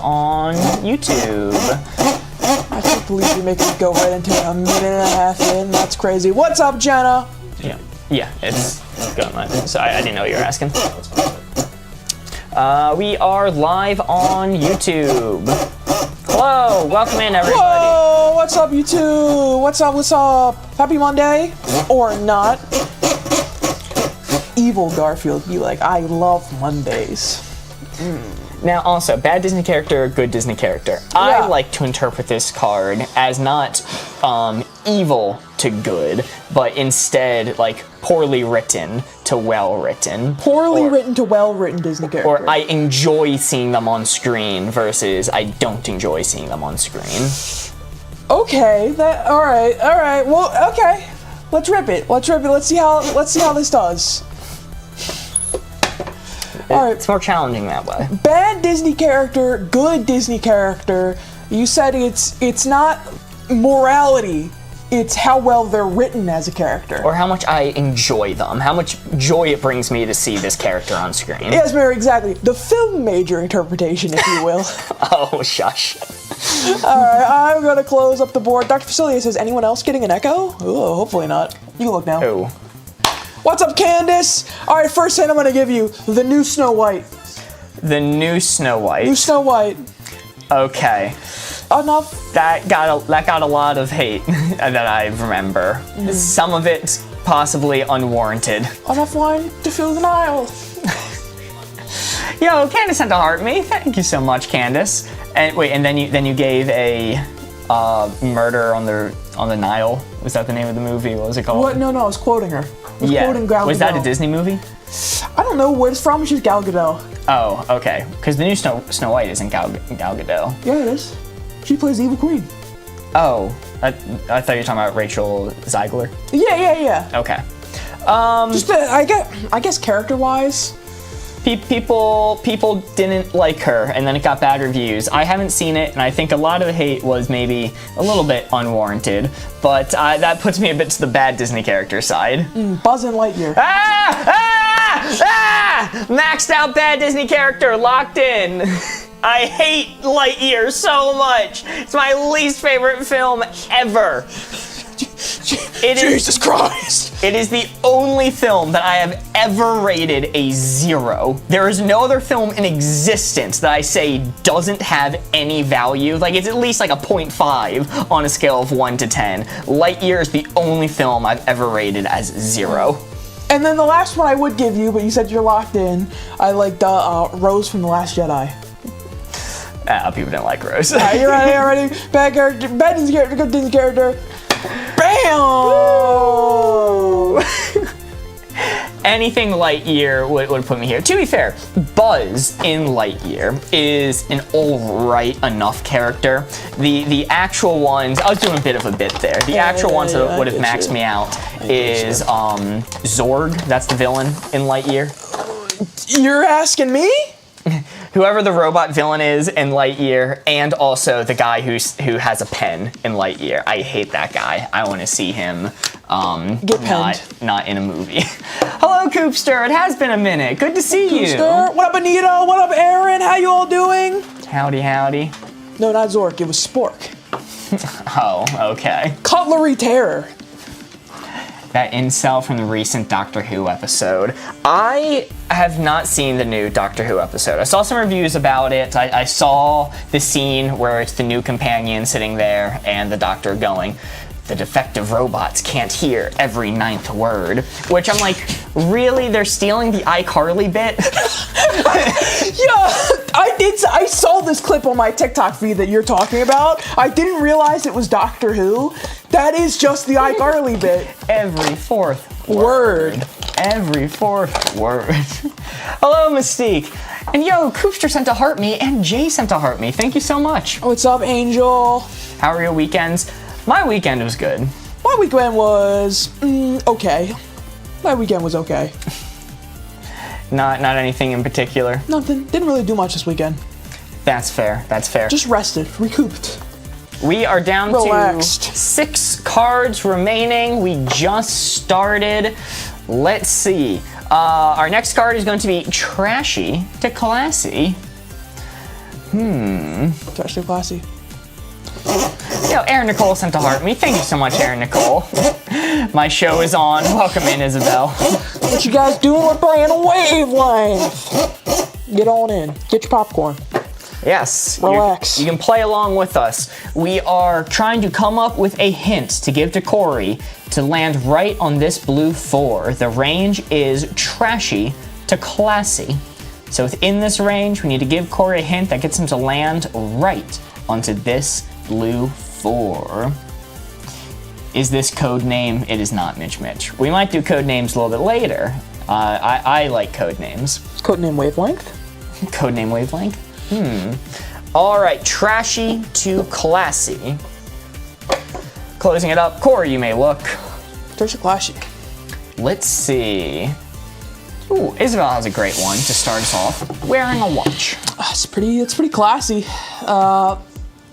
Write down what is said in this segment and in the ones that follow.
on YouTube. I can't believe you're making me go right into it a minute and a half in. That's crazy. What's up, Jenna? Yeah, it's good. So I didn't know what you were asking. We are live on YouTube. Hello, welcome in, everybody. Whoa, what's up, YouTube? What's up? Happy Monday, or not? Evil Garfield be like, I love Mondays. Now, also, bad Disney character, good Disney character. Yeah. I like to interpret this card as not evil to good, but instead, like, poorly written to well written. Poorly written to well written Disney character. Or I enjoy seeing them on screen versus I don't enjoy seeing them on screen. Okay, all right. Well, okay. Let's rip it. Let's see how this does. All right. It's more challenging that way. Bad Disney character, good Disney character. You said it's not morality. It's how well they're written as a character. Or how much I enjoy them. How much joy it brings me to see this character on screen. Yes, Mary, exactly. The film major interpretation, if you will. Oh, shush. All right, I'm gonna close up the board. Dr. Facilier says, anyone else getting an echo? Oh, hopefully not. You can look now. Oh. What's up, Candace? All right, first hint I'm gonna give you, the new Snow White. The new Snow White. New Snow White. Okay. Enough. That got a lot of hate that I remember. Some of it possibly unwarranted. Enough wine to fill the Nile. Yo, Candace sent a heart me. Thank you so much, Candace. And wait, and then you gave a Murder on the Nile. Was that the name of the movie? What was it called? What? No, I was quoting her. I was quoting Gal Gadot. Was that a Disney movie? I don't know where it's from. She's Gal Gadot. Oh, okay. Because the new Snow White isn't Gal Gadot. Yeah, it is. She plays the evil queen. Oh, I thought you were talking about Rachel Zegler. Yeah. Okay. Just I guess character-wise. People didn't like her, and then it got bad reviews. I haven't seen it, and I think a lot of the hate was maybe a little bit unwarranted, but that puts me a bit to the bad Disney character side. Buzz and Lightyear. Maxed out bad Disney character, locked in. I hate Lightyear so much. It's my least favorite film ever. Jesus Christ! It is the only film that I have ever rated a 0. There is no other film in existence that I say doesn't have any value. Like, it's at least like a 0.5 on a scale of 1 to 10. Lightyear is the only film I've ever rated as 0. And then the last one I would give you, but you said you're locked in. I liked Rose from The Last Jedi. People didn't like Rose. You're ready? Bad character, bad Disney character, good Disney character. Bam! Anything Lightyear would put me here. To be fair, Buzz in Lightyear is an alright enough character. The actual ones, I was doing a bit of a bit there. The actual ones that would have maxed me out is Zorg. That's the villain in Lightyear. You're asking me? Whoever the robot villain is in Lightyear, and also the guy who has a pen in Lightyear. I hate that guy. I want to see him not in a movie. Hello, Coopster. It has been a minute. Good to see you. Coopster. What up, Anita? What up, Aaron? How you all doing? Howdy, howdy. No, not Zork. It was Spork. Oh, okay. Cutlery Terror. That incel from the recent Doctor Who episode. I have not seen the new Doctor Who episode. I saw some reviews about it. I saw the scene where it's the new companion sitting there and the Doctor going, the defective robots can't hear every 9th word. Which I'm like, really? They're stealing the iCarly bit? Yeah, I saw this clip on my TikTok feed that you're talking about. I didn't realize it was Doctor Who. That is just the iCarly bit. Every 4th word. Every 4th word. Hello, Mystique. And yo, Coopster sent a heart me, and Jay sent a heart me. Thank you so much. What's up, Angel? How are your weekends? My weekend was good. My weekend was okay. My weekend was okay. Not anything in particular. Nothing. Didn't really do much this weekend. That's fair. That's fair. Just rested, recouped. We are down Relaxed. to 6 cards remaining. We just started. Let's see. Our next card is going to be Trashy to Classy. It's actually classy. You know, Aaron Nicole sent a heart me. Thank you so much, Aaron Nicole. My show is on. Welcome in, Isabel. What you guys doing? We're playing a wavelength. Get on in. Get your popcorn. Yes. Relax. You can play along with us. We are trying to come up with a hint to give to Corey to land right on this blue 4. The range is trashy to classy. So within this range, we need to give Corey a hint that gets him to land right onto this blue 4. Is this code name? It is not, Mitch. We might do code names a little bit later. I like code names. Codename Wavelength. Codename Wavelength? All right, trashy to classy. Closing it up. Corey, you may look. There's a classy. Let's see. Ooh, Isabel has a great one to start us off. Wearing a watch. It's pretty classy.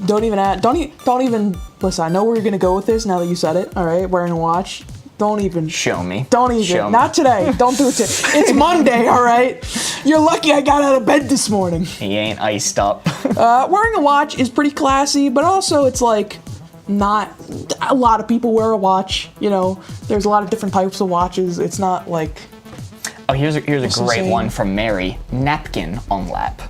Don't even listen. I know where you're gonna go with this now that you said it. All right, wearing a watch. Don't even show me. Don't even. Show me. Not today. Don't do it today. It's Monday. All right. You're lucky I got out of bed this morning. He ain't iced up. Wearing a watch is pretty classy, but also it's like not a lot of people wear a watch. You know, there's a lot of different types of watches. It's not like. Oh, here's a great one from Mary. Napkin on lap.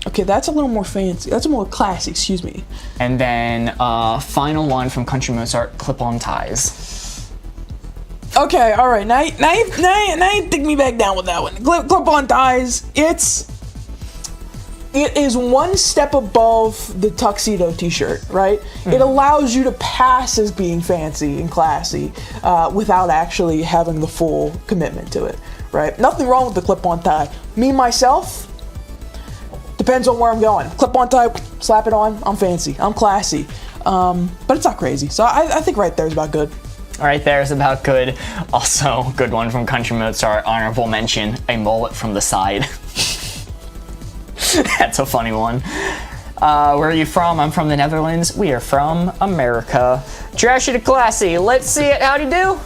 Okay, that's a little more fancy. That's a more classy, excuse me. And then final one from Country Mozart, clip-on ties. Okay, all right. Now you take me back down with that one. Clip-on ties. It is one step above the tuxedo t-shirt, right? It allows you to pass as being fancy and classy without actually having the full commitment to it, right? Nothing wrong with the clip-on tie. Me, myself, depends on where I'm going. Clip-on tie, slap it on, I'm fancy, I'm classy. But it's not crazy. So I think right there is about good. Right there is about good. Also, good one from Country Mozart, honorable mention, a mullet from the side. That's a funny one. Where are you from? I'm from the Netherlands. We are from America. Trashy to classy. Let's see it. How'd you do?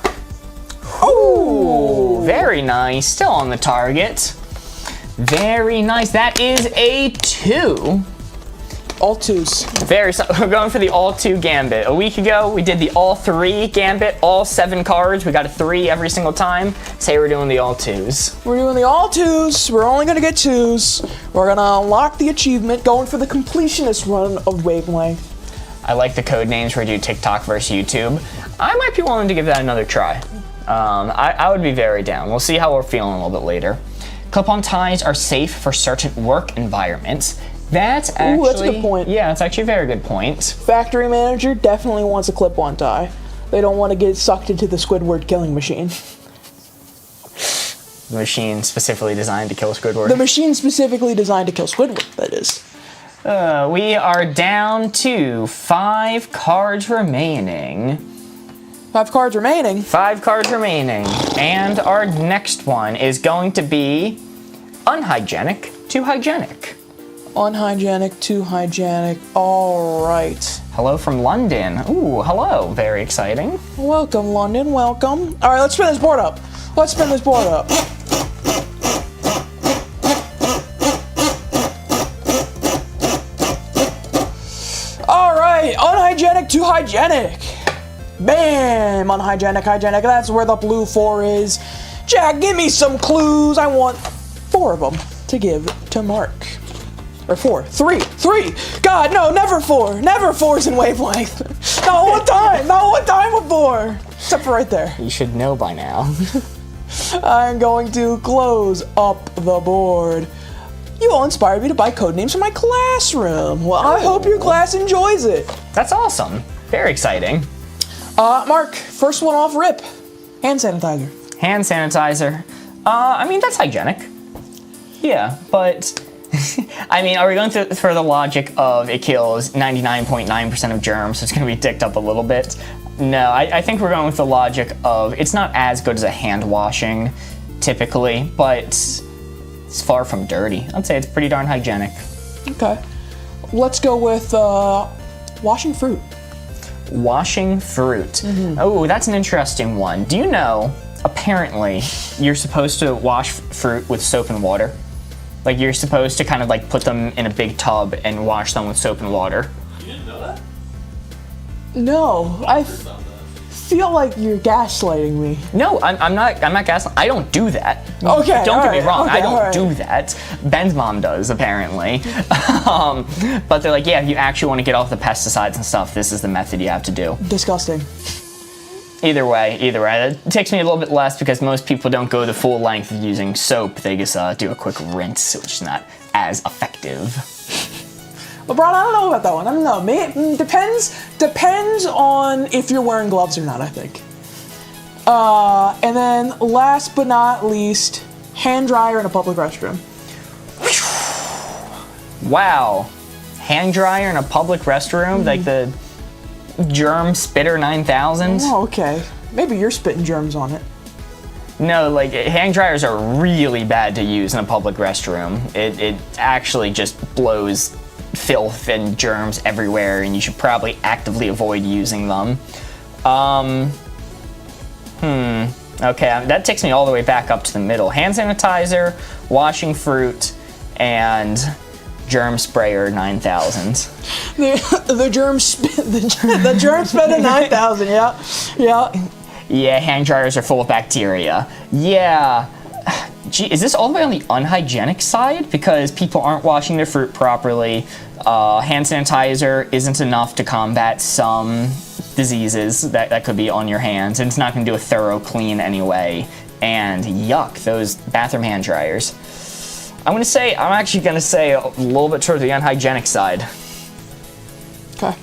Ooh, very nice. Still on the target. Very nice. That is a 2. All 2s. We're going for the all 2 gambit. A week ago, we did the all 3 gambit, all 7 cards. We got a 3 every single time. Say we're doing the all 2s. We're doing the all 2s. We're only gonna get 2s. We're gonna unlock the achievement, going for the completionist run of Wavelength. I like the code names where we do TikTok versus YouTube. I might be willing to give that another try. I would be very down. We'll see how we're feeling a little bit later. Clip-on ties are safe for certain work environments. That's actually, that's a good point. Yeah, that's actually a very good point. Factory manager definitely wants a clip-on tie. They don't want to get sucked into the Squidward killing machine. The machine specifically designed to kill Squidward. The machine specifically designed to kill Squidward, that is. We are down to 5 cards remaining. 5 cards remaining? 5 cards remaining. And our next one is going to be unhygienic to hygienic. Unhygienic to hygienic. All right. Hello from London. Ooh, hello. Very exciting. Welcome, London. Welcome. All right, let's spin this board up. Let's spin this board up. All right, unhygienic to hygienic. Bam! Unhygienic, hygienic. That's where the blue 4 is. Jack, give me some clues. I want 4 of them to give to Mark. Or 4. 3. God, no, never 4. Never 4s in Wavelength. Not one time. Not one time before. Except for right there. You should know by now. I'm going to close up the board. You all inspired me to buy code names for my classroom. Well, I hope your class enjoys it. That's awesome. Very exciting. Mark, first one off rip. Hand sanitizer. Hand sanitizer. I mean, that's hygienic. Yeah, but I mean, are we going for the logic of it kills 99.9% of germs, so it's going to be dicked up a little bit? No, I think we're going with the logic of it's not as good as a hand washing, typically, but it's far from dirty. I'd say it's pretty darn hygienic. Okay. Let's go with washing fruit. Washing fruit. Oh, that's an interesting one. Do you know, apparently, you're supposed to wash fruit with soap and water? Like you're supposed to kind of like put them in a big tub and wash them with soap and water. You didn't know that? No, I feel like you're gaslighting me. No, I'm not gaslighting. I don't do that. Okay, Don't get me wrong. okay, I don't alright. do that. Ben's mom does apparently. But they're like, yeah, if you actually want to get off the pesticides and stuff, this is the method you have to do. Disgusting. Either way, it takes me a little bit less because most people don't go the full length of using soap. They just do a quick rinse, which is not as effective. LeBron, I don't know about that one. I don't know. Depends on if you're wearing gloves or not, I think. And then last but not least, hand dryer in a public restroom. Wow. Hand dryer in a public restroom? Like the Germ Spitter 9000? Oh, okay. Maybe you're spitting germs on it. No, like hand dryers are really bad to use in a public restroom. It actually just blows filth and germs everywhere, and you should probably actively avoid using them. Okay, that takes me all the way back up to the middle. Hand sanitizer, washing fruit, and germ sprayer 9000. The germ spitter 9000. Yeah. Yeah, hand dryers are full of bacteria. Yeah. Gee, is this all the way on the unhygienic side? Because people aren't washing their fruit properly. Hand sanitizer isn't enough to combat some diseases that could be on your hands, and it's not going to do a thorough clean anyway. And yuck, those bathroom hand dryers. I'm actually going to say a little bit toward the unhygienic side. Okay.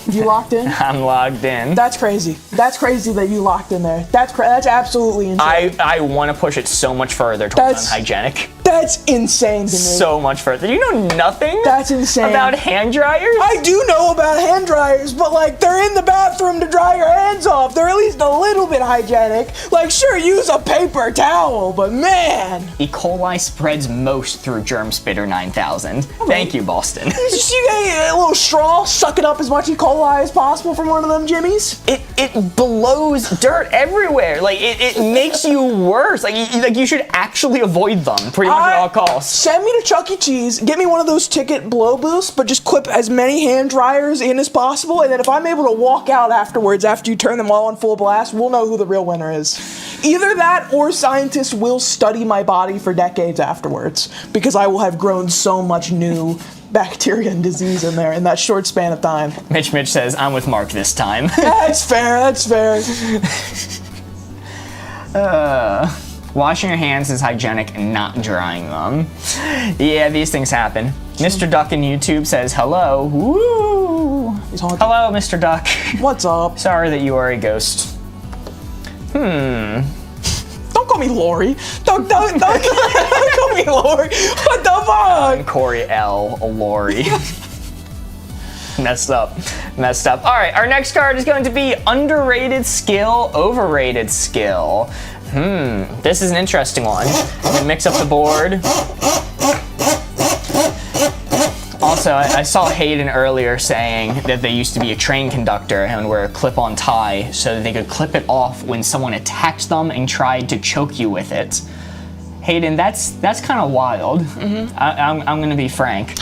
You locked in? I'm logged in. That's crazy. That's crazy that you locked in there. That's absolutely insane. I want to push it so much further towards unhygienic. That's insane to me. So much further. You know nothing That's insane. about hand dryers? I do know about hand dryers, but like they're in the bathroom to dry your hands off. They're at least a little bit hygienic. Like sure, use a paper towel, but man. E. coli spreads most through Germ Spitter 9000. Thank you, Boston. You get a little straw, suck it up as much E. coli as possible from one of them jimmies. It blows dirt everywhere. Like it makes you worse. Like you should actually avoid them pretty much at all costs. Send me to Chuck E. Cheese, get me one of those ticket blow boosts, but just clip as many hand dryers in as possible, and then if I'm able to walk out afterwards after you turn them all on full blast, we'll know who the real winner is. Either that or scientists will study my body for decades afterwards, because I will have grown so much new bacteria and disease in there in that short span of time. Mitch says, I'm with Mark this time. That's fair. Washing your hands is hygienic and not drying them. Yeah, these things happen. Mr. Duck in YouTube says, hello. Woo! Hello, Mr. Duck. What's up? Sorry that you are a ghost. Don't call me Lori. Don't call me Lori. What the fuck? Corey L. Lori. Messed up. All right, our next card is going to be underrated skill, overrated skill. This is an interesting one. I'm gonna mix up the board. Also, I saw Hayden earlier saying that they used to be a train conductor and wear a clip-on tie so that they could clip it off when someone attacked them and tried to choke you with it. Hayden, that's kind of wild. I'm gonna be frank.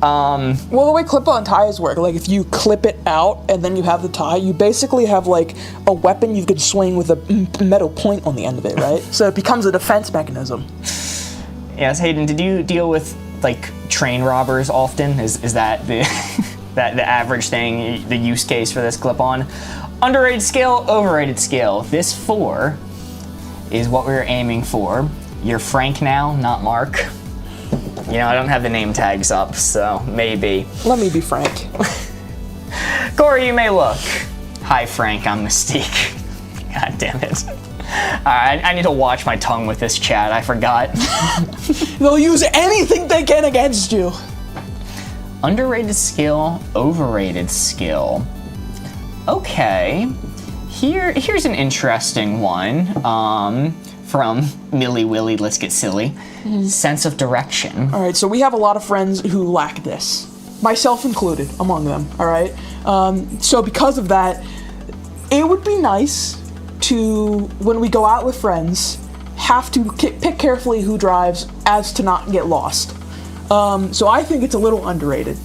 Well, the way clip-on ties work, like if you clip it out and then you have the tie, you basically have like a weapon you could swing with a metal point on the end of it, right? So it becomes a defense mechanism. Yes, Hayden, did you deal with like train robbers often? Is that the the average thing, the use case for this clip-on? Underrated skill, overrated skill. This 4 is what we were aiming for. You're Frank now, not Mark. You know, I don't have the name tags up, so maybe. Let me be frank. Corey, you may look. Hi, Frank, I'm Mystique. God damn it. I need to watch my tongue with this chat, I forgot. They'll use anything they can against you. Underrated skill, overrated skill. Okay, here's an interesting one from Millie Willie, Let's Get Silly. Sense of direction. All right, so we have a lot of friends who lack this, myself included among them, all right? So because of that, it would be nice to, when we go out with friends, have to pick carefully who drives as to not get lost. So I think it's a little underrated.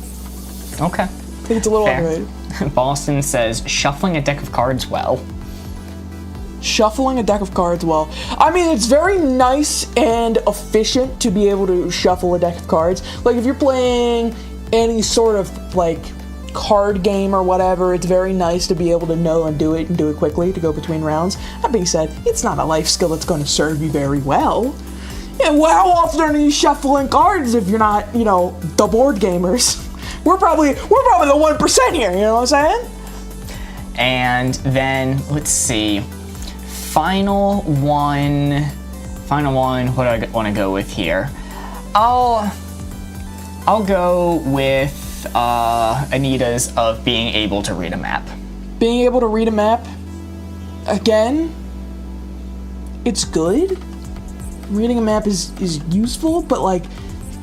Okay. I think it's a little Fair. underrated. Boston says shuffling a deck of cards well. Shuffling a deck of cards well. I mean, it's very nice and efficient to be able to shuffle a deck of cards. Like, if you're playing any sort of, like, card game or whatever, it's very nice to be able to know and do it quickly to go between rounds. That being said, it's not a life skill that's going to serve you very well. Yeah, well, how often are you shuffling cards if you're not, the board gamers? We're probably the 1% here, you know what I'm saying? And then, let's see. Final one, what do I want to go with here? I'll go with Anita's of being able to read a map. Being able to read a map, again, it's good. Reading a map is useful, but like,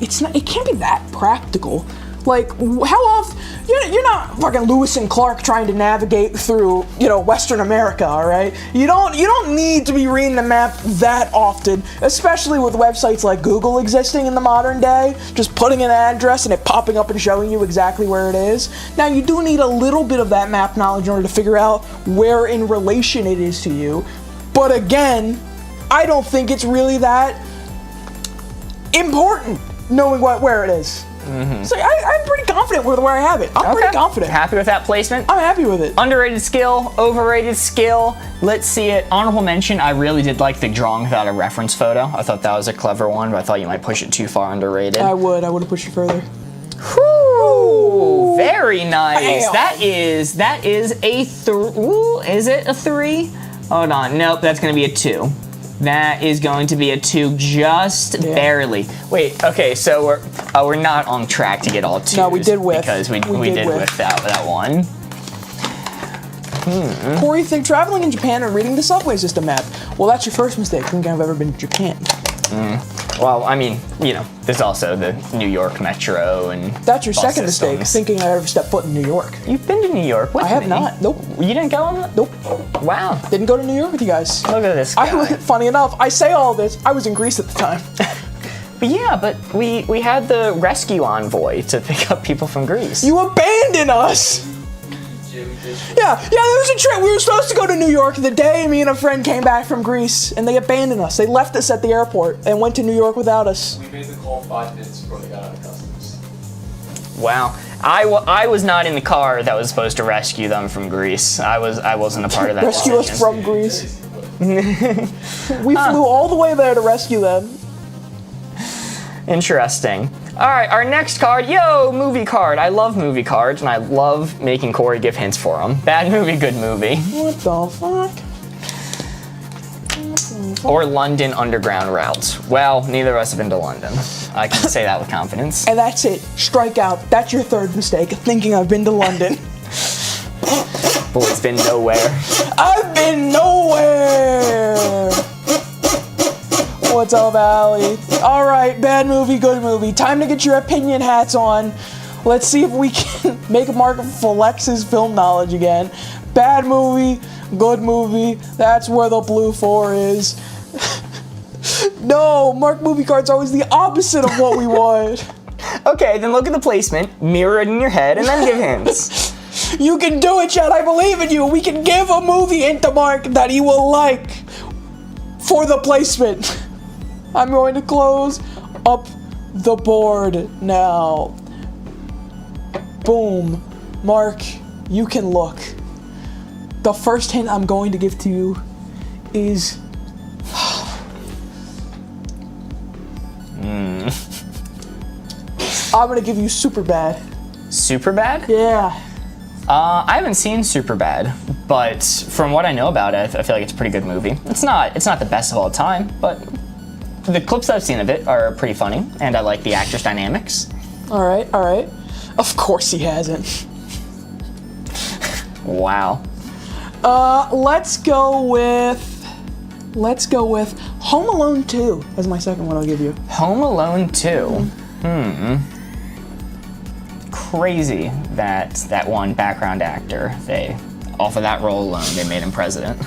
it can't be that practical. Like, how often, you're not fucking Lewis and Clark trying to navigate through, Western America, all right? You don't need to be reading the map that often, especially with websites like Google existing in the modern day, just putting an address and it popping up and showing you exactly where it is. Now, you do need a little bit of that map knowledge in order to figure out where in relation it is to you, but again, I don't think it's really that important knowing where it is. Mm-hmm. So I'm pretty confident with where I have it. I'm pretty confident. Happy with that placement? I'm happy with it. Underrated skill, overrated skill. Let's see it. Honorable mention, I really did like the drawing without a reference photo. I thought that was a clever one, but I thought you might push it too far underrated. I would have pushed it further. Whew, very nice. Bam. That is a 3. Is it a 3? Hold on. Nope, that's going to be a 2. That is going to be a 2, just barely. Wait, okay, so we're not on track to get all 2s. No, we did whiff. Because we did whiff that one. Corey, think traveling in Japan and reading the subway system map. Well, that's your first mistake. I think I've ever been to Japan. Well, I mean, there's also the New York Metro and That's your bus second systems. mistake, thinking I ever stepped foot in New York. You've been to New York with I have me. not. Nope. You didn't go on that? Nope. Wow. Didn't go to New York with you guys. Look at this guy. Funny enough, I say all this, I was in Greece at the time. But yeah, but we had the rescue envoy to pick up people from Greece. You abandoned us! Yeah, there was a trip. We were supposed to go to New York the day me and a friend came back from Greece, and they abandoned us. They left us at the airport and went to New York without us. We made the call 5 minutes before they got out of customs. Wow. I was not in the car that was supposed to rescue them from Greece. I wasn't a part of that. Rescue us from Greece. We flew all the way there to rescue them. Interesting. All right, our next card. Yo, movie card. I love movie cards, and I love making Corey give hints for them. Bad movie, good movie. What the fuck? Or London Underground routes. Well, neither of us have been to London. I can say that with confidence. And that's it. Strike out. That's your third mistake, thinking I've been to London. Boy's been nowhere. I've been nowhere! What's up, Allie? All right, bad movie, good movie. Time to get your opinion hats on. Let's see if we can make Mark flex his film knowledge again. Bad movie, good movie. That's where the blue 4 is. No, Mark movie card's always the opposite of what we want. Okay, then look at the placement, mirror it in your head, and then give hints. You can do it, Chad. I believe in you. We can give a movie hint to Mark that he will like for the placement. I'm going to close up the board now. Boom. Mark, you can look. The first hint I'm going to give to you is... I'm going to give you Superbad. Superbad? Yeah. I haven't seen Superbad, but from what I know about it, I feel like it's a pretty good movie. It's not the best of all time, but the clips I've seen of it are pretty funny, and I like the actors' dynamics. All right. Of course he hasn't. Wow. Let's go with Home Alone 2 as my second one I'll give you. Home Alone 2. Crazy that one background actor, off of that role alone, they made him president.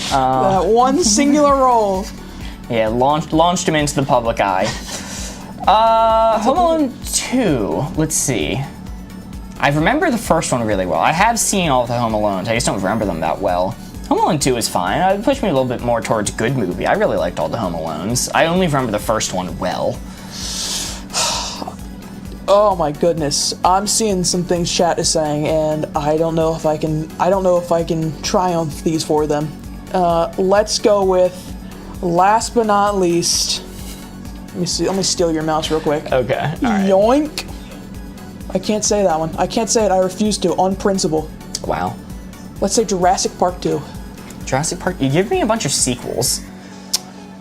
That one singular role. Yeah, launched him into the public eye. Home Alone 2, let's see. I remember the first one really well. I have seen all of the Home Alones, I just don't remember them that well. Home Alone 2 is fine. It pushed me a little bit more towards good movie. I really liked all the Home Alones. I only remember the first one well. Oh my goodness. I'm seeing some things chat is saying, and I don't know if I can triumph these for them. Let's go with, last but not least, let me steal your mouse real quick. Okay, all right. Yoink. I can't say that one. I can't say it. I refuse to, on principle. Wow. Let's say Jurassic Park 2. Jurassic Park, you give me a bunch of sequels.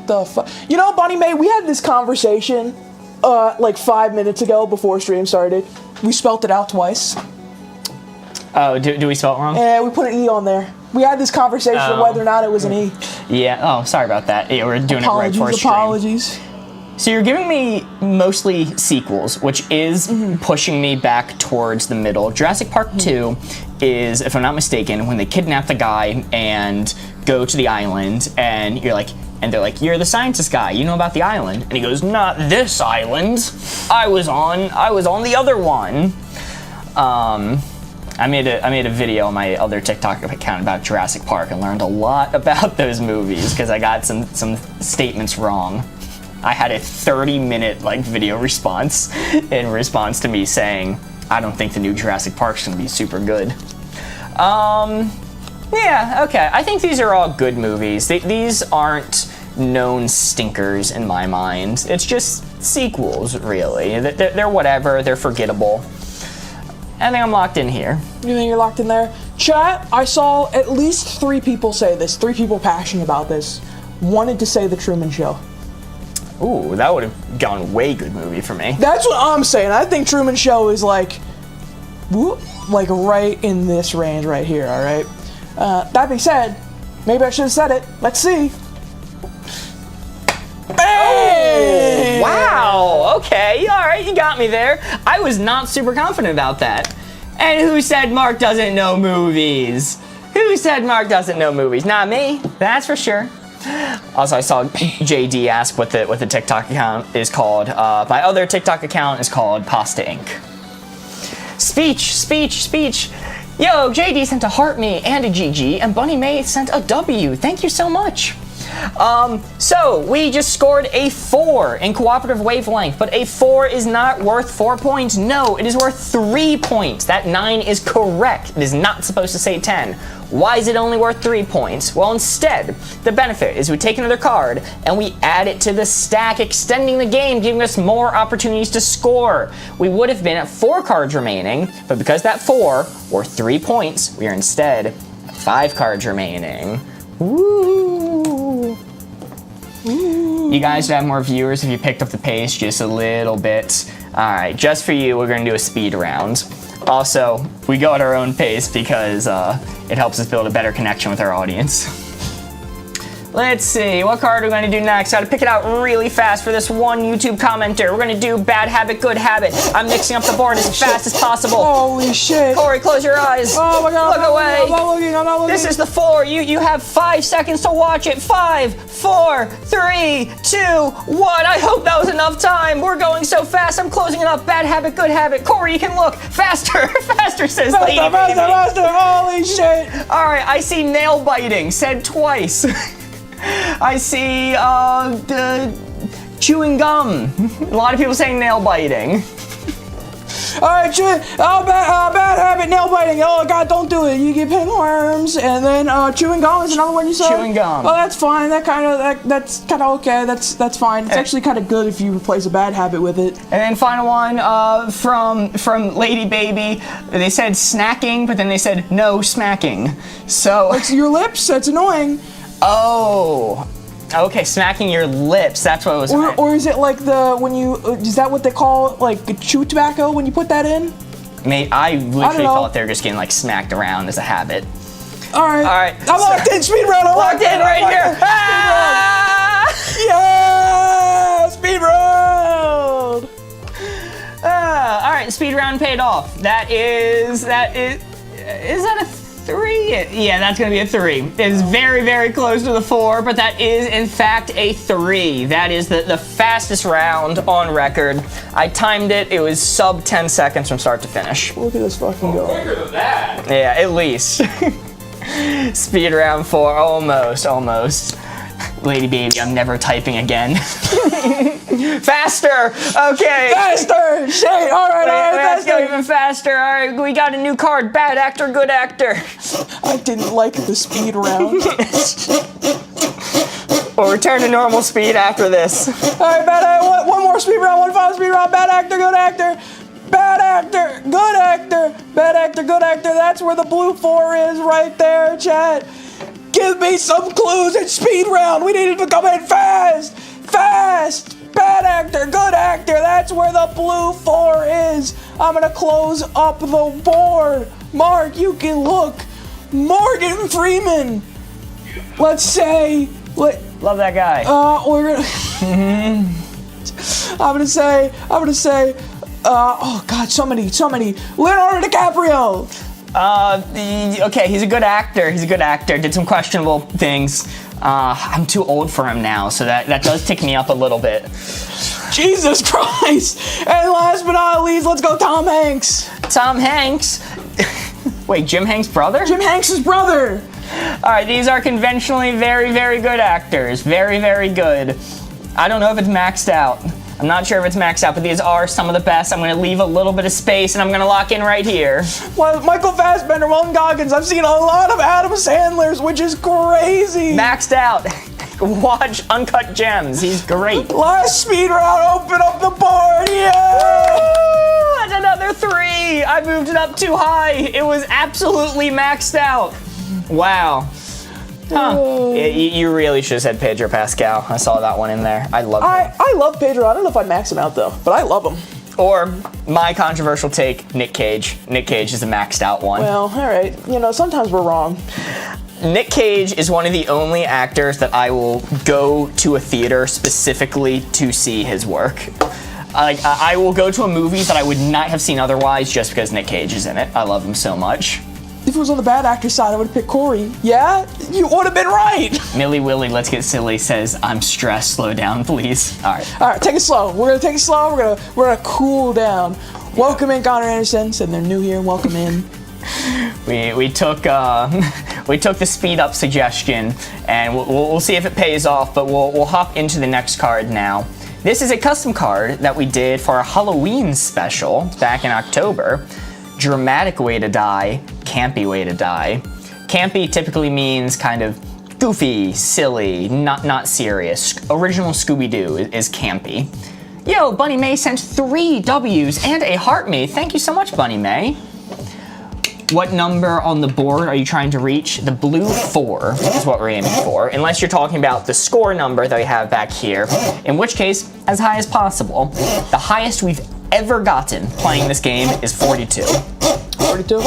You know, Bunny May, we had this conversation like 5 minutes ago before stream started. We spelt it out twice. Oh, do we spell it wrong? Yeah, we put an E on there. We had this conversation of whether or not it was an E. Yeah, oh, sorry about that. Yeah, we're doing it right before stream. Apologies. So you're giving me mostly sequels, which is pushing me back towards the middle. Jurassic Park 2 is, if I'm not mistaken, when they kidnap the guy and go to the island, and they're like, you're the scientist guy, you know about the island. And he goes, not this island. I was on the other one. I made a video on my other TikTok account about Jurassic Park and learned a lot about those movies because I got some statements wrong. I had a 30-minute video response in response to me saying, I don't think the new Jurassic Park's gonna be super good. Yeah, okay. I think these are all good movies. These aren't known stinkers in my mind. It's just sequels, really. They're whatever, they're forgettable. I think I'm locked in here. You think you're locked in there? Chat, I saw at least 3 people say this, 3 people passionate about this, wanted to say The Truman Show. Ooh, that would have gone way good movie for me. That's what I'm saying. I think Truman Show is like right in this range right here, alright? That being said, maybe I should have said it. Let's see. Bang! Oh, wow, okay, alright, you got me there. I was not super confident about that. And who said Mark doesn't know movies? Who said Mark doesn't know movies? Not me, that's for sure. Also, I saw JD ask what the TikTok account is called. My other TikTok account is called Pasta Inc. Speech. Yo, JD sent a heart me and a GG, and Bunny May sent a W. Thank you so much. So we just scored a 4 in cooperative wavelength, but a 4 is not worth 4 points. No, it is worth 3 points. That 9 is correct. It is not supposed to say 10. Why is it only worth 3 points? Well, instead, the benefit is we take another card and we add it to the stack, extending the game, giving us more opportunities to score. We would have been at 4 cards remaining, but because that 4 worth 3 points, we are instead at 5 cards remaining. Woo! You guys have more viewers if you picked up the pace just a little bit. Alright, just for you, we're gonna do a speed round. Also, we go at our own pace because it helps us build a better connection with our audience. Let's see, what card are we going to do next? Gotta pick it out really fast for this one YouTube commenter. We're gonna do bad habit, good habit. I'm mixing up the board as fast as possible. Holy shit. Corey, close your eyes. Oh my god. Look away. I'm not looking. This is the 4. You have 5 seconds to watch it. 5, 4, 3, 2, 1. I hope that was enough time. We're going so fast. I'm closing it up. Bad habit, good habit. Corey, you can look. Faster. Faster, says Lady Baby. Faster. Holy shit. All right, I see nail biting, said twice. I see chewing gum. A lot of people saying nail biting. Alright, bad habit, nail biting. Oh god, don't do it. You get pinworms, and then chewing gum is another one you said. Chewing gum. Oh, that's fine. That's kind of okay. That's fine. It's actually kind of good if you replace a bad habit with it. And then final one from Lady Baby. They said snacking, but then they said no smacking. So it's your lips. That's annoying. Oh, okay, smacking your lips, that's what it was. Or is it like is that what they call like chew tobacco when you put that in? I literally thought they were just getting smacked around as a habit. Alright. I'm locked in, speed round, I'm locked in right here. Yeah, speed round. Alright, speed round paid off. Is that a 3? Yeah, that's gonna be a 3. It's very, very close to the 4, but that is in fact a 3. That is the fastest round on record. I timed it. It was sub 10 seconds from start to finish. Look at this fucking go. Quicker than that. Yeah, at least. Speed round 4, almost. Lady baby, I'm never typing again. Faster! Okay. Faster! Shit! Alright, Let's go faster! even faster. All right, we got a new card. Bad actor, good actor. I didn't like the speed round. We'll return to normal speed after this. Alright, one more speed round, one final speed round. Bad actor, good actor. Bad actor, good actor. Bad actor, good actor. That's where the blue 4 is right there, chat. Give me some clues. It's speed round. We need to come in fast. Fast. Bad actor, good actor. That's where the blue 4 is. I'm going to close up the board. Mark, you can look. Morgan Freeman. Let's say... Love that guy. We're gonna... I'm gonna say... oh God, so many. Leonardo DiCaprio. Okay, he's a good actor. Did some questionable things. I'm too old for him now, so that does tick me up a little bit. Jesus Christ! And last but not least, let's go Tom Hanks. Tom Hanks. Wait, Jim Hanks' brother? Jim Hanks' brother. All right, these are conventionally very, very good actors. Very, very good. I don't know if it's maxed out. I'm not sure if it's maxed out, but these are some of the best. I'm going to leave a little bit of space, and I'm going to lock in right here. Well, Michael Fassbender, Walton Goggins. I've seen a lot of Adam Sandler's, which is crazy. Maxed out. Watch Uncut Gems. He's great. Last speed round, open up the board. Yeah! Woo! That's another 3. I moved it up too high. It was absolutely maxed out. Wow. Huh. You really should have said Pedro Pascal. I saw that one in there. I love him. I love Pedro. I don't know if I'd max him out, though, but I love him. Or my controversial take, Nick Cage. Nick Cage is a maxed out one. Well, all right. You know, sometimes we're wrong. Nick Cage is one of the only actors that I will go to a theater specifically to see his work. I will go to a movie that I would not have seen otherwise just because Nick Cage is in it. I love him so much. If it was on the bad actor side, I would have picked Corey. Yeah? You would have been right. Millie Willie, let's get silly, says, I'm stressed, slow down, please. All right, take it slow. We're going to take it slow. We're gonna cool down. Welcome in, Connor Anderson. Said they're new here. Welcome in. We took the speed up suggestion, and we'll see if it pays off, but we'll hop into the next card now. This is a custom card that we did for our Halloween special back in October. Dramatic way to die, campy way to die. Campy typically means kind of goofy, silly, not serious. Original Scooby-Doo is campy. Yo, Bunny May sent 3 W's and a heart me. Thank you so much, Bunny May. What number on the board are you trying to reach? The blue 4 is what we're aiming for, unless you're talking about the score number that we have back here, in which case, as high as possible. The highest we've ever gotten playing this game is 42. 42?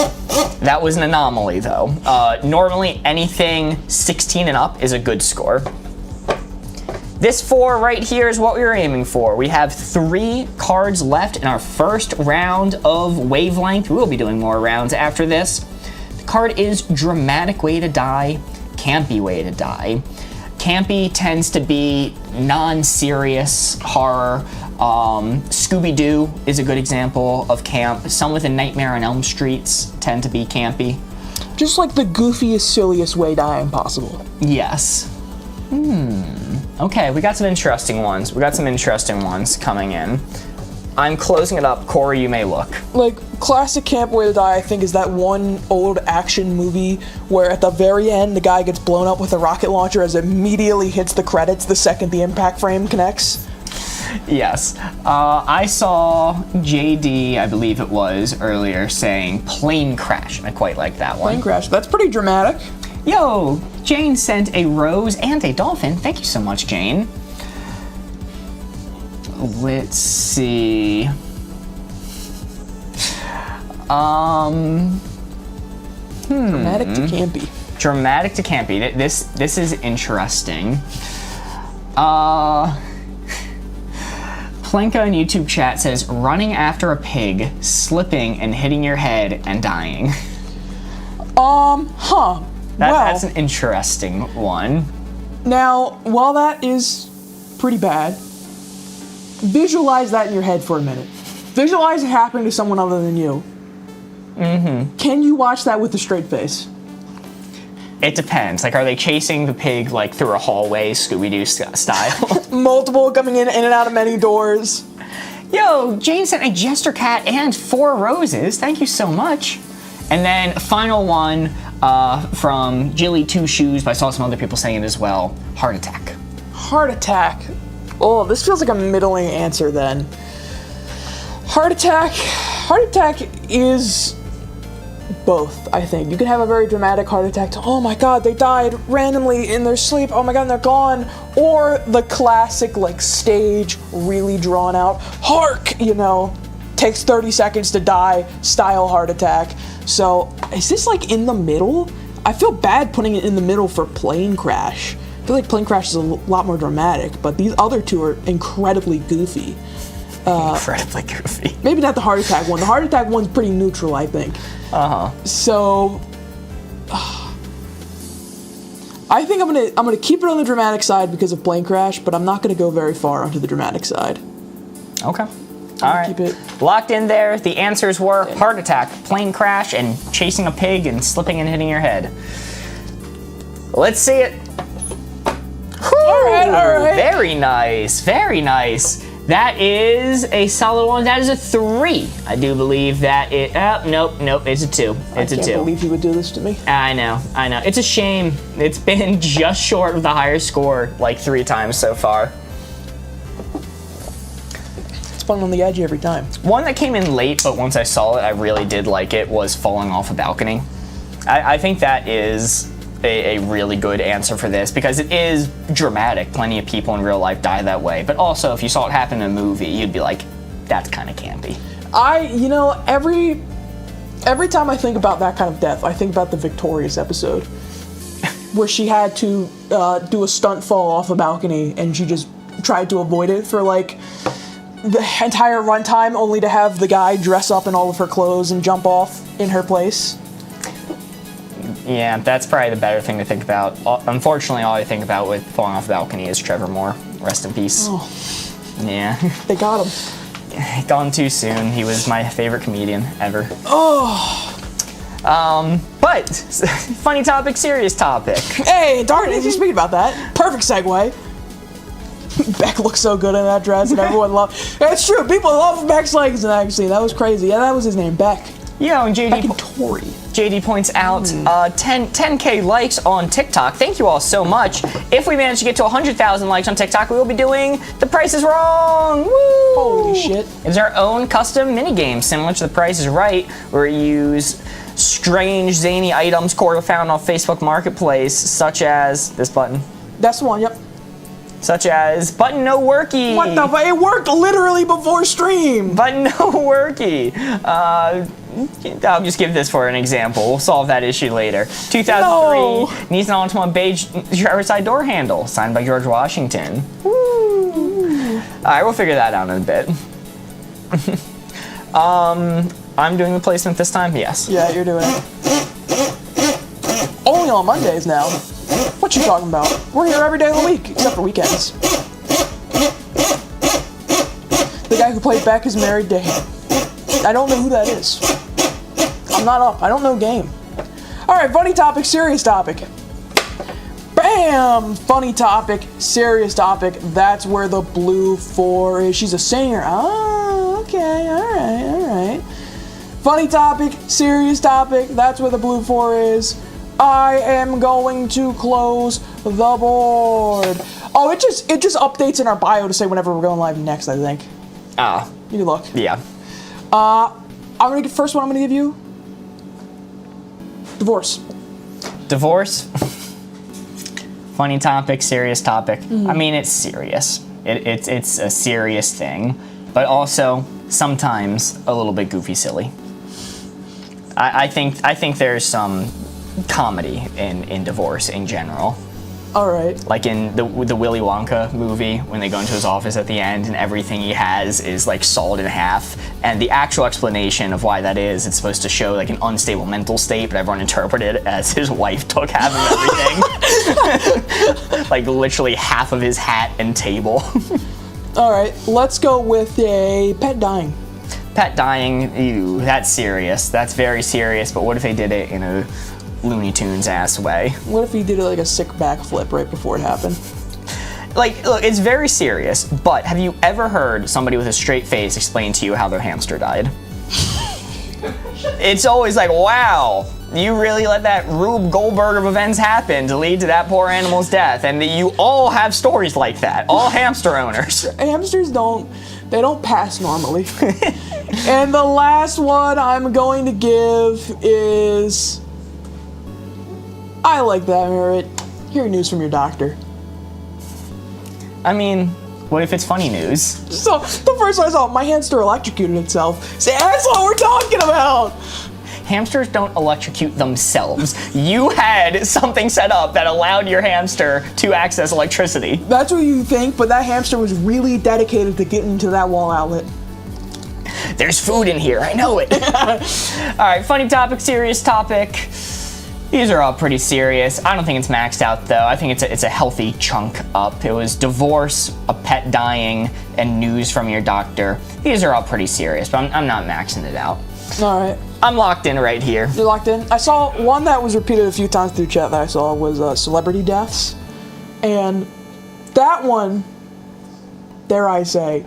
That was an anomaly, though. Normally, anything 16 and up is a good score. This 4 right here is what we were aiming for. We have 3 cards left in our first round of Wavelength. We will be doing more rounds after this. The card is Dramatic Way to Die, Campy Way to Die. Campy tends to be non-serious horror. Scooby-Doo is a good example of camp. Some with a Nightmare on Elm Streets tend to be campy. Just like the goofiest, silliest way dying possible. Yes. Okay, we got some interesting ones. Coming in. I'm closing it up. Corey, you may look. Like, classic camp way to die, I think, is that one old action movie where at the very end, the guy gets blown up with a rocket launcher as it immediately hits the credits the second the impact frame connects. Yes. I saw JD, I believe it was, earlier saying plane crash, and I quite like that one. Plane crash. That's pretty dramatic. Yo, Jane sent a rose and a dolphin. Thank you so much, Jane. Let's see. Dramatic to campy. Dramatic to campy. This is interesting. Plenka in YouTube chat says, running after a pig, slipping and hitting your head and dying. That's an interesting one. Now, while that is pretty bad, visualize that in your head for a minute. Visualize it happening to someone other than you. Mm-hmm. Can you watch that with a straight face? It depends. Like, are they chasing the pig, like, through a hallway, Scooby-Doo style? Multiple coming in and out of many doors. Yo, Jane sent a jester cat and 4 roses. Thank you so much. And then final one from Jilly Two Shoes, but I saw some other people saying it as well. Heart attack. Heart attack. Oh, this feels like a middling answer then. Heart attack. Heart attack is both, I think. You can have a very dramatic heart attack to, oh my god, they died randomly in their sleep, oh my god, and they're gone. Or the classic, like, stage, really drawn out, hark, you know, takes 30 seconds to die style heart attack. So, is this, like, in the middle? I feel bad putting it in the middle for plane crash. I feel like plane crash is a lot more dramatic, but these other two are incredibly goofy. Incredibly goofy. Maybe not the heart attack one. The heart attack one's pretty neutral, I think. So, I think I'm gonna keep it on the dramatic side because of plane crash, but I'm not gonna go very far onto the dramatic side. Okay. All right. Keep it locked in there. The answers were heart attack, plane crash, and chasing a pig and slipping and hitting your head. Let's see it. All right. Very nice. Very nice. That is a solid one. That is a 3. I do believe that it. Nope. It's a 2. It's a 2. I can't believe you would do this to me. I know. It's a shame. It's been just short of the higher score like 3 times so far. It's fun on the edge every time. One that came in late, but once I saw it, I really did like it, was falling off a balcony. I think that is a really good answer for this because it is dramatic. Plenty of people in real life die that way. But also, if you saw it happen in a movie, you'd be like, that's kind of campy. Every time I think about that kind of death, I think about the Victorious episode where she had to do a stunt fall off a balcony and she just tried to avoid it for like the entire runtime, only to have the guy dress up in all of her clothes and jump off in her place. Yeah, that's probably the better thing to think about. Unfortunately, all I think about with falling off a balcony is Trevor Moore. Rest in peace. Oh. Yeah. They got him. Gone too soon. He was my favorite comedian ever. Oh. But funny topic, serious topic. Hey, darn it! You're speaking about that. Perfect segue. Beck looks so good in that dress, and everyone loves. It's true. People love Beck's legs in that scene. That was crazy. Yeah, that was his name, Beck. Yeah, and Beck and Tori. JD points out 10K likes on TikTok. Thank you all so much. If we manage to get to 100,000 likes on TikTok, we will be doing The Price is Wrong. Woo! Holy shit. It's our own custom minigame similar to The Price is Right, where we use strange, zany items Cora found on Facebook Marketplace, such as this button. That's the one, yep. Such as button no worky. What the fuck? It worked literally before stream. Button no worky. I'll just give this for an example. We'll solve that issue later. 2003 needs an Ultima beige driver's side door handle, signed by George Washington. Woo. All right, we'll figure that out in a bit. I'm doing the placement this time. Yes. Yeah, you're doing it. Only on Mondays now. What you talking about? We're here every day of the week, except for weekends. The guy who played Beck is married to him. I don't know who that is. I'm not up. I don't know game. Alright, funny topic, serious topic. Bam! Funny topic, serious topic. That's where the blue 4 is. She's a singer. Oh, okay. Alright. Funny topic, serious topic. That's where the blue 4 is. I am going to close the board. Oh, it just updates in our bio to say whenever we're going live next, I think. Ah. You can look. Yeah. I'm gonna get first one I'm gonna give you. Divorce. Divorce. Funny topic, serious topic. I mean, it's serious. It's a serious thing, but also sometimes a little bit goofy silly. I think there's some comedy in divorce in general. All right. Like in the Willy Wonka movie, when they go into his office at the end and everything he has is like sawed in half. And the actual explanation of why that is, it's supposed to show like an unstable mental state, but everyone interpreted it as his wife took half of everything. Like literally half of his hat and table. All right, let's go with a pet dying. Pet dying, ew, that's serious. That's very serious, but what if they did it in a Looney Tunes ass way? What if he did like a sick backflip right before it happened? Like, look, it's very serious, but have you ever heard somebody with a straight face explain to you how their hamster died? It's always like, wow, you really let that Rube Goldberg of events happen to lead to that poor animal's death, and you all have stories like that, all hamster owners. Hamsters don't pass normally. And the last one I'm going to give is, I like that, Merritt. Hear news from your doctor. I mean, what if it's funny news? So, the first one I saw, my hamster electrocuted itself. Say, that's what we're talking about! Hamsters don't electrocute themselves. You had something set up that allowed your hamster to access electricity. That's what you think, but that hamster was really dedicated to getting to that wall outlet. There's food in here, I know it. All right, funny topic, serious topic. These are all pretty serious. I don't think it's maxed out though. I think it's a healthy chunk up. It was divorce, a pet dying, and news from your doctor. These are all pretty serious, but I'm not maxing it out. All right. I'm locked in right here. You're locked in? I saw one that was repeated a few times through chat that I saw was celebrity deaths. And that one, dare I say,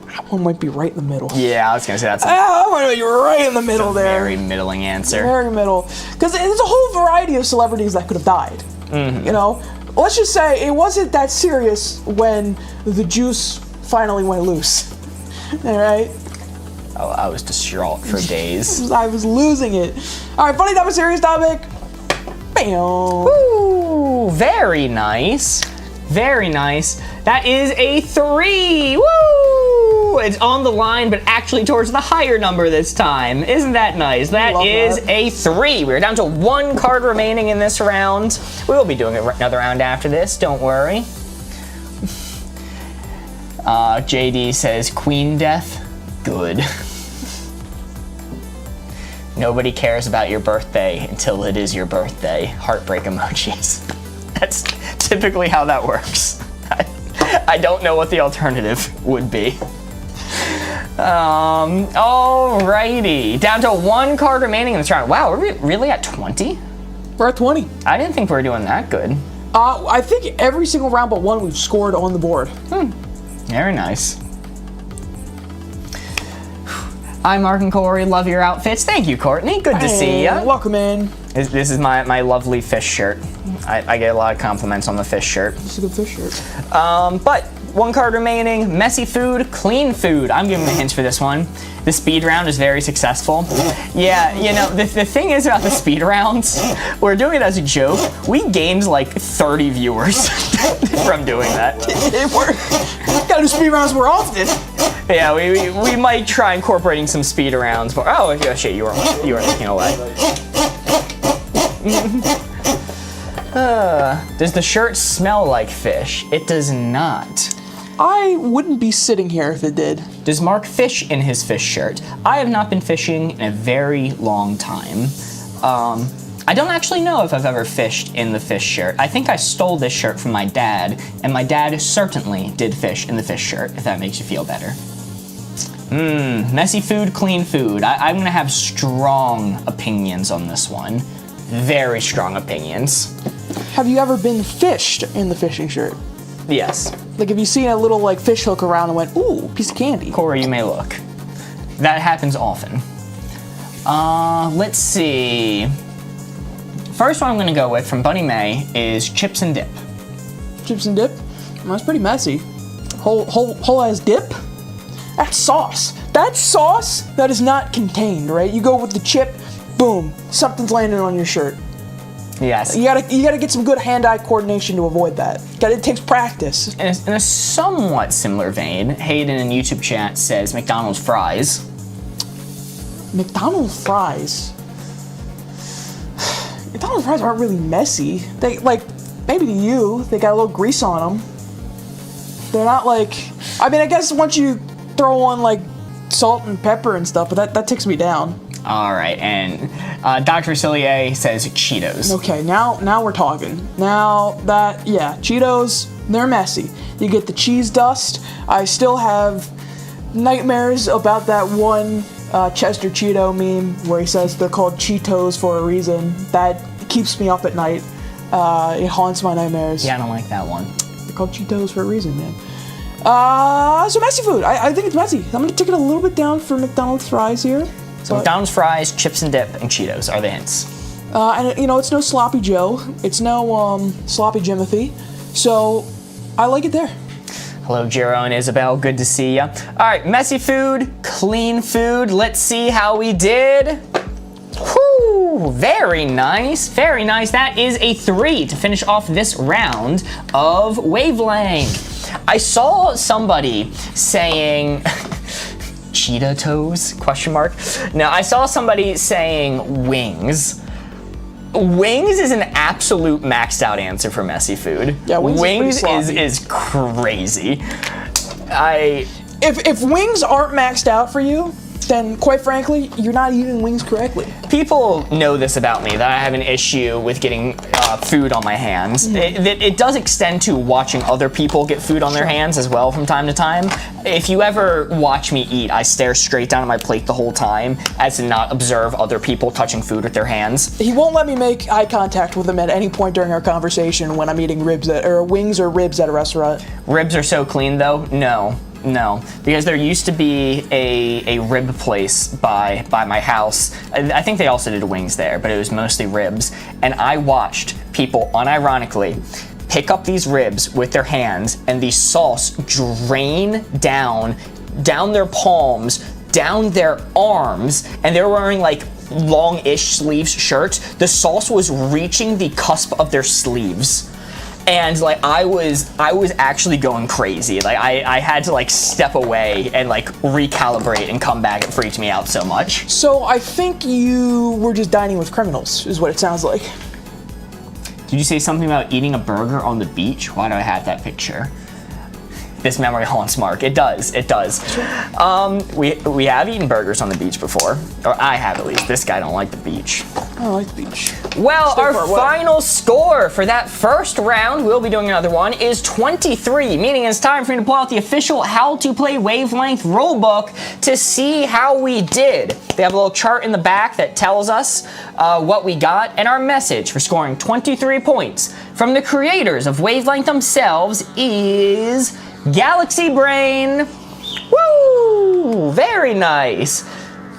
that one might be right in the middle. Yeah, I was gonna say that's That one might be right in the middle a there. very middling answer. Very middle. Because there's a whole variety of celebrities that could have died. You know? Let's just say it wasn't that serious when the juice finally went loose. All right? Oh, I was distraught for days. I was losing it. All right, funny topic, serious topic. Bam. Ooh, very nice. Very nice. That is a 3. Woo! It's on the line, but actually towards the higher number this time. Isn't that nice? That is a 3. We're down to 1 card remaining in this round. We will be doing another round after this, don't worry. JD says Queen Death. Good. Nobody cares about your birthday until it is your birthday. Heartbreak emojis. That's typically how that works. I don't know what the alternative would be. Alrighty. Down to 1 card remaining in this round. Wow, are we really at 20? We're at 20. I didn't think we were doing that good. I think every single round but one we've scored on the board. Very nice. Hi, Mark and Corey. Love your outfits. Thank you, Courtney. Good to see ya. Welcome in. This is my lovely fish shirt. I get a lot of compliments on the fish shirt. It's a good fish shirt. But 1 card remaining. Messy food, clean food. I'm giving the hints for this one. The speed round is very successful. Yeah, you know, the thing is about the speed rounds, we're doing it as a joke. We gained like 30 viewers from doing that. We gotta do speed rounds more often. Yeah, we might try incorporating some speed rounds, but oh yeah, shit, you were looking away. Does the shirt smell like fish? It does not. I wouldn't be sitting here if it did. Does Mark fish in his fish shirt? I have not been fishing in a very long time. I don't actually know if I've ever fished in the fish shirt. I think I stole this shirt from my dad, and my dad certainly did fish in the fish shirt, if that makes you feel better. Messy food, clean food. I'm gonna have strong opinions on this one. Very strong opinions. Have you ever been fished in the fishing shirt? Yes. Like, have you seen a little, like, fish hook around and went, ooh, piece of candy? Corey, you may look. That happens often. Let's see. First one I'm gonna go with from Bunny May is chips and dip. Chips and dip? That's pretty messy. Whole ass dip? That's sauce. That's sauce that is not contained, right? You go with the chip, boom, something's landing on your shirt. Yes. You gotta get some good hand-eye coordination to avoid that. It takes practice. In a somewhat similar vein, Hayden in YouTube chat says McDonald's fries. McDonald's fries. McDonald's fries aren't really messy. They like maybe to you, they got a little grease on them. They're not like, I mean, I guess once you throw on like salt and pepper and stuff, but that takes me down. All right, and Dr. Cillier says Cheetos. Okay, now we're talking. Now that, yeah, Cheetos, they're messy. You get the cheese dust. I still have nightmares about that one Chester Cheeto meme where he says they're called Cheetos for a reason. That keeps me up at night. It haunts my nightmares. Yeah, I don't like that one. They're called Cheetos for a reason, man. So messy food. I think it's messy. I'm gonna take it a little bit down for McDonald's fries here. So McDonald's fries, chips and dip, and Cheetos are the hints. And you know, it's no Sloppy Joe. It's no Sloppy Jimothy. So I like it there. Hello, Jiro and Isabel. Good to see ya. All right, messy food, clean food. Let's see how we did. Whew, very nice, very nice. That is a 3 to finish off this round of Wavelength. I saw somebody saying, Cheetah toes, question mark. Now, I saw somebody saying wings. Wings is an absolute maxed out answer for messy food. Yeah, wings is crazy. If wings aren't maxed out for you, then quite frankly, you're not eating wings correctly. People know this about me, that I have an issue with getting food on my hands. It does extend to watching other people get food on their hands as well from time to time. If you ever watch me eat, I stare straight down at my plate the whole time as to not observe other people touching food with their hands. He won't let me make eye contact with him at any point during our conversation when I'm eating wings or ribs at a restaurant. Ribs are so clean though? No, because there used to be a rib place by my house. I think they also did wings there, but it was mostly ribs. And I watched people unironically pick up these ribs with their hands and the sauce drain down their palms, down their arms, and they were wearing like long-ish sleeves shirts. The sauce was reaching the cusp of their sleeves. And like I was actually going crazy. Like I had to like step away and like recalibrate and come back. It freaked me out so much. So I think you were just dining with criminals, is what it sounds like. Did you say something about eating a burger on the beach? Why do I have that picture? This memory haunts Mark. It does. We have eaten burgers on the beach before, or I have at least. This guy don't like the beach. I like the beach. Well, our final score for that first round, we'll be doing another one, is 23, meaning it's time for me to pull out the official How to Play Wavelength rulebook to see how we did. They have a little chart in the back that tells us what we got, and our message for scoring 23 points from the creators of Wavelength themselves is Galaxy Brain. Woo! Very nice.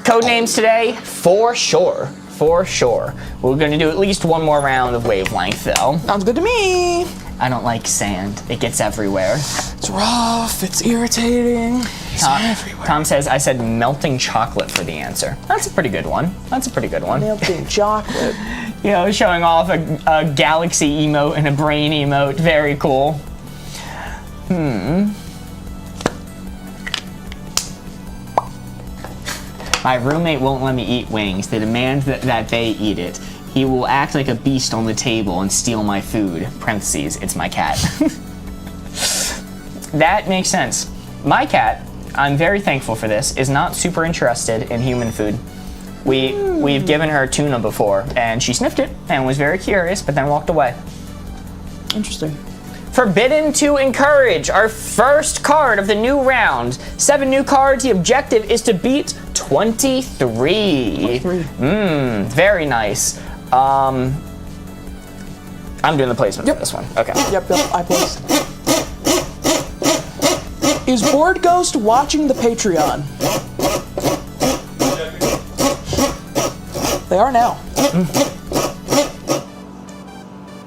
Code names today, for sure. For sure. We're gonna do at least one more round of Wavelength though. Sounds good to me. I don't like sand. It gets everywhere. It's rough, it's irritating, it's everywhere. Tom says, I said melting chocolate for the answer. That's a pretty good one. Melting chocolate. You know, showing off a galaxy emote and a brain emote. Very cool. My roommate won't let me eat wings. They demand that they eat it. He will act like a beast on the table and steal my food. Parentheses, it's my cat. That makes sense. My cat, I'm very thankful for this, is not super interested in human food. We've given her tuna before, and she sniffed it and was very curious, but then walked away. Interesting. Forbidden to Encourage, our first card of the new round. 7 new cards. The objective is to beat 23. Very nice. I'm doing the placement for this one. Okay. Yep, I placed. Is Board Ghost watching the Patreon? They are now.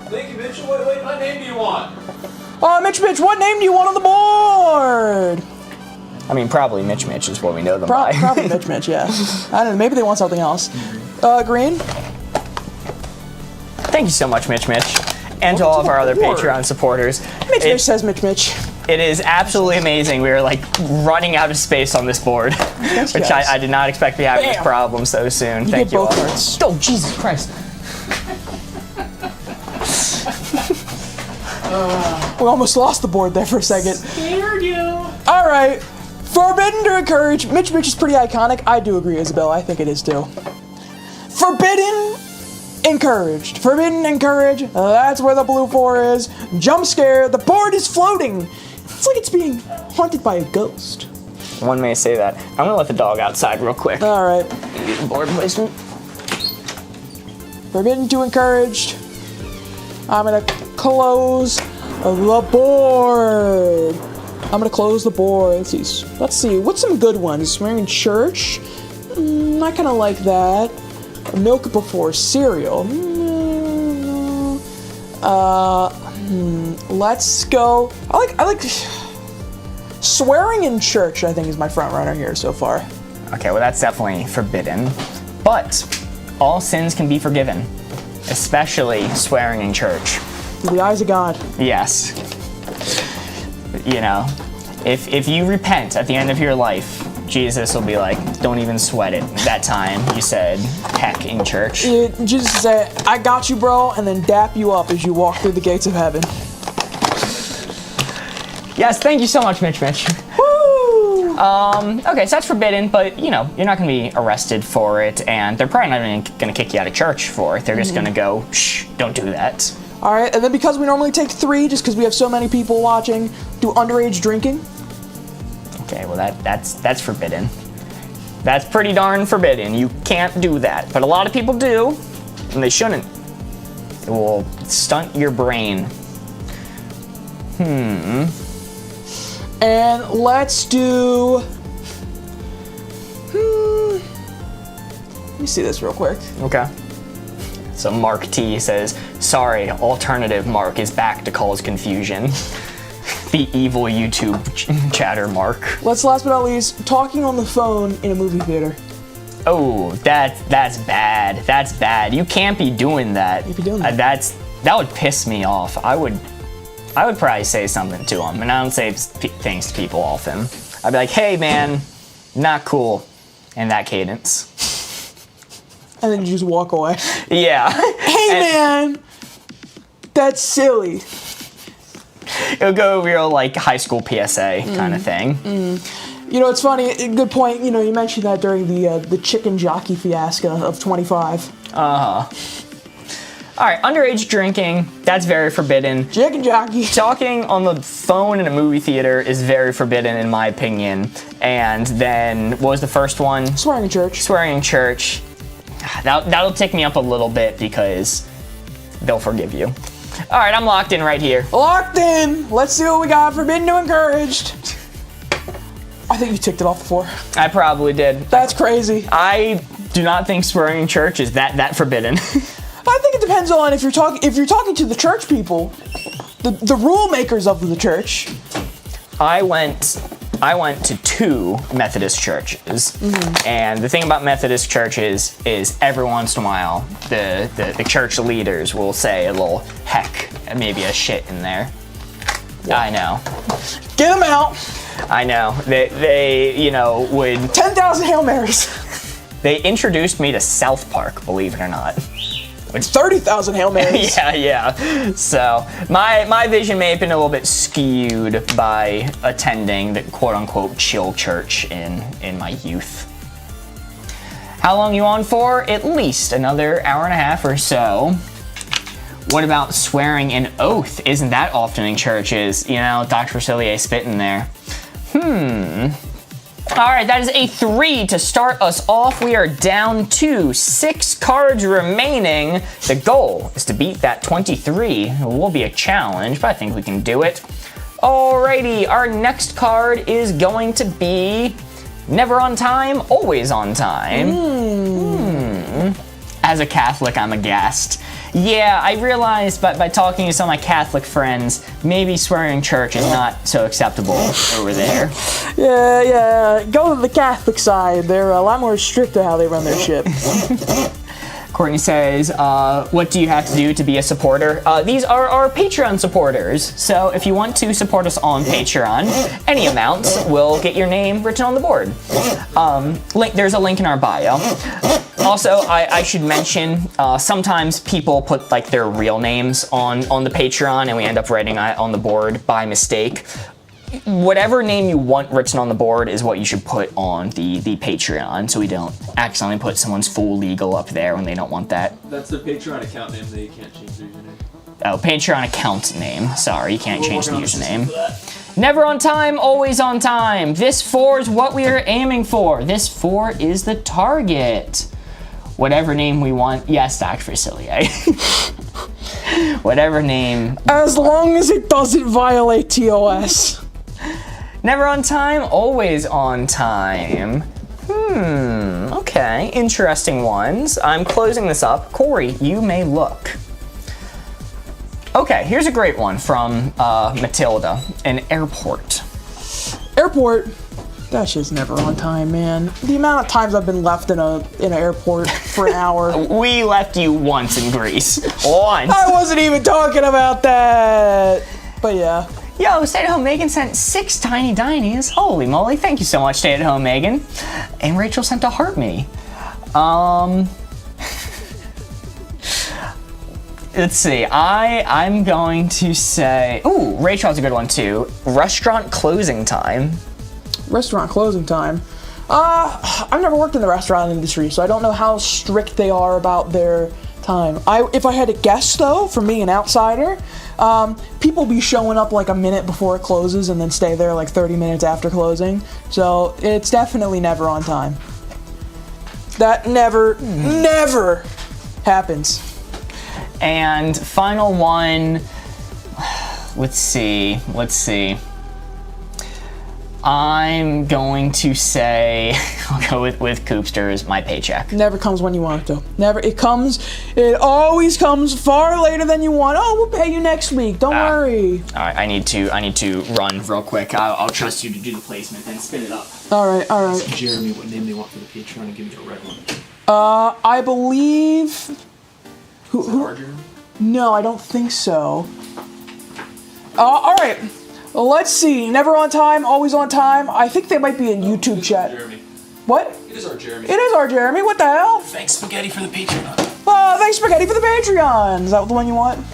Thank you, Mitchell. Wait, what name do you want? Mitch, what name do you want on the board? I mean, probably Mitch is what we know them by. Probably Mitch, yeah. I don't know, maybe they want something else. Green? Thank you so much, Mitch. And to all of our other Patreon supporters. Mitch says Mitch. It is absolutely amazing. We are like running out of space on this board, which I did not expect to be having this problem so soon. Thank you all. Cards. Oh, Jesus Christ. We almost lost the board there for a second. Scared you. All right. Forbidden to encourage. Mitch is pretty iconic. I do agree, Isabel. I think it is too. Forbidden, encouraged. Forbidden, encourage. That's where the blue 4 is. Jump scare. The board is floating. It's like it's being haunted by a ghost. One may say that. I'm gonna let the dog outside real quick. All right. Board placement. Forbidden to encouraged. I'm gonna close the board. I'm gonna close the board. Let's see. What's some good ones? Swearing in church. I kind of like that. Milk before cereal. Let's go. I like swearing in church. I think is my front runner here so far. Okay, well that's definitely forbidden. But all sins can be forgiven, especially swearing in church. The eyes of God. Yes. You know, if you repent at the end of your life, Jesus will be like, don't even sweat it. That time you said heck in church. Jesus said, I got you, bro, and then dap you up as you walk through the gates of heaven. Yes, thank you so much, Mitch. Woo! Okay, so that's forbidden, but you know, you're not gonna be arrested for it, and they're probably not even gonna kick you out of church for it. They're just gonna go, shh, don't do that. All right, and then because we normally take 3, just because we have so many people watching, do underage drinking. Okay, well that's forbidden. That's pretty darn forbidden. You can't do that, but a lot of people do, and they shouldn't. It will stunt your brain. And let's do. Let me see this real quick. Okay. So Mark T says, sorry, alternative Mark is back to cause confusion. The evil YouTube chatter Mark. Let's last but not least, talking on the phone in a movie theater. Oh, that's bad. That's bad. You can't be doing that. Can't be doing that. That would piss me off. I would probably say something to him, and I don't say things to people often. I'd be like, hey man, not cool, in that cadence. And then you just walk away. Yeah. Hey man, that's silly. It'll go real like high school PSA kind of thing. You know, it's funny. Good point. You know, you mentioned that during the chicken jockey fiasco of 25. All right, underage drinking, that's very forbidden. Chicken jockey. Talking on the phone in a movie theater is very forbidden in my opinion. And then, what was the first one? Swearing in church. Swearing in church. That'll tick me up a little bit because they'll forgive you. All right, I'm locked in right here. Locked in. Let's see what we got. Forbidden to encouraged. I think you ticked it off before. I probably did. That's crazy. I do not think swearing in church is that forbidden. I think it depends on if you're talking to the church people, the rule makers of the church. I went to 2 Methodist churches, and the thing about Methodist churches is every once in a while the church leaders will say a little heck, maybe a shit in there. Yeah. I know. Get them out. I know. They you know would 10,000 Hail Marys. They introduced me to South Park, believe it or not. 30,000 Hail Marys. Yeah. So my vision may have been a little bit skewed by attending the quote-unquote chill church in my youth. How long you on for? At least another hour and a half or so. What about swearing an oath? Isn't that often in churches? You know, Dr. Facilier spitting there. All right, that is a 3 to start us off. We are down to 6 cards remaining. The goal is to beat that 23. It will be a challenge, but I think we can do it. Alrighty, our next card is going to be never on time, always on time. As a Catholic, I'm aghast. Yeah, I realized by talking to some of my Catholic friends, maybe swearing in church is not so acceptable over there. Yeah. Go to the Catholic side. They're a lot more strict to how they run their ship. Courtney says, what do you have to do to be a supporter? These are our Patreon supporters. So if you want to support us on Patreon, any amount will get your name written on the board. There's a link in our bio. Also, I should mention, sometimes people put like their real names on the Patreon and we end up writing on the board by mistake. Whatever name you want written on the board is what you should put on the Patreon, so we don't accidentally put someone's full legal up there when they don't want that. That's their Patreon account name. They can't change their username. Oh, Patreon account name. Sorry, you can't change the username. Never on time, always on time. This 4 is what we are aiming for. This 4 is the target. Whatever name we want. Yes, Dr. Facilier. Whatever name. As long as it doesn't violate TOS. Never on time, always on time. Okay, interesting ones. I'm closing this up. Corey, you may look. Okay, here's a great one from Matilda, an airport. Airport. That shit's never on time, man. The amount of times I've been left in an airport for an hour. We left you once in Greece. Once. I wasn't even talking about that. But yeah. Yo, Stay at Home Megan sent 6 tiny dinies. Holy moly, thank you so much, Stay at Home Megan. And Rachel sent a heart me. Let's see, I'm going to say, ooh, Rachel has a good one too. Restaurant closing time. Restaurant closing time. I've never worked in the restaurant industry, so I don't know how strict they are about their time. If I had to guess though, from being an outsider, people be showing up like a minute before it closes and then stay there like 30 minutes after closing. So it's definitely never on time. That never happens. And final one, let's see. I'm going to say, I'll go with Coopsters, my paycheck. Never comes when you want it to. Never. It always comes far later than you want. Oh, we'll pay you next week. Don't worry. All right, I need to run real quick. I'll trust you to do the placement, then spin it up. All right. Jeremy, what name they want for the Patreon, and give me a red one. I believe. Who? Larger? No, I don't think so. All right. Let's see. Never on time, always on time. I think they might be in YouTube chat. Jeremy. What? It is our Jeremy. It is our Jeremy. What the hell? Thanks, Spaghetti, for the Patreon. Thanks, Spaghetti, for the Patreon. Is that the one you want?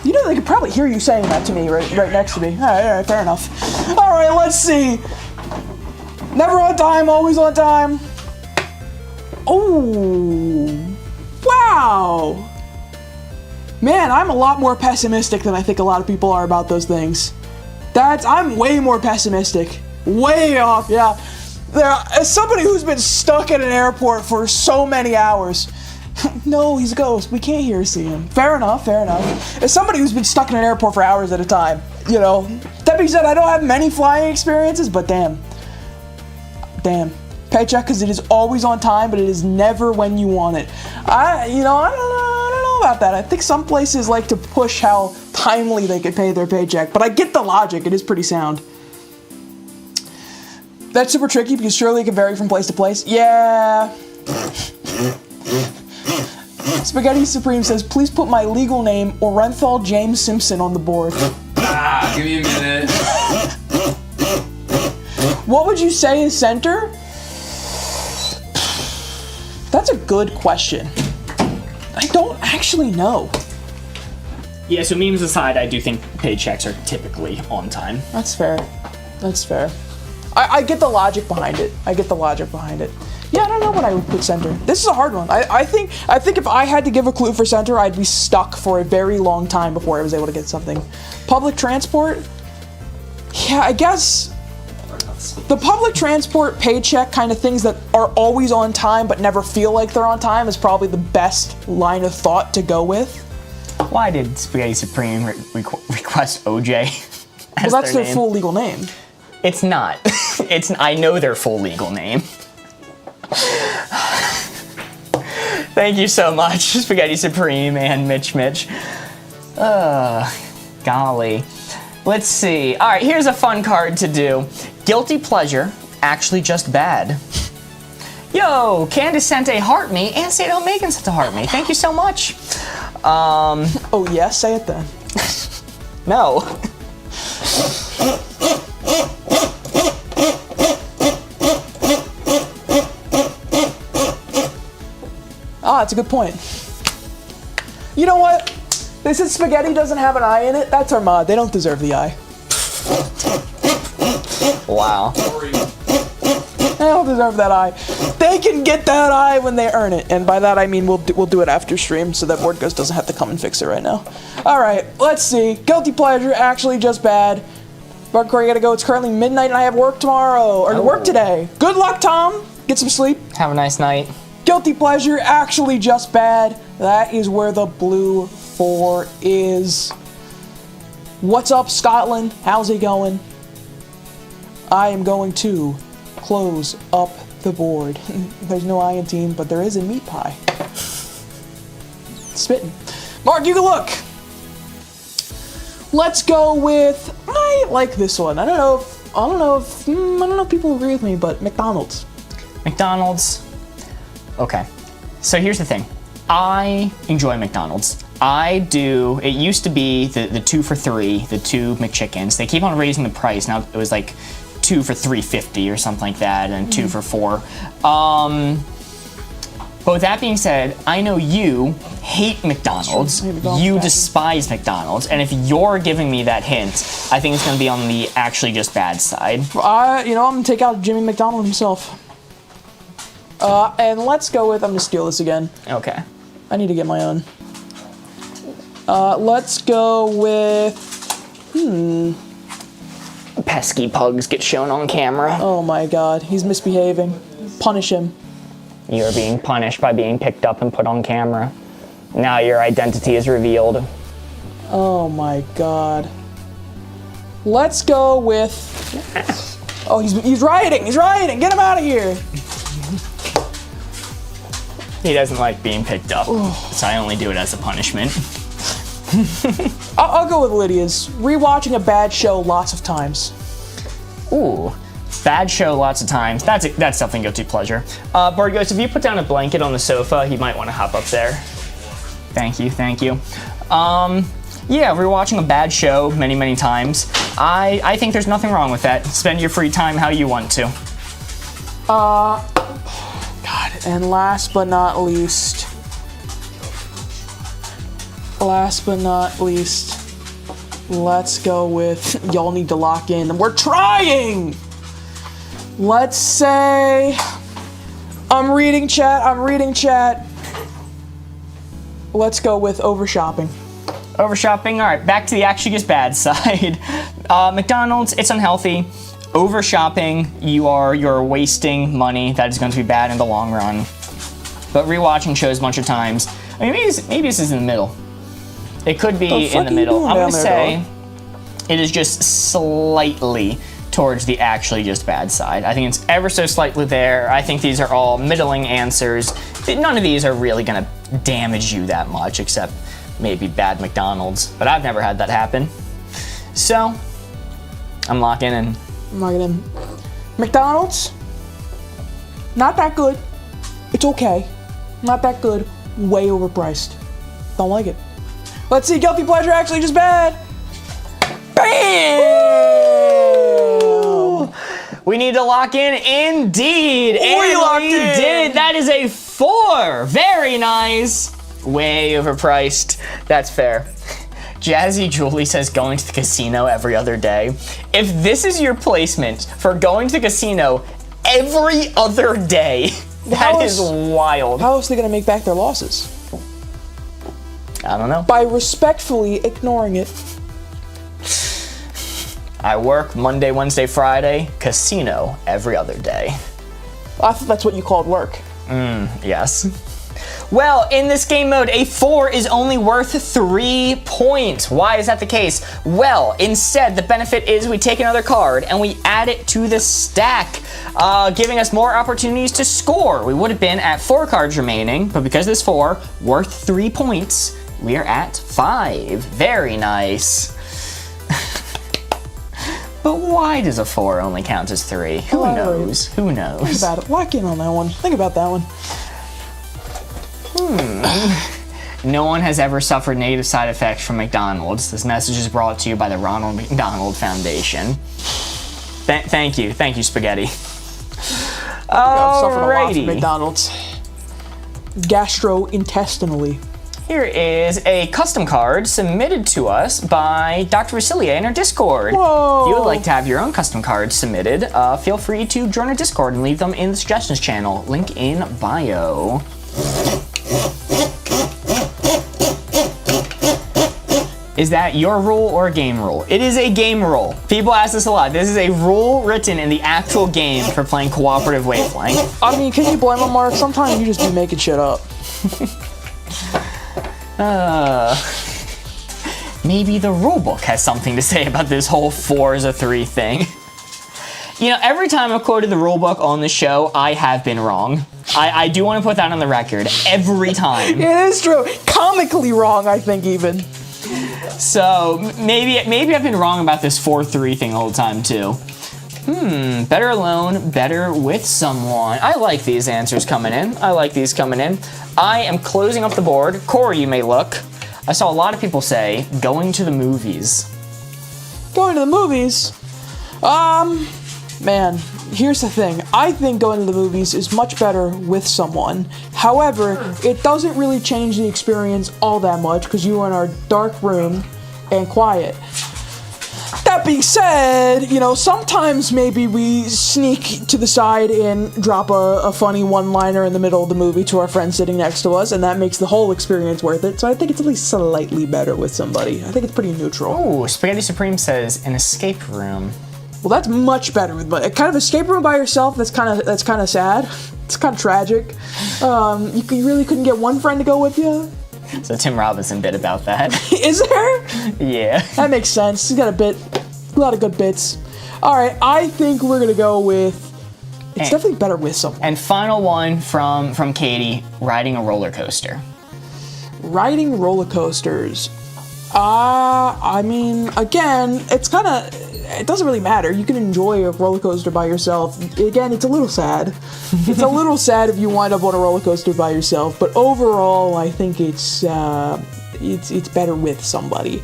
You know, they could probably hear you saying that to me right next to me. All right, fair enough. All right, let's see. Never on time, always on time. Oh, wow. Man, I'm a lot more pessimistic than I think a lot of people are about those things. I'm way more pessimistic. Way off, yeah. As somebody who's been stuck at an airport for so many hours. No, he's a ghost. We can't hear or see him. Fair enough. As somebody who's been stuck in an airport for hours at a time, you know. That being said, I don't have many flying experiences, but damn. Paycheck, because it is always on time, but it is never when you want it. I don't know about that. I think some places like to push how timely they could pay their paycheck, but I get the logic. It is pretty sound. That's super tricky because surely it can vary from place to place. Yeah. Spaghetti Supreme says, please put my legal name, Orenthal James Simpson, on the board. Give me a minute. What would you say is center? That's a good question. I don't actually know. Yeah, so memes aside, I do think paychecks are typically on time. That's fair. I get the logic behind it. Yeah, I don't know what I would put center. This is a hard one. I think if I had to give a clue for center, I'd be stuck for a very long time before I was able to get something. Public transport? Yeah, I guess the public transport paycheck kind of things that are always on time but never feel like they're on time is probably the best line of thought to go with. Why did Spaghetti Supreme request OJ? Well, that's their full legal name. It's not. I know their full legal name. Thank you so much, Spaghetti Supreme and Mitch. Golly. Let's see. All right, here's a fun card to do. Guilty pleasure, actually just bad. Yo, Candace sent a heart me, and Stay at Home Megan sent a heart me. Thank you so much. Oh yeah, say it then. No. Ah, that's a good point. You know what? They said spaghetti doesn't have an eye in it. That's our mod. They don't deserve the eye. Wow. They don't deserve that eye. They can get that eye when they earn it. And by that I mean we'll do it after stream so that BoardGamers doesn't have to come and fix it right now. Alright, let's see. Guilty pleasure, actually just bad. But Corey, gotta go. It's currently midnight and I have work tomorrow. Or work today. Good luck, Tom. Get some sleep. Have a nice night. Guilty pleasure, actually just bad. That is where the blue 4 is. What's up, Scotland? How's it going? I am going to close up the board. There's no eye in team, but there is a meat pie. Spitting. Mark, you can look. Let's go with. I like this one. I don't know if people agree with me, but McDonald's. McDonald's. Okay. So here's the thing. I enjoy McDonald's. I do. It used to be the 2 for $3, the 2 McChickens. They keep on raising the price. Now it was like 2 for $3.50 or something like that, and 2 for $4. But with that being said, I know you hate McDonald's. You despise McDonald's, and if you're giving me that hint, I think it's going to be on the actually just bad side. I'm gonna take out Jimmy McDonald himself. And let's go with. I'm gonna steal this again. Okay. I need to get my own. Let's go with. Pesky pugs get shown on camera. Oh my God, he's misbehaving. Punish him. You're being punished by being picked up and put on camera. Now your identity is revealed. Oh my God. Let's go with. Oh, he's rioting. He's rioting. Get him out of here. He doesn't like being picked up, so I only do it as a punishment. I'll go with Lydia's. Rewatching a bad show lots of times. Ooh, bad show lots of times. That's definitely guilty pleasure. BoardGamers, if you put down a blanket on the sofa, he might want to hop up there. Thank you, thank you. Yeah, rewatching a bad show many, many times. I think there's nothing wrong with that. Spend your free time how you want to. God, and last but not least, let's go with, y'all need to lock in. We're trying! Let's say, I'm reading chat. Let's go with over shopping. Over shopping, all right, back to the actually just bad side. McDonald's, it's unhealthy. Over shopping, you're wasting money. That is going to be bad in the long run. But rewatching shows a bunch of times. I mean, maybe this is in the middle. It could be in the middle. I'm going to say it is just slightly towards the actually just bad side. I think it's ever so slightly there. I think these are all middling answers. None of these are really going to damage you that much, except maybe bad McDonald's. But I've never had that happen. So, I'm locking in. McDonald's, not that good. It's okay. Not that good. Way overpriced. Don't like it. Let's see, guilty pleasure actually just bad. Bam! Ooh. We need to lock in, indeed. We locked in. Did. That is a 4. Very nice. Way overpriced. That's fair. Jazzy Julie says going to the casino every other day. If this is your placement for going to the casino every other day, that is wild. How else are they going to make back their losses? I don't know. By respectfully ignoring it. I work Monday, Wednesday, Friday, casino every other day. I thought that's what you called work. Yes. Well, in this game mode, a 4 is only worth 3 points. Why is that the case? Well, instead, the benefit is we take another card and we add it to the stack, giving us more opportunities to score. We would have been at 4 cards remaining, but because this 4, worth 3 points, we are at 5. Very nice. But why does a 4 only count as 3? Who knows? Who knows? Think about it. Lock in on that one. Think about that one. No one has ever suffered negative side effects from McDonald's. This message is brought to you by the Ronald McDonald Foundation. Thank you, Spaghetti. I've suffered a lot from McDonald's. gastrointestinally. Here is a custom card submitted to us by Dr. Vasilier in our Discord. Whoa. If you would like to have your own custom cards submitted, feel free to join our Discord and leave them in the suggestions channel. Link in bio. Is that your rule or a game rule? It is a game rule. People ask this a lot. This is a rule written in the actual game for playing cooperative Wavelength. I mean, can you blame him, Mark? Sometimes you just be making shit up. Maybe the rulebook has something to say about this whole 4 is a 3 thing. You know, every time I've quoted the rulebook on the show, I have been wrong. I do want to put that on the record. Every time. It is true. Comically wrong, I think, even. So, maybe I've been wrong about this 4-3 thing the whole time, too. Better alone, better with someone. I like these answers coming in. I am closing up the board. Corey, you may look. I saw a lot of people say, going to the movies. Going to the movies? Man, here's the thing. I think going to the movies is much better with someone. However, it doesn't really change the experience all that much because you are in our dark room and quiet. That being said, you know, sometimes maybe we sneak to the side and drop a funny one-liner in the middle of the movie to our friend sitting next to us, and that makes the whole experience worth it. So I think it's at least slightly better with somebody. I think it's pretty neutral. Ooh, Spaghetti Supreme says an escape room. Well, that's much better with a kind of escape room by yourself. That's kind of sad. It's kind of tragic. You really couldn't get one friend to go with you. So Tim Robinson bit about that. Is there? Yeah. That makes sense. He's got a lot of good bits. All right, I think we're gonna go with. It's definitely better with someone. And final one from Katie: riding a roller coaster. Riding roller coasters. I mean, again, it doesn't really matter. You can enjoy a roller coaster by yourself. Again, it's a little sad. It's a little sad if you wind up on a roller coaster by yourself, but overall, I think it's better with somebody.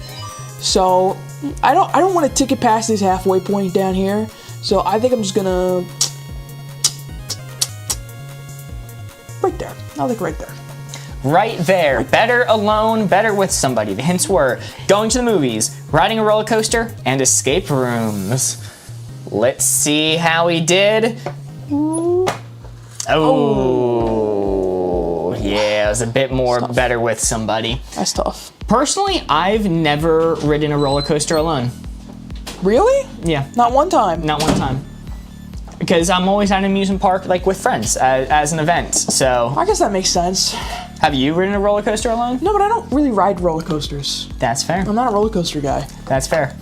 So, I don't want to ticket past this halfway point down here, so I think I'm just gonna right there. I'll think right there. Right there. Better alone, better with somebody. The hints were going to the movies, riding a roller coaster, and escape rooms. Let's see how he did. Oh, yeah, it was a bit more better with somebody. That's tough. Personally, I've never ridden a roller coaster alone. Really? Yeah. Not one time. Not one time. Because I'm always at an amusement park, like with friends, as an event. So, I guess that makes sense. have you ridden a roller coaster alone? No, but I don't really ride roller coasters. That's fair. I'm not a roller coaster guy. That's fair.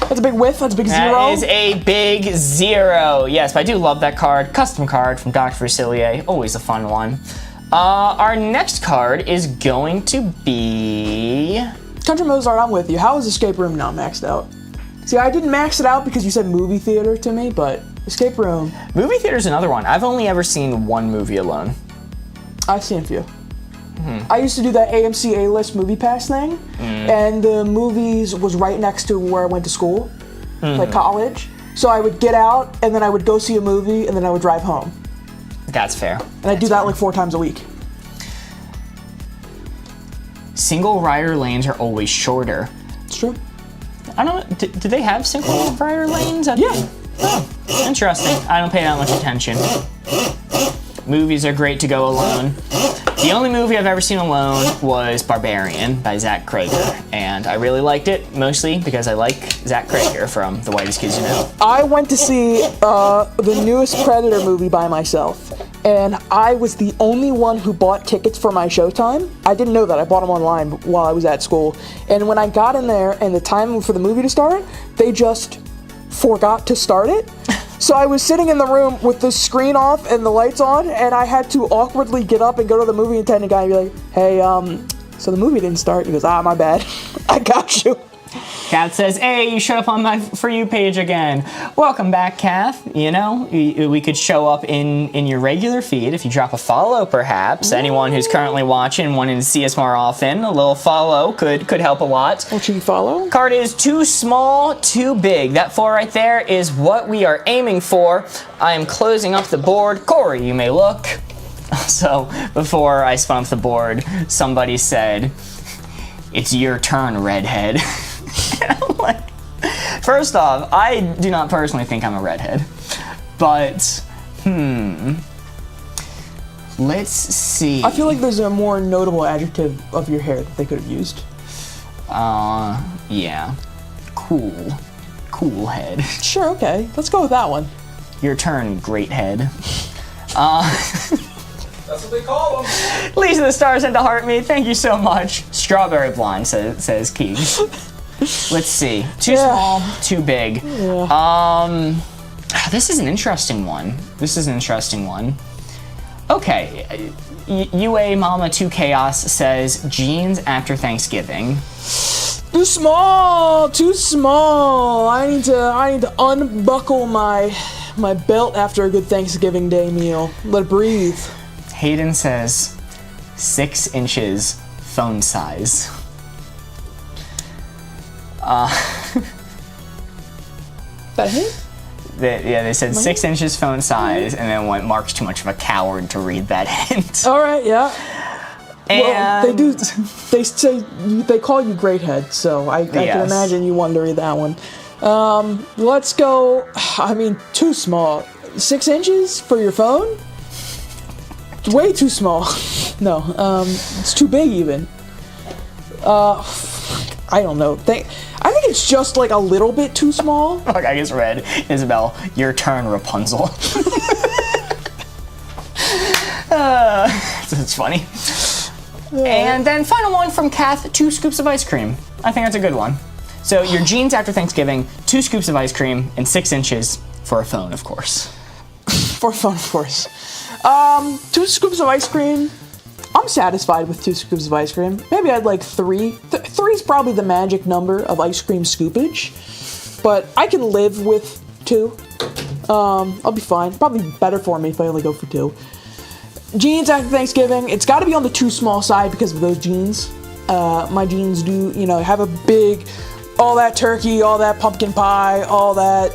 That's a big whiff. That's a big zero. That is a big 0. Yes, but I do love that card. Custom card from Dr. Vasilier. Always a fun one. Our next card is going to be... Country Mozart, I'm with you. How is Escape Room not maxed out? See, I didn't max it out because you said movie theater to me, but Escape Room. Movie theater's another one. I've only ever seen one movie alone. I've seen a few. I used to do that AMC A-list movie pass thing, and the movies was right next to where I went to school, like college. So I would get out, and then I would go see a movie, and then I would drive home. That's fair. And I'd do that like 4 times a week. Single rider lanes are always shorter. It's true. I don't know. Do they have single rider lanes? Yeah. Oh, interesting. I don't pay that much attention. Movies are great to go alone. The only movie I've ever seen alone was Barbarian by Zach Krager, and I really liked it, mostly because I like Zach Krager from The Whitest Kids You Know. I went to see the newest Predator movie by myself, and I was the only one who bought tickets for my showtime. I didn't know that. I bought them online while I was at school, and when I got in there and the time for the movie to start, they just forgot to start it. So I was sitting in the room with the screen off and the lights on, and I had to awkwardly get up and go to the movie attendant guy and be like, hey, so the movie didn't start. He goes, my bad. I got you. Kath says, hey, you showed up on my For You page again. Welcome back, Kath. You know, we could show up in your regular feed if you drop a follow, perhaps. Anyone who's currently watching, wanting to see us more often, a little follow could help a lot. What should you follow? Card is too small, too big. That 4 right there is what we are aiming for. I am closing up the board. Corey, you may look. So, before I spun up the board, somebody said, it's your turn, redhead. And I'm like, first off, I do not personally think I'm a redhead. But, let's see. I feel like there's a more notable adjective of your hair that they could have used. Yeah. Cool. Cool head. Sure, okay. Let's go with that one. Your turn, great head. That's what they call them. Lisa the Stars into Heart Me, thank you so much. Strawberry Blind, says Keeg. Let's see. Too small, too big. Yeah. This is an interesting one. Okay. UA Mama 2 Chaos says jeans after Thanksgiving. Too small, too small. I need to unbuckle my belt after a good Thanksgiving Day meal. Let it breathe. Hayden says 6 inches phone size. That hit? They said 6 inches phone size, and then went, Mark's too much of a coward to read that hint. All right, yeah. And Well, they do. They say they call you great head, so I can imagine you wanted to read that one. Let's go. I mean, too small. 6 inches for your phone? It's way too small. No, it's too big even. I don't know. I think it's just like a little bit too small. Look, I just read, Isabel, your turn, Rapunzel. It's funny. And then final one from Kath, 2 scoops of ice cream. I think that's a good one. So your jeans after Thanksgiving, 2 scoops of ice cream, and 6 inches for a phone, of course. For a phone, of course. 2 scoops of ice cream. I'm satisfied with 2 scoops of ice cream. Maybe I'd like 3. 3 is probably the magic number of ice cream scoopage, but I can live with 2. I'll be fine. Probably better for me if I only go for 2. Jeans after Thanksgiving. It's got to be on the too small side because of those jeans. My jeans do, have a big, all that turkey, all that pumpkin pie, all that,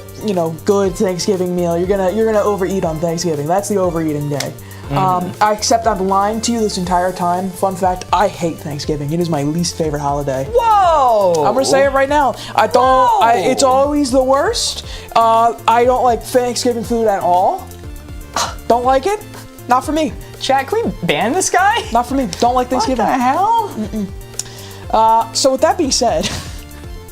good Thanksgiving meal. You're gonna overeat on Thanksgiving. That's the overeating day. I accept I've lied to you this entire time. Fun fact, I hate Thanksgiving. It is my least favorite holiday. Whoa! I'm gonna say it right now. I don't, it's always the worst. I don't like Thanksgiving food at all. Don't like it. Not for me. Chat, can we ban this guy? Not for me. Don't like Thanksgiving. What the hell? So with that being said,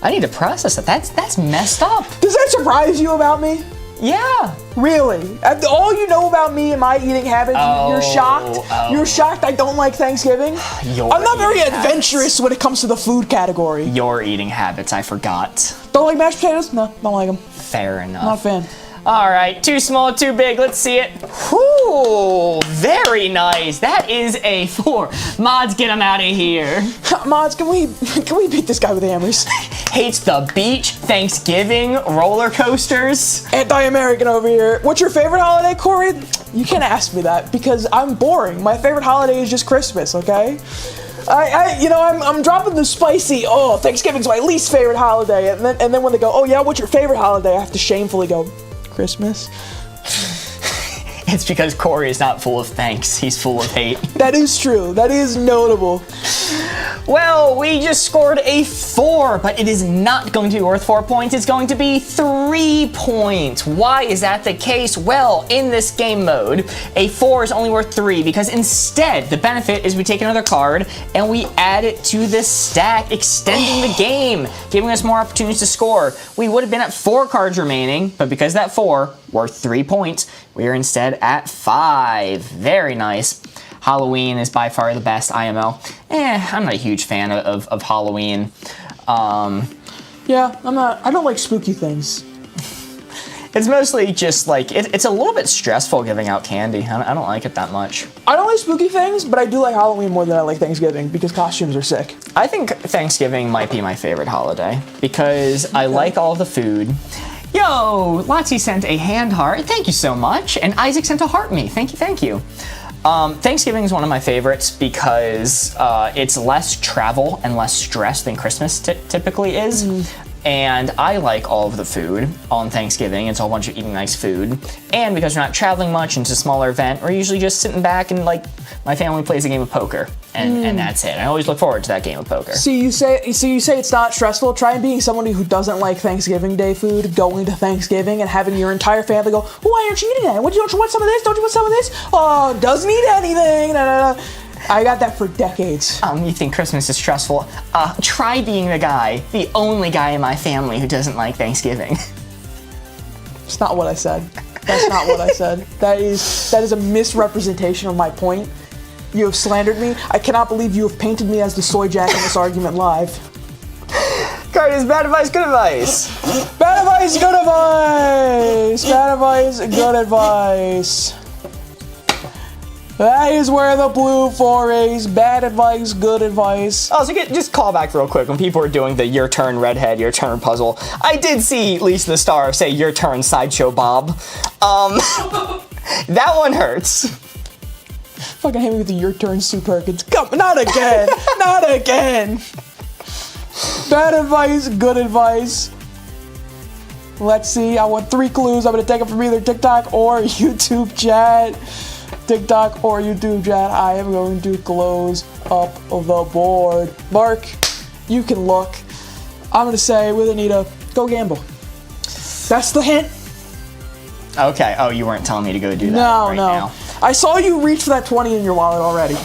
I need to process it. That's messed up. does that surprise you about me? Yeah. Really? After all you know about me and my eating habits, you're shocked? You're shocked I don't like Thanksgiving? I'm not very adventurous when it comes to the food category. Your eating habits, I forgot. Don't like mashed potatoes? No, don't like them. Fair enough. Not a fan. All right, too small, too big. Let's see it. Whoo, very nice. That is a 4. Mods, get him out of here. Mods, can we beat this guy with hammers? Hates the beach, Thanksgiving, roller coasters. Anti-American over here. What's your favorite holiday, Corey? You can't ask me that because I'm boring. My favorite holiday is just Christmas, okay? I'm dropping the spicy, Thanksgiving's my least favorite holiday. And then when they go, oh yeah, what's your favorite holiday? I have to shamefully go, Christmas. It's because Corey is not full of thanks. He's full of hate. That is true. That is notable. Well, we just scored a 4, but it is not going to be worth 4 points. It's going to be 3 points. Why is that the case? Well, in this game mode, a 4 is only worth 3 because instead, the benefit is we take another card and we add it to the stack, extending the game, giving us more opportunities to score. We would have been at 4 cards remaining, but because that 4 worth 3 points, we are instead at 5. Very nice. Halloween is by far the best IMO. I'm not a huge fan of Halloween. Yeah, I don't like spooky things. It's mostly just like, it's a little bit stressful giving out candy. I don't like it that much. I don't like spooky things, but I do like Halloween more than I like Thanksgiving because costumes are sick. I think Thanksgiving might be my favorite holiday because I like all the food. Yo, Lottie sent a hand heart. Thank you so much. And Isaac sent a heart me. Thank you. Thanksgiving is one of my favorites because it's less travel and less stress than Christmas typically is. And I like all of the food on Thanksgiving. It's a whole bunch of eating nice food. And because we're not traveling much, and it's a smaller event, we're usually just sitting back and like my family plays a game of poker. And that's it. I always look forward to that game of poker. See, you say it's not stressful. Try being somebody who doesn't like Thanksgiving Day food, going to Thanksgiving and having your entire family go, "Oh, why aren't you eating that? Don't you want some of this? Don't you want some of this? Oh, doesn't eat anything." I got that for decades. You think Christmas is stressful? Try being the only guy in my family who doesn't like Thanksgiving. It's not what I said. That's not what I said. That is a misrepresentation of my point. You have slandered me. I cannot believe you have painted me as the soy jack in this argument live. Curtis, bad advice, good advice. Bad advice, good advice. Bad advice, good advice. That is where the blue forays. Bad advice, good advice. Oh, so just call back real quick when people are doing the your turn redhead, your turn puzzle. I did see Lisa the Star say your turn sideshow Bob. That one hurts. Fucking hit me with the your turn Sue Perkins. Come, not again. Not again. Bad advice, good advice. Let's see. I want 3 clues. I'm gonna take them from either TikTok or YouTube chat. TikTok or YouTube chat. I am going to close up the board. Mark, you can look. I'm gonna say with Anita, go gamble. That's the hint. Okay. Oh, you weren't telling me to go do that No. now. I saw you reach for that 20 in your wallet already.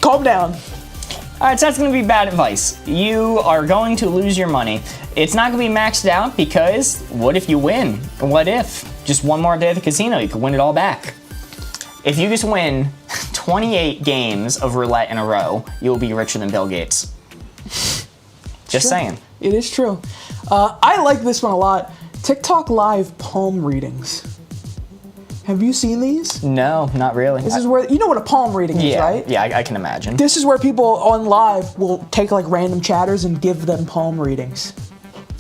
Calm down. All right, so that's going to be bad advice. You are going to lose your money. It's not going to be maxed out because what if you win? What if? Just one more day at the casino, you could win it all back. If you just win 28 games of roulette in a row, you'll be richer than Bill Gates. Just saying. It is true. I like this one a lot. TikTok live palm readings. Have you seen these? No, not really. This is where, you know what a palm reading is, right? Yeah, I can imagine. This is where people on live will take like random chatters and give them palm readings.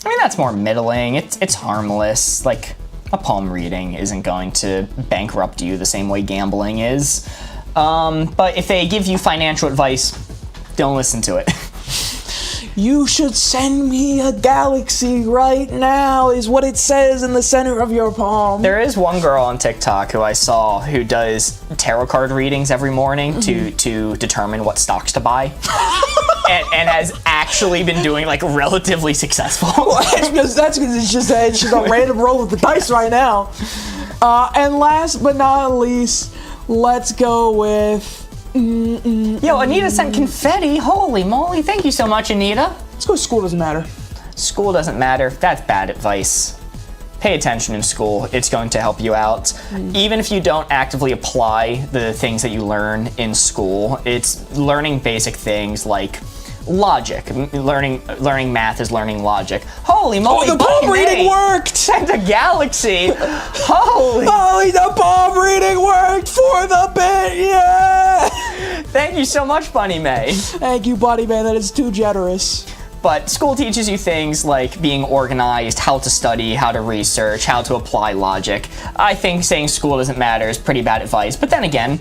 I mean, that's more middling. It's harmless. Like, a palm reading isn't going to bankrupt you the same way gambling is. But if they give you financial advice, don't listen to it. You should send me a galaxy right now, is what it says in the center of your palm. There is one girl on TikTok who I saw who does tarot card readings every morning to determine what stocks to buy. and has actually been doing like relatively successful. That's because it's just a random roll of the dice right now. And last but not least, let's go with... Yo, Anita sent confetti. Holy moly. Thank you so much, Anita. Let's go school doesn't matter. School doesn't matter. That's bad advice. Pay attention in school. It's going to help you out. Even if you don't actively apply the things that you learn in school, it's learning basic things like logic. Learning math is learning logic. Holy moly. Oh, the palm reading worked! Sent a galaxy. Holy, the palm reading worked for the bit, yeah! Thank you so much, Bunny May. Thank you, Buddy Man, that is too generous. But school teaches you things like being organized, how to study, how to research, how to apply logic. I think saying school doesn't matter is pretty bad advice. But then again,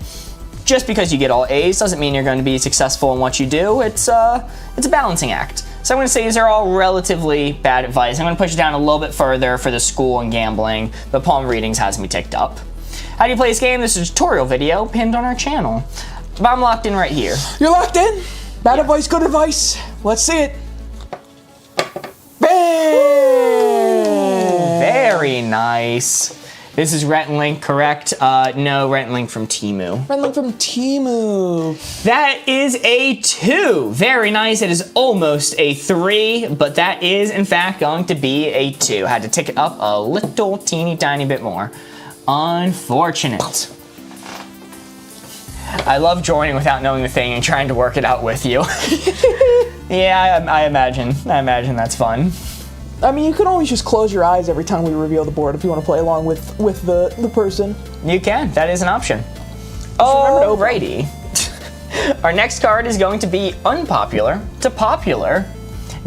just because you get all A's doesn't mean you're going to be successful in what you do. It's a balancing act. So I'm going to say these are all relatively bad advice. I'm going to push it down a little bit further for the school and gambling, but palm readings has me ticked up. How do you play this game? This is a tutorial video pinned on our channel. But I'm locked in right here. You're locked in? Bad advice, good advice. Let's see it. Bam! Very nice. This is Rent and Link, correct? No, Rent and Link from Temu. Rent and Link from Temu. That is a 2. Very nice. It is almost a 3, but that is, in fact, going to be a 2. Had to tick it up a little teeny tiny bit more. Unfortunate. I love joining without knowing the thing and trying to work it out with you. Yeah, I imagine that's fun. I mean, you can always just close your eyes every time we reveal the board if you want to play along with the person. You can. That is an option. remember to open Alrighty. Our next card is going to be Unpopular to Popular.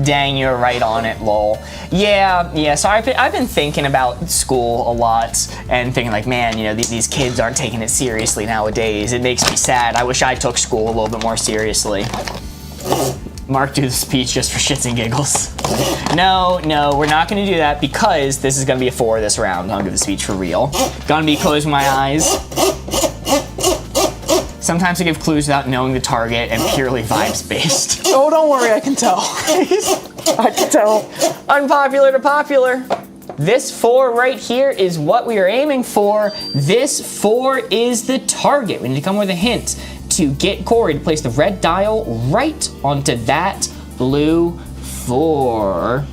Dang, you're right on it, lol. Yeah, so I've been thinking about school a lot and thinking like, man, you know, these kids aren't taking it seriously nowadays. It makes me sad. I wish I took school a little bit more seriously. Mark, do the speech just for shits and giggles. No, we're not gonna do that because this is gonna be a 4 this round. I'll give the speech for real. Gonna be closing my eyes. Sometimes I give clues without knowing the target and purely vibes based. Oh, don't worry, I can tell. I can tell. Unpopular to Popular. This 4 right here is what we are aiming for. This 4 is the target. We need to come with a hint to get Corey to place the red dial right onto that blue 4.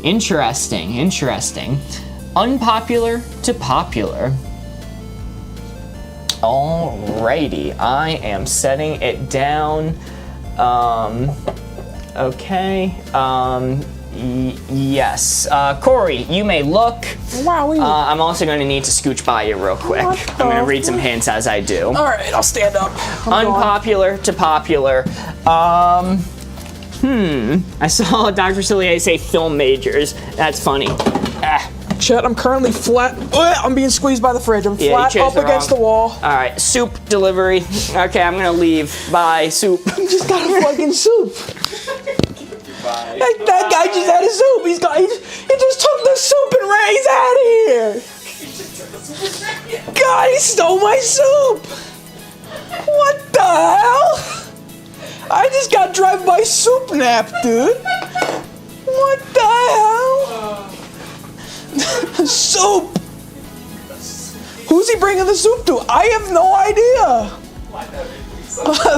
Interesting. Unpopular to Popular. Alrighty, I am setting it down. Okay. Yes. Corey, you may look. Wow. I'm also going to need to scooch by you real quick. What I'm going the to read some hints as I do. All right, I'll stand up. Unpopular to Popular. I saw Dr. Cillier say film majors. That's funny. Chet, I'm currently flat. I'm being squeezed by the fridge. I'm Yeah, you flat chose up the against wrong- the wall. All right, soup delivery. Okay, I'm going to leave. Bye, soup. He just got a fucking soup. That guy just had a soup. He just took the soup and ran. He's out of here. God, he stole my soup. What the hell? I just got drive-by soup nap, dude. What the hell? Soup. Who's he bringing the soup to? I have no idea.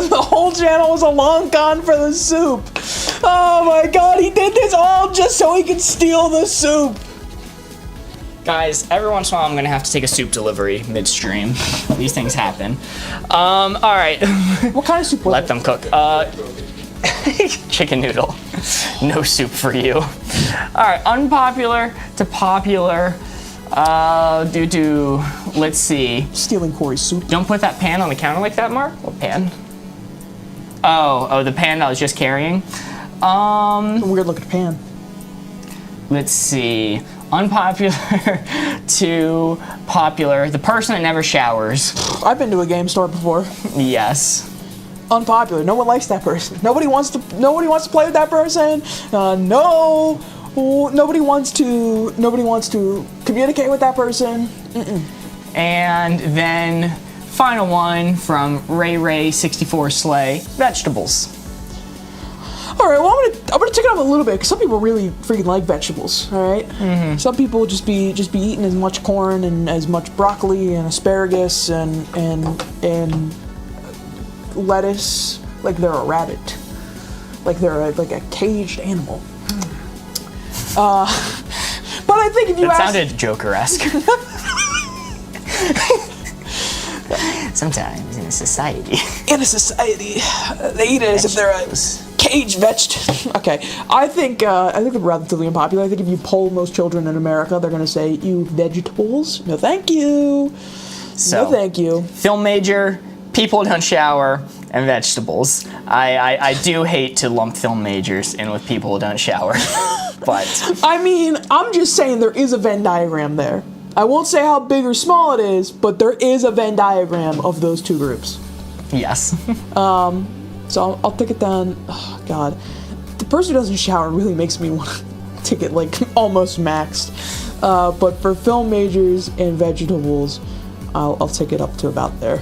The whole channel was a long con for the soup. Oh my god, he did this all just so he could steal the soup. Guys, every once in a while I'm gonna have to take a soup delivery midstream. These things happen. Alright. What kind of soup was Let it? them cook. Chicken noodle. No soup for you. Alright, Unpopular to Popular. Let's see. Stealing Corey's soup. Don't put that pan on the counter like that, Mark. What pan? Oh, the pan I was just carrying. Weird looking pan. Let's see. Unpopular to Popular. The person that never showers. I've been to a game store before. Yes. Unpopular. No one likes that person. Nobody wants to play with that person. Nobody wants to communicate with that person. And then final one from Ray64 Slay. Vegetables. All right, well, I'm gonna take it up a little bit because some people really freaking like vegetables. All right, some people just be eating as much corn and as much broccoli and asparagus and lettuce like they're a rabbit, like they're like a caged animal. But I think if you That ask, sounded Joker-esque. Sometimes in a society. they eat it as if they're a caged vegetable. Okay, I think they're relatively unpopular. I think if you poll most children in America, they're gonna say, "You vegetables? No, thank you. So, No, thank you." film major, people don't shower, and vegetables. I do hate to lump film majors in with people who don't shower. But I mean, I'm just saying there is a Venn diagram there. I won't say how big or small it is, but there is a Venn diagram of those two groups. yes. So I'll take it down. Oh, God. The person who doesn't shower really makes me want to take it like almost maxed. But for film majors and vegetables, I'll take it up to about there.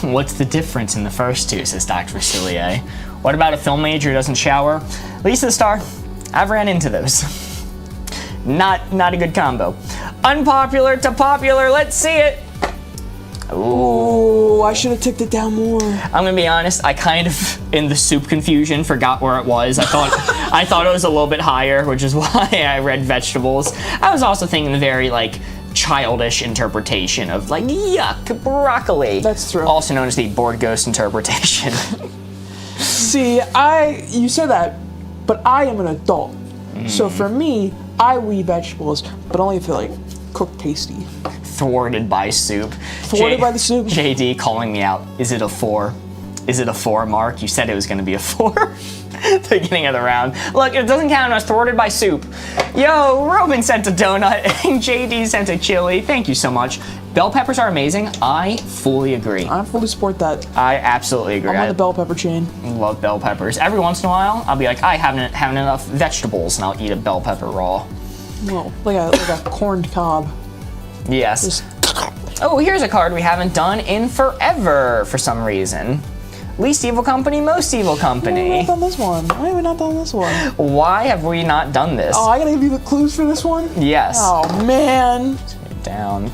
What's the difference in the first two, says Dr. Cillier. What about a film major who doesn't shower? Lisa the Star, I've ran into those. Not a good combo. Unpopular to Popular, let's see it. Ooh, I should have ticked it down more. I'm gonna be honest, I kind of, in the soup confusion, forgot where it was. I thought it was a little bit higher, which is why I read vegetables. I was also thinking the very, like, childish interpretation of, like, yuck, broccoli. That's true. Also known as the board ghost interpretation. See, you said that, but I am an adult. So for me, I will eat vegetables, but only if they're like cooked tasty. Thwarted by soup. Thwarted by the soup. JD calling me out. Is it a 4? Is it a 4, Mark? You said it was going to be a 4. Beginning of the round. Look, it doesn't count as thwarted by soup. Yo, Robin sent a donut and JD sent a chili. Thank you so much. Bell peppers are amazing. I fully agree. I fully support that. I absolutely agree. I'm on the bell pepper chain. Love bell peppers. Every once in a while, I'll be like, I haven't enough vegetables, and I'll eat a bell pepper raw. Well, like a corned cob. Yes. Just- Oh, here's a card we haven't done in forever for some reason. Least evil company, most evil Why have we company. not done this one? Why have we not done this one? Why have we not done this? Oh, I gotta give you the clues for this one? Yes. Oh, man. Down.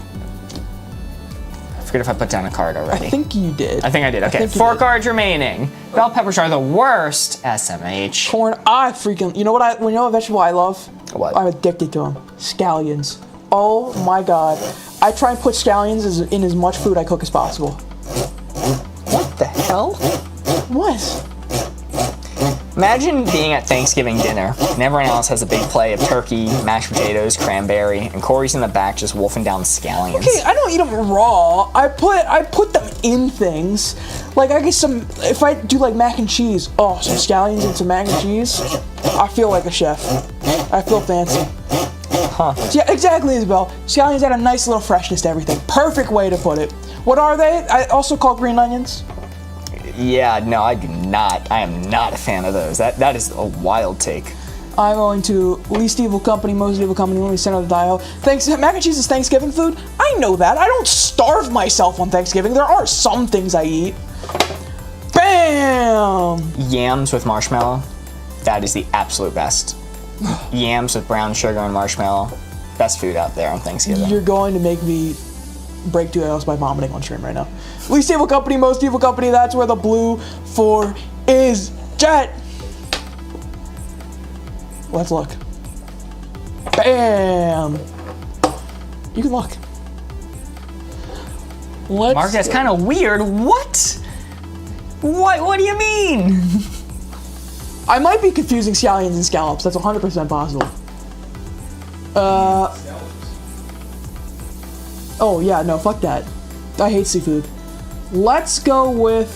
I forget if I put down a card already. I think you did. I think I did. Okay, think you 4 did. cards remaining. Bell peppers are the worst. SMH. Corn, you know what vegetable I love? What? I'm addicted to them. Scallions. Oh my god. I try and put scallions in as much food I cook as possible. What the hell? What? Imagine being at Thanksgiving dinner and everyone else has a big plate of turkey, mashed potatoes, cranberry, and Corey's in the back just wolfing down scallions. Okay, I don't eat them raw. I put them in things. Like I get if I do like mac and cheese, some scallions and some mac and cheese, I feel like a chef. I feel fancy. Huh. Yeah, exactly, Isabel. Scallions add a nice little freshness to everything. Perfect way to put it. What are they? I also call green onions. Yeah, no, I do not. I am not a fan of those. That is a wild take. I'm going to least evil company, most evil company, when we center the dial. Mac and cheese is Thanksgiving food. I know that. I don't starve myself on Thanksgiving. There are some things I eat. Bam! Yams with marshmallow. That is the absolute best. Yams with brown sugar and marshmallow. Best food out there on Thanksgiving. You're going to make me break 2 nails by vomiting on stream right now. Least evil company, most evil company. That's where the blue 4 is. Jet. Let's look. Bam. You can look. Mark, that's kind of weird. What? What do you mean? I might be confusing scallions and scallops. That's 100% possible. Oh yeah, no, fuck that. I hate seafood. Let's go with.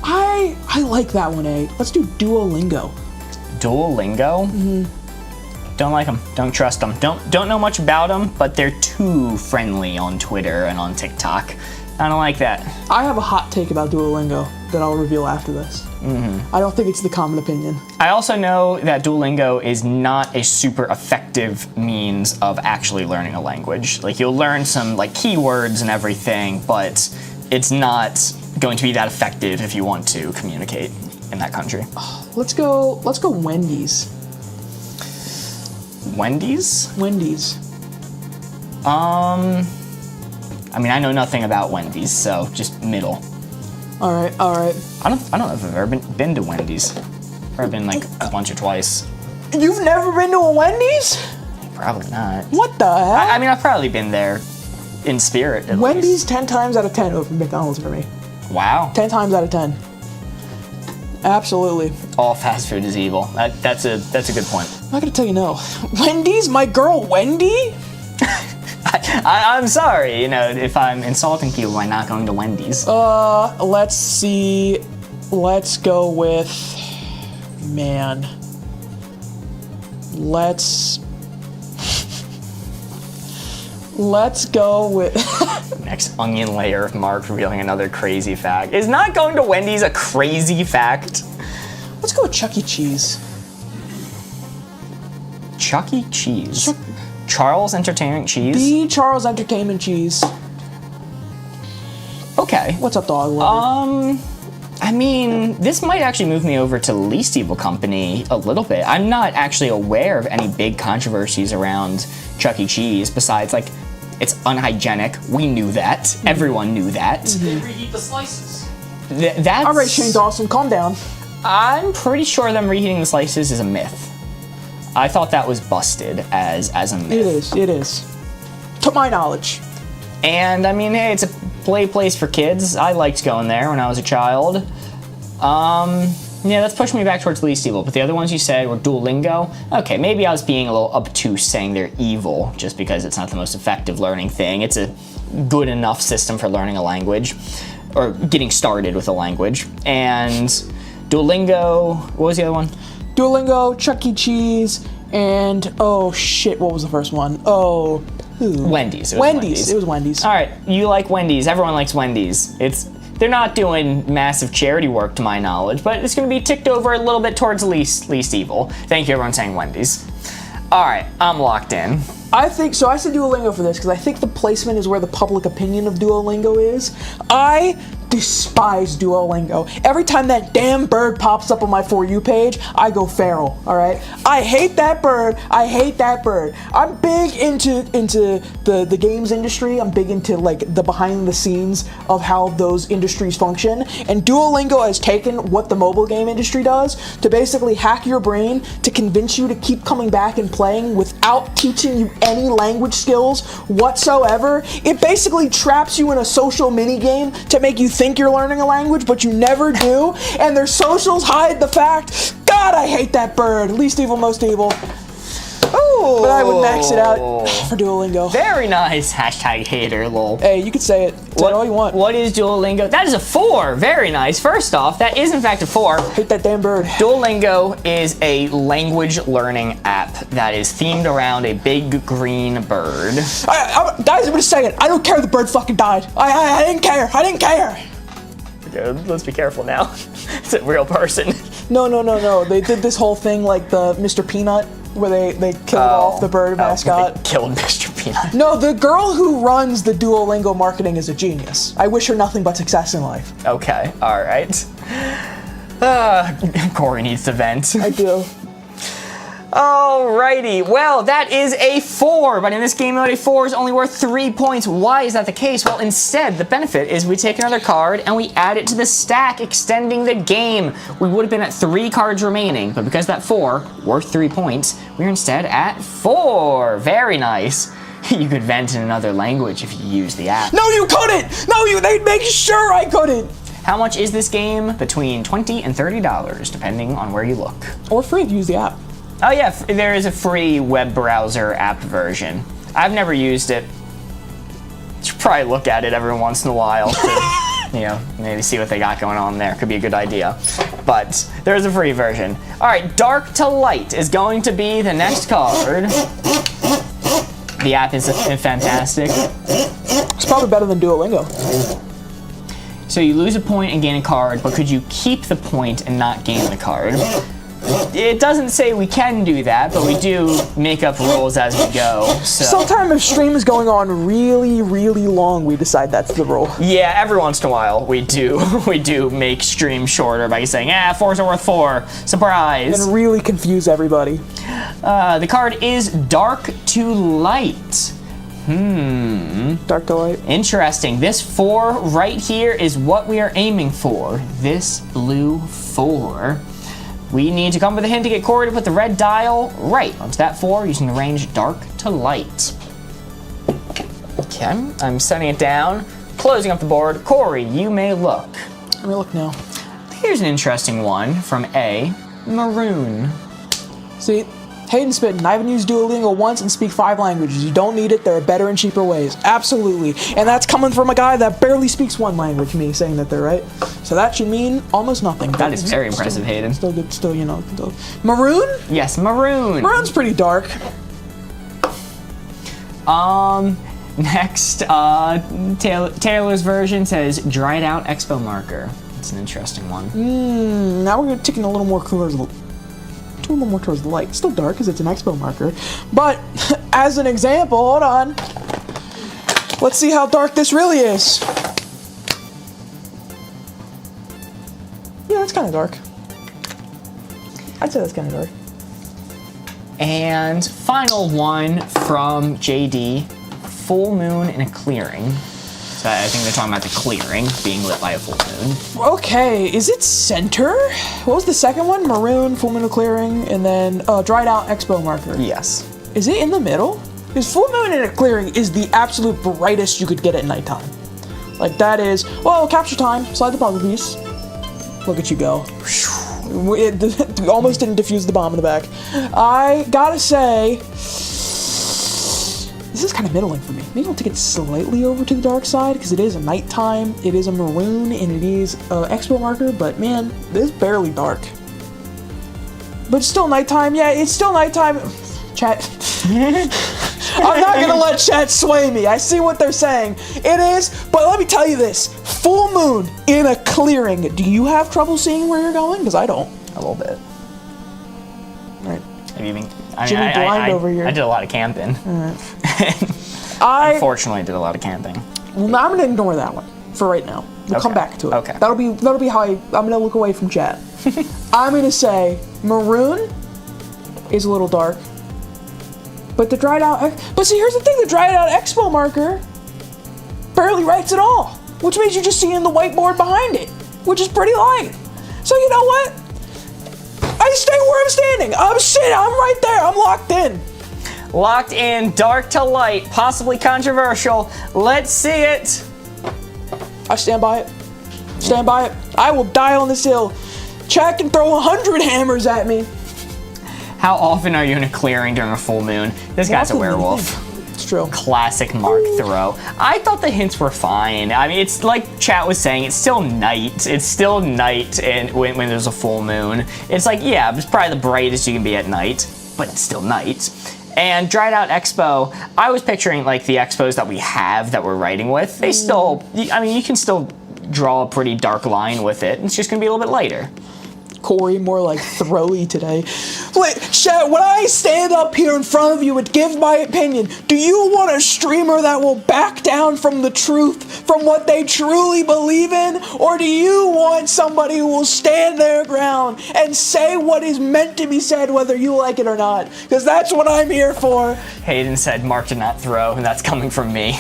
I like that one, eh? Let's do Duolingo. Duolingo? Mm-hmm. Don't like them. Don't trust them. Don't know much about them, but they're too friendly on Twitter and on TikTok. I don't like that. I have a hot take about Duolingo that I'll reveal after this. Mm-hmm. I don't think it's the common opinion. I also know that Duolingo is not a super effective means of actually learning a language. Like, you'll learn some like keywords and everything, but it's not going to be that effective if you want to communicate in that country. Let's go Wendy's. Wendy's? Wendy's. I mean, I know nothing about Wendy's, so just middle. All right. I don't know if I've ever been to Wendy's. I've been like once or twice. You've never been to a Wendy's? Probably not. What the hell? I mean, I've probably been there in spirit. At Wendy's least. 10 times out of 10 over McDonald's for me. Wow. 10 times out of 10. Absolutely. All fast food is evil. That's a good point. I'm not gonna tell you no. Wendy's? My girl Wendy? I'm sorry, if I'm insulting people by not going to Wendy's. Let's see. Let's go with. Man. Let's go with. Next onion layer of Mark revealing another crazy fact. Is not going to Wendy's a crazy fact? Let's go with Chuck E. Cheese. Chuck E. Cheese. Charles Entertainment Cheese. The Charles Entertainment Cheese. Okay. What's up, dog? Lover? I mean, this might actually move me over to Least Evil Company a little bit. I'm not actually aware of any big controversies around Chuck E. Cheese besides, like, it's unhygienic. We knew that. Mm-hmm. Everyone knew that. Mm-hmm. They reheat the slices. That's... All right, Shane Dawson, calm down. I'm pretty sure them reheating the slices is a myth. I thought that was busted as a myth. It is. To my knowledge. And, I mean, hey, it's a play place for kids. I liked going there when I was a child. Yeah, that's pushing me back towards least evil, but the other ones you said were Duolingo. Okay, maybe I was being a little obtuse saying they're evil just because it's not the most effective learning thing. It's a good enough system for learning a language, or getting started with a language. And Duolingo, what was the other one? Duolingo, Chuck E. Cheese, and oh shit, what was the first one? Oh, Wendy's. It was Wendy's. It was Wendy's. All right, you like Wendy's. Everyone likes Wendy's. They're not doing massive charity work to my knowledge, but it's going to be ticked over a little bit towards least evil. Thank you, everyone saying Wendy's. All right, I'm locked in. I think so. I said Duolingo for this because I think the placement is where the public opinion of Duolingo is. I despise Duolingo. Every time that damn bird pops up on my For You page, I go feral, all right? I hate that bird. I hate that bird. I'm big into the games industry. I'm big into like the behind the scenes of how those industries function. And Duolingo has taken what the mobile game industry does to basically hack your brain to convince you to keep coming back and playing without teaching you any language skills whatsoever. It basically traps you in a social mini game to make you think you're learning a language, but you never do, and their socials hide the fact. God, I hate that bird. Least evil, most evil. Ooh. But I would max it out for Duolingo. Very nice. Hashtag hater, lol. Hey, you could say it. Say it all you want. What is Duolingo? That is a 4. Very nice. First off, that is in fact a 4. Hate that damn bird. Duolingo is a language learning app that is themed around a big green bird. Guys, wait a second. I don't care the bird fucking died. I didn't care. I didn't care. Okay, let's be careful now. It's a real person. No. They did this whole thing like the Mr. Peanut, where they killed off the bird mascot. They killed Mr. Peanut. No, the girl who runs the Duolingo marketing is a genius. I wish her nothing but success in life. Okay, all right. Corey needs to vent. I do. Alrighty, well, that is a 4, but in this game mode, a 4 is only worth 3 points. Why is that the case? Well, instead, the benefit is we take another card and we add it to the stack, extending the game. We would have been at 3 cards remaining, but because that 4, worth 3 points, we're instead at 4. Very nice. You could vent in another language if you use the app. No, you couldn't! No, they'd make sure I couldn't! How much is this game? Between $20 and $30, depending on where you look. Or free if you use the app. Oh yeah, there is a free web browser app version. I've never used it. Should probably look at it every once in a while to, maybe see what they got going on there. Could be a good idea. But there is a free version. All right, Dark to Light is going to be the next card. The app is fantastic. It's probably better than Duolingo. So you lose a point and gain a card, but could you keep the point and not gain the card? It doesn't say we can do that, but we do make up rules as we go. So. Sometime if stream is going on really, really long, we decide that's the rule. Yeah, every once in a while we do make streams shorter by saying, 4s are worth 4. Surprise! And really confuse everybody. The card is Dark to Light. Dark to Light. Interesting. This 4 right here is what we are aiming for. This blue 4. We need to come with a hint to get Corey to put the red dial right onto that 4 using the range Dark to Light. Okay, I'm setting it down, closing up the board. Corey, you may look. Let me look now. Here's an interesting one from A, Maroon. See, Hayden spitting. I haven't used Duolingo once and speak 5 languages. You don't need it. There are better and cheaper ways. Absolutely. And that's coming from a guy that barely speaks 1 language, me saying that they're right. So that should mean almost nothing. That is very impressive, Hayden. Still good, Maroon? Yes, Maroon. Maroon's pretty dark. Next, Taylor's version says Dried Out Expo Marker. It's an interesting one. Now we're taking a little more towards the light. Still dark because it's an expo marker. But as an example, hold on. Let's see how dark this really is. Yeah, that's kind of dark. I'd say that's kind of dark. And final one from JD, Full Moon in a Clearing. So I think they're talking about the clearing being lit by a full moon. Okay, is it center? What was the second one? Maroon, full moon clearing, and then dried out expo marker. Yes. Is it in the middle? Because full moon in a clearing is the absolute brightest you could get at nighttime. Like that is, well, capture time, slide the puzzle piece. Look at you go. It almost didn't defuse the bomb in the back. I gotta say, this is kind of middling for me. Maybe I'll take it slightly over to the dark side because it is a nighttime, it is a maroon, and it is an expo marker, but man, this is barely dark. But it's still nighttime. Yeah, it's still nighttime. Chat. I'm not gonna let chat sway me. I see what they're saying. It is, but let me tell you this. Full moon in a clearing. Do you have trouble seeing where you're going? Because I don't. A little bit. All right. Jimmy blind over here. I did a lot of camping. Unfortunately, I did a lot of camping. Well, I'm gonna ignore that one for right now. We'll come back to it. Okay. That'll be how I'm gonna look away from chat. I'm gonna say maroon is a little dark, but the dried out. But see, here's the thing: the dried out expo marker barely writes at all, which means you're just seeing the whiteboard behind it, which is pretty light. So you know what? I stay where I'm standing. I'm right there. I'm locked in. Locked in, dark to light, possibly controversial. Let's see it. I stand by it. Stand by it. I will die on this hill. Chat can throw 100 hammers at me. How often are you in a clearing during a full moon? This guy's a werewolf. It's true. Classic Mark throw. I thought the hints were fine. I mean, it's like chat was saying, it's still night. It's still night and when there's a full moon. It's like, yeah, it's probably the brightest you can be at night, but it's still night. And dried out expo, I was picturing like the expos that we have that we're writing with. They still, I mean, you can still draw a pretty dark line with it. It's just gonna be a little bit lighter. Corey, more like throwy today. Wait, chat, when I stand up here in front of you and give my opinion, do you want a streamer that will back down from the truth, from what they truly believe in? Or do you want somebody who will stand their ground and say what is meant to be said, whether you like it or not? Because that's what I'm here for. Hayden said Mark did not throw, and that's coming from me.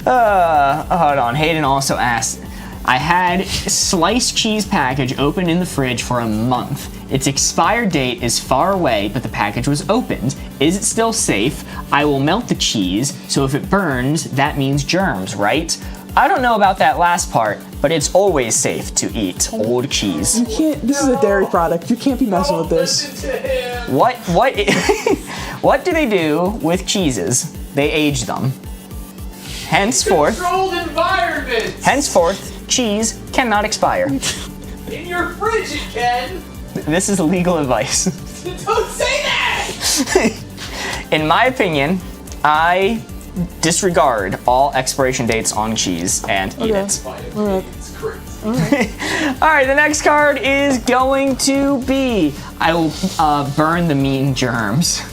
Hold on, Hayden also asked, I had sliced cheese package open in the fridge for a month. Its expired date is far away, but the package was opened. Is it still safe? I will melt the cheese, so if it burns, that means germs, right? I don't know about that last part, but it's always safe to eat old cheese. You can't, this is a dairy product. You can't be messing with this. What what do they do with cheeses? They age them. Henceforth, Controlled environment. henceforth, cheese cannot expire. In your fridge, it can. This is legal advice. Don't say that. In my opinion, I disregard all expiration dates on cheese and eat it. Alright. It's crazy. Alright, the next card is going to be, I will burn the mean germs.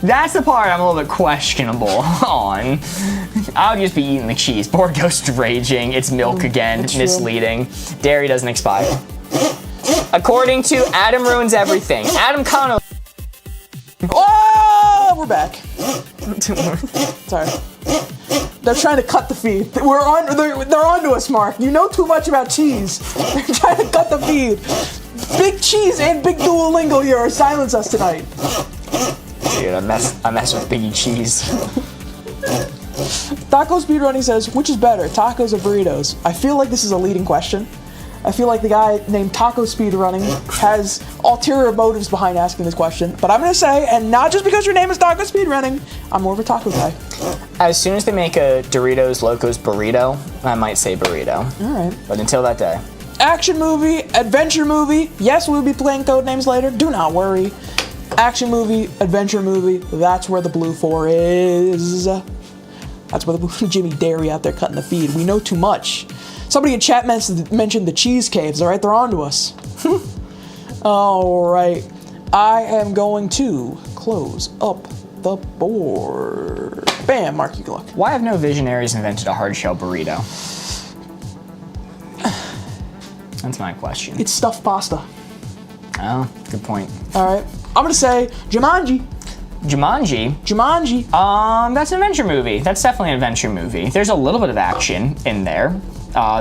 That's the part I'm a little bit questionable on. I would just be eating the cheese. Board Ghost raging. It's milk again. Misleading. Dairy doesn't expire. According to Adam Ruins Everything. Adam Cano. Oh, we're back. Sorry. They're trying to cut the feed. They're onto us, Mark. You know too much about cheese. They're trying to cut the feed. Big cheese and big Duolingo here silence us tonight. Dude, I mess with Biggie Cheese. Taco Speedrunning says, which is better, tacos or burritos? I feel like this is a leading question. I feel like the guy named Taco Speedrunning has ulterior motives behind asking this question. But I'm going to say, and not just because your name is Taco Speedrunning, I'm more of a taco guy. As soon as they make a Doritos Locos burrito, I might say burrito. All right. But until that day. Action movie, adventure movie. Yes, we'll be playing code names later. Do not worry. Action movie, adventure movie. That's where the blue 4 is. That's where the blue Jimmy Dairy out there cutting the feed. We know too much. Somebody in chat mentioned the cheese caves. All right, they're on to us. All right. I am going to close up the board. Bam, Mark, you can look. Why have no visionaries invented a hard shell burrito? That's my question. It's stuffed pasta. Oh, good point. All right. I'm gonna say Jumanji. Jumanji? That's an adventure movie. That's definitely an adventure movie. There's a little bit of action in there.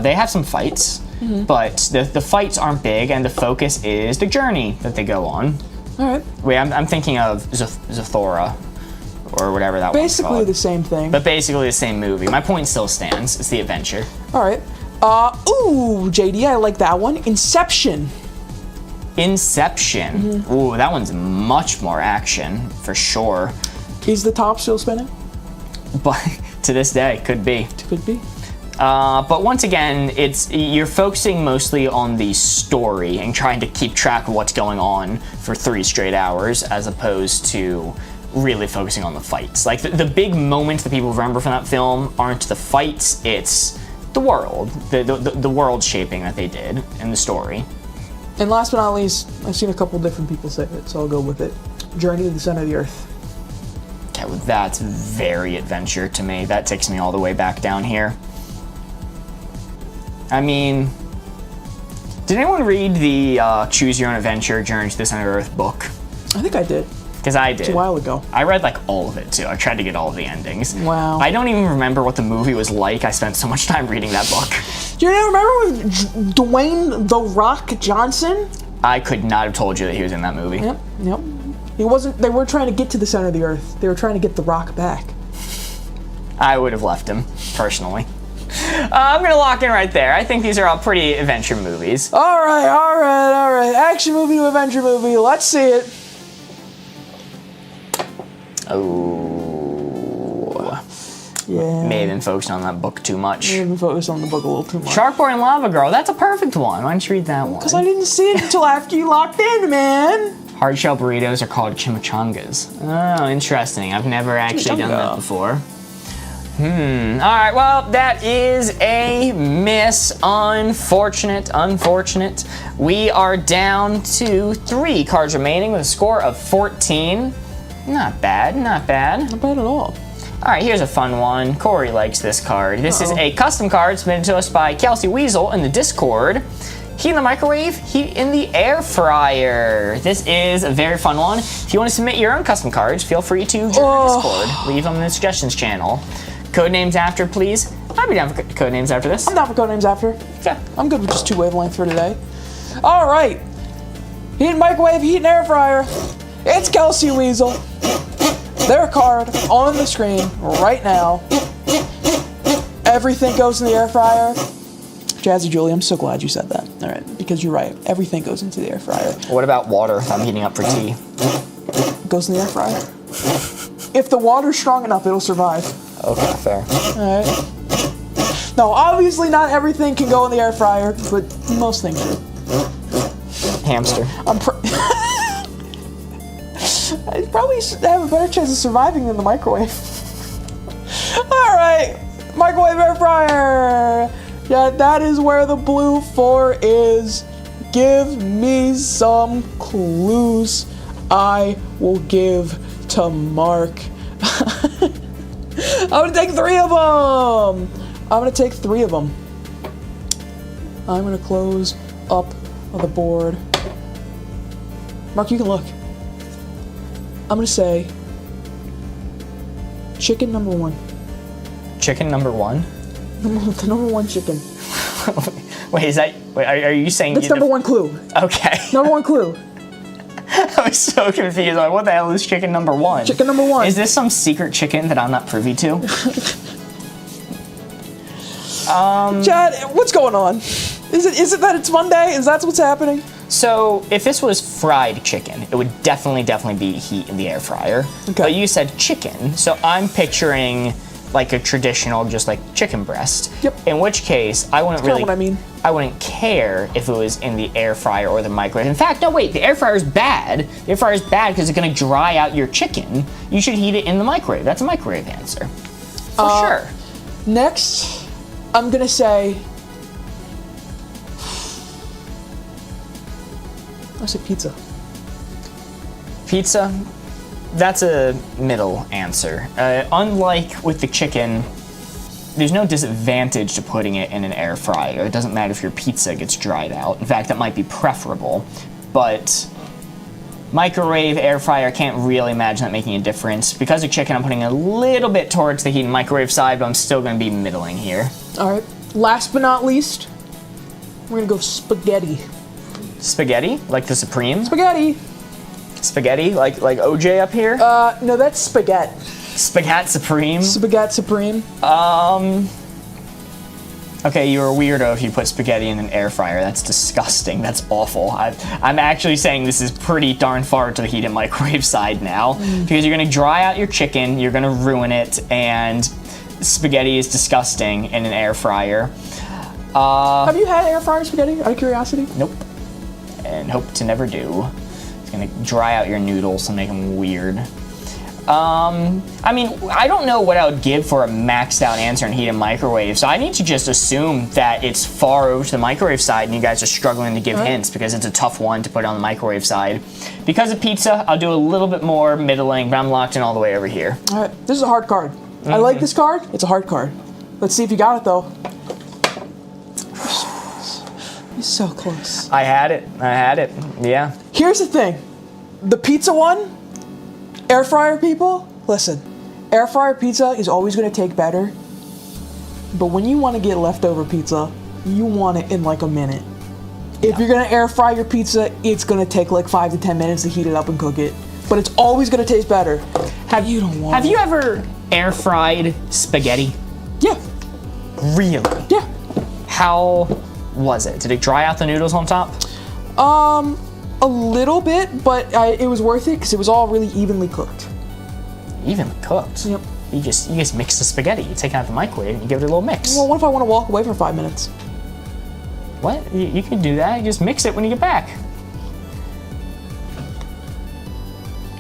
They have some fights, but the fights aren't big, and the focus is the journey that they go on. All right. Wait, I'm thinking of Zathora, or whatever that one's Basically called. the same thing. But basically the same movie. My point still stands. It's the adventure. All right. Ooh, JD, I like that one. Inception. Inception. Ooh, that one's much more action, for sure. Is the top still spinning? But to this day, could be. Could be. But once again, you're focusing mostly on the story and trying to keep track of what's going on for 3 straight hours, as opposed to really focusing on the fights. Like the big moments that people remember from that film aren't the fights; it's the world, the world shaping that they did in the story. And last but not least, I've seen a couple different people say it, so I'll go with it. Journey to the Center of the Earth. Okay, well, that's very adventure to me. That takes me all the way back down here. I mean, did anyone read the Choose Your Own Adventure Journey to the Center of the Earth book? I think I did. Because I did. It's a while ago. I read like all of it too. I tried to get all of the endings. Wow. I don't even remember what the movie was like. I spent so much time reading that book. Do you remember with Dwayne The Rock Johnson? I could not have told you that he was in that movie. Yep. He wasn't. They weren't trying to get to the center of the Earth. They were trying to get The Rock back. I would have left him, personally. I'm gonna lock in right there. I think these are all pretty adventure movies. All right. Action movie to adventure movie. Let's see it. Oh. Yeah. May have been focused on that book too much. Maybe focus on the book a little too much. Shark Boy and Lava Girl, that's a perfect one. Why don't you read that one? Because I didn't see it until after you locked in, man. Hard shell burritos are called chimichangas. Oh, interesting. I've never actually done that before. Alright, well, that is a miss. Unfortunate. We are down to 3 cards remaining with a score of 14. Not bad. Not bad at all. Alright, here's a fun one. Corey likes this card. This is a custom card submitted to us by Kelsey Weasel in the Discord. Heat in the microwave, heat in the air fryer. This is a very fun one. If you want to submit your own custom cards, feel free to join the Discord. Leave them in the suggestions channel. Codenames after, please. I'd be down for codenames after this. I'm down for codenames after. Okay. I'm good with just 2 wavelength for today. All right. Heat in microwave, heat in air fryer. It's Kelsey Weasel. Their card on the screen right now. Everything goes in the air fryer. Jazzy Julie, I'm so glad you said that. All right, because you're right. Everything goes into the air fryer. What about water if I'm heating up for tea? Goes in the air fryer. If the water's strong enough, it'll survive. Okay, fair. All right. No, obviously not everything can go in the air fryer, but most things do. Hamster. I probably should have a better chance of surviving than the microwave. All right, microwave air fryer. Yeah, that is where the blue 4 is. Give me some clues. I will give to Mark. I'm gonna take 3 of them. I'm gonna close up the board. Mark, you can look. I'm gonna say chicken number 1. Chicken number 1? The number 1 chicken. Wait, is that? Wait, are you saying? That's number 1 clue. Okay. Number 1 clue. I was so confused. Like, what the hell is chicken number 1? Chicken number 1. Is this some secret chicken that I'm not privy to? Chad, what's going on? Is it that it's Monday? Is that what's happening? So, if this was fried chicken, it would definitely be heat in the air fryer. Okay. But you said chicken, so I'm picturing like a traditional, just like chicken breast. Yep. In which case, I wouldn't That's really. what I mean. I wouldn't care if it was in the air fryer or the microwave. In fact, no, wait, the air fryer is bad. The air fryer is bad because it's going to dry out your chicken. You should heat it in the microwave. That's a microwave answer. For sure. Next, I'm gonna say. I say pizza. Pizza, that's a middle answer. Unlike with the chicken, there's no disadvantage to putting it in an air fryer. It doesn't matter if your pizza gets dried out. In fact, that might be preferable. But microwave, air fryer, I can't really imagine that making a difference. Because of chicken, I'm putting a little bit towards the heat and microwave side, but I'm still going to be middling here. All right. Last but not least, we're gonna go spaghetti. Spaghetti, like the Supreme? Spaghetti. Spaghetti, like OJ up here? No, that's spaghetti. Spaghetti Supreme? Spaghetti Supreme. Okay, you're a weirdo if you put spaghetti in an air fryer. That's disgusting. That's awful. I'm actually saying this is pretty darn far to the heat and microwave side now, because you're gonna dry out your chicken, you're gonna ruin it, and spaghetti is disgusting in an air fryer. Have you had air fryer spaghetti, out of curiosity? Nope. And hope to never do. It's gonna dry out your noodles and make them weird. I mean, I don't know what I would give for a maxed out answer in heat and microwave, so I need to just assume that it's far over to the microwave side and you guys are struggling to give hints because it's a tough one to put on the microwave side. Because of pizza, I'll do a little bit more middling, but I'm locked in all the way over here. All right, this is a hard card. I like this card. It's a hard card. Let's see if you got it, though. You're so close. I had it. Yeah. Here's the thing. The pizza one, air fryer people, listen. Air fryer pizza is always going to take better. But when you want to get leftover pizza, you want it in like a minute. If you're going to air fry your pizza, it's going to take like 5 to 10 minutes to heat it up and cook it. But it's always going to taste better. Have you ever air fried spaghetti? Yeah. Really? Yeah. How was it? Did it dry out the noodles on top? A little bit, but it was worth it because it was all really evenly cooked. Evenly cooked? Yep. You just mix the spaghetti. You take it out of the microwave and you give it a little mix. Well, what if I want to walk away for 5 minutes? What? You can do that. You just mix it when you get back.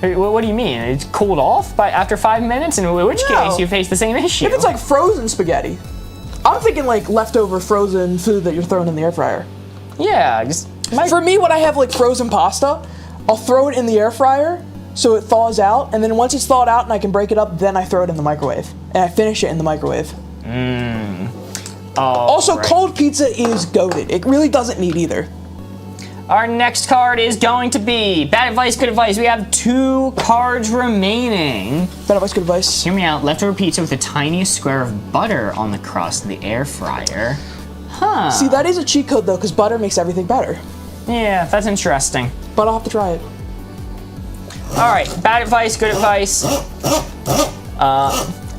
What do you mean? It's cooled off after 5 minutes? In which case you face the same issue. If it's like frozen spaghetti. I'm thinking like leftover frozen food that you're throwing in the air fryer. Yeah, just... For me, when I have like frozen pasta, I'll throw it in the air fryer so it thaws out, and then once it's thawed out and I can break it up, then I throw it in the microwave. And I finish it in the microwave. Also, cold pizza is goated. It really doesn't need either. Our next card is going to be bad advice, good advice. We have 2 cards remaining. Bad advice, good advice. Hear me out. Leftover pizza with the tiniest square of butter on the crust in the air fryer. Huh. See, that is a cheat code though, because butter makes everything better. Yeah, that's interesting. But I'll have to try it. All right, bad advice, good advice.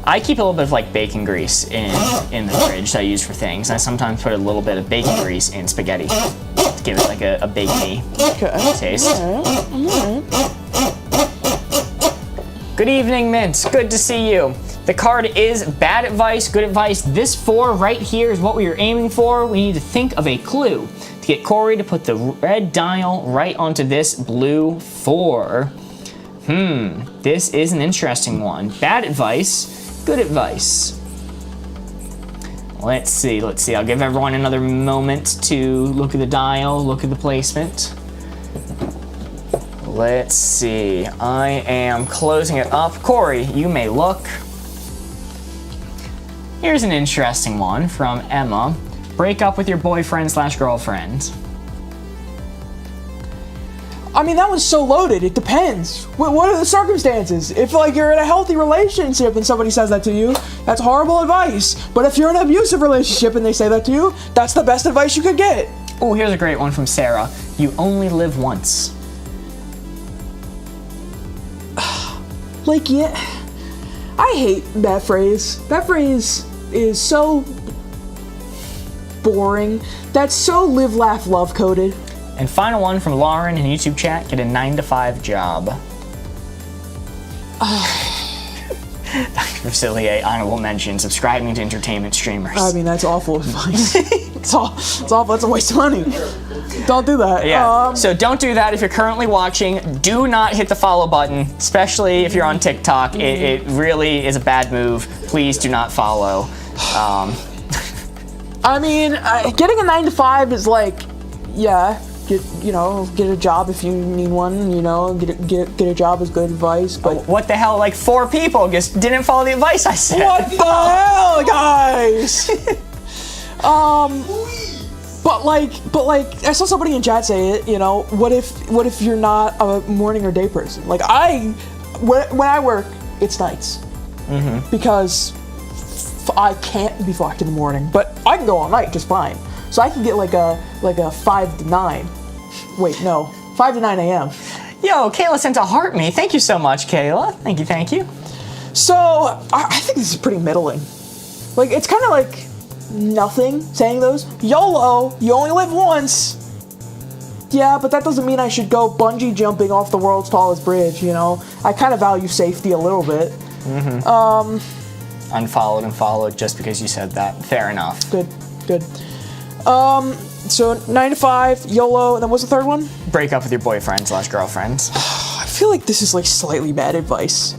I keep a little bit of like bacon grease in the fridge that I use for things. I sometimes put a little bit of bacon grease in spaghetti to give it like a bacon-y taste. Good evening, Mint. Good to see you. The card is bad advice, good advice. This 4 right here is what we are aiming for. We need to think of a clue to get Corey to put the red dial right onto this blue 4. This is an interesting one. Bad advice, good advice. Let's see. I'll give everyone another moment to look at the dial, look at the placement. Let's see. I am closing it up. Corey, you may look. Here's an interesting one from Emma. Break up with your boyfriend/girlfriend. I mean, that one's so loaded. It depends. What are the circumstances? If like you're in a healthy relationship and somebody says that to you, that's horrible advice. But if you're in an abusive relationship and they say that to you, that's the best advice you could get. Oh, here's a great one from Sarah. You only live once. Like, yeah, I hate that phrase. That phrase is so boring. That's so live, laugh, love coded. And final one from Lauren in YouTube chat, get a 9-to-5 job. Dr. Facilier, honorable mention, subscribing to entertainment streamers. I mean, that's awful advice. It's awful. That's a waste of money. Don't do that. Yeah. So don't do that if you're currently watching. Do not hit the follow button, especially if you're on TikTok. It really is a bad move. Please do not follow. I mean, getting a 9-to-5 is like, yeah, get a job if you need one. Get a job is good advice. But what the hell? Like 4 people just didn't follow the advice I said. What the hell, guys? But like, I saw somebody in chat say it. What if you're not a morning or day person? Like when I work, it's nights because I can't be fucked in the morning, but I can go all night just fine. So I can get like a 5 to 9. Wait, no, 5 to 9 a.m. Yo, Kayla sent a heart me. Thank you so much, Kayla. Thank you. So I think this is pretty middling. Like, it's kind of like nothing saying those. YOLO, you only live once. Yeah, but that doesn't mean I should go bungee jumping off the world's tallest bridge, you know? I kind of value safety a little bit. Unfollowed and followed just because you said that. Fair enough. Good. So 9 to 5, YOLO, and then what's the third one? Break up with your boyfriend/girlfriend. I feel like this is like slightly bad advice.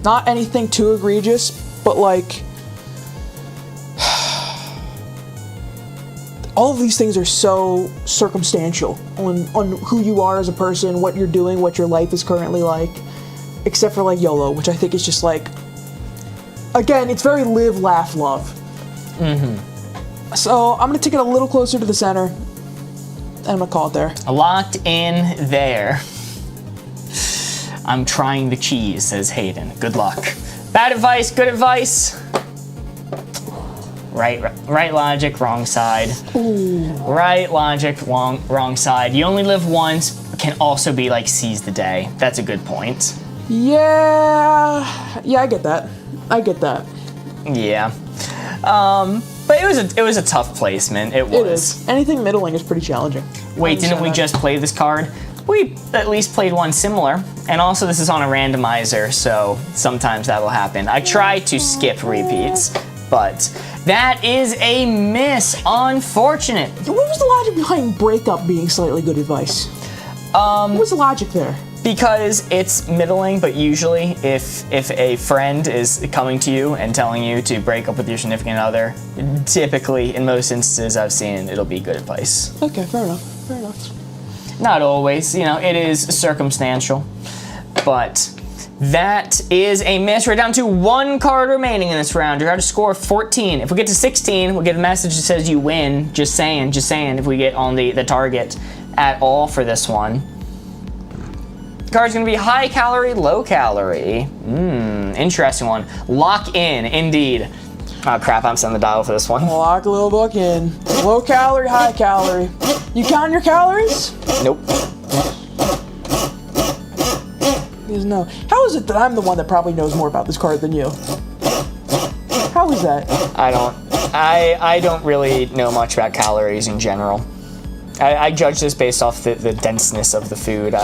Not anything too egregious, but like all of these things are so circumstantial on who you are as a person, what you're doing, what your life is currently like, except for like YOLO, which I think is just like, again, it's very live, laugh, love. So I'm gonna take it a little closer to the center, and I'm gonna call it there. Locked in there. I'm trying the cheese, says Hayden. Good luck. Bad advice, good advice. Right logic, wrong side. Ooh. Right logic, wrong side. You only live once can also be like seize the day. That's a good point. Yeah, I get that. Yeah. But it was a tough placement. It was. It is. Anything middling is pretty challenging. Wait, didn't we just play this card? We at least played one similar. And also this is on a randomizer, so sometimes that'll happen. I try to skip repeats, but that is a miss. Unfortunate. What was the logic behind breakup being slightly good advice? What was the logic there? Because it's middling, but usually if a friend is coming to you and telling you to break up with your significant other, typically, in most instances I've seen, it'll be good advice. Okay, fair enough. Not always, you know, it is circumstantial, but that is a miss. We're down to 1 card remaining in this round. You're at a score of 14. If we get to 16, we'll get a message that says you win. Just saying, if we get on the target at all for this one. The card's gonna be high calorie, low calorie. Interesting one. Lock in, indeed. Oh crap, I'm setting the dial for this one. Lock a little book in. Low calorie, high calorie. You count your calories? Nope. Yes, no. How is it that I'm the one that probably knows more about this card than you? How is that? I don't really know much about calories in general. I judge this based off the denseness of the food.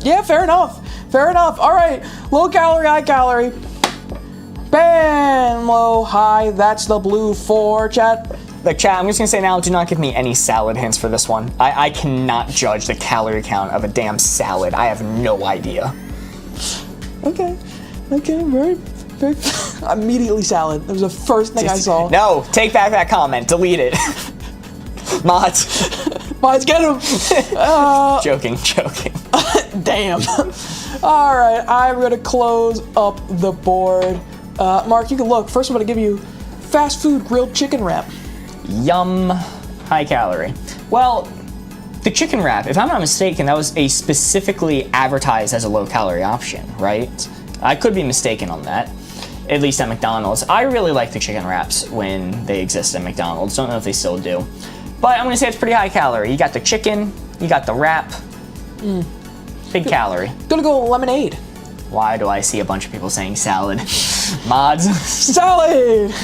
Yeah, fair enough. All right, low calorie, high calorie. Bam, low, high. That's the blue 4, chat. Like chat, I'm just gonna say now, do not give me any salad hints for this one. I cannot judge the calorie count of a damn salad. I have no idea. Okay, very. Immediately salad. That was the first thing I saw. No, take back that comment. Delete it. Mods, get him. joking. Damn. All right, I'm gonna close up the board. Mark, you can look. First, I'm gonna give you fast food grilled chicken wrap. Yum. High calorie. Well, the chicken wrap, if I'm not mistaken, that was a specifically advertised as a low calorie option, right? I could be mistaken on that. At least at McDonald's. I really like the chicken wraps when they exist at McDonald's. Don't know if they still do. But I'm gonna say it's pretty high calorie. You got the chicken, you got the wrap. Big calorie. Gonna go lemonade. Why do I see a bunch of people saying salad? Mods. Salad!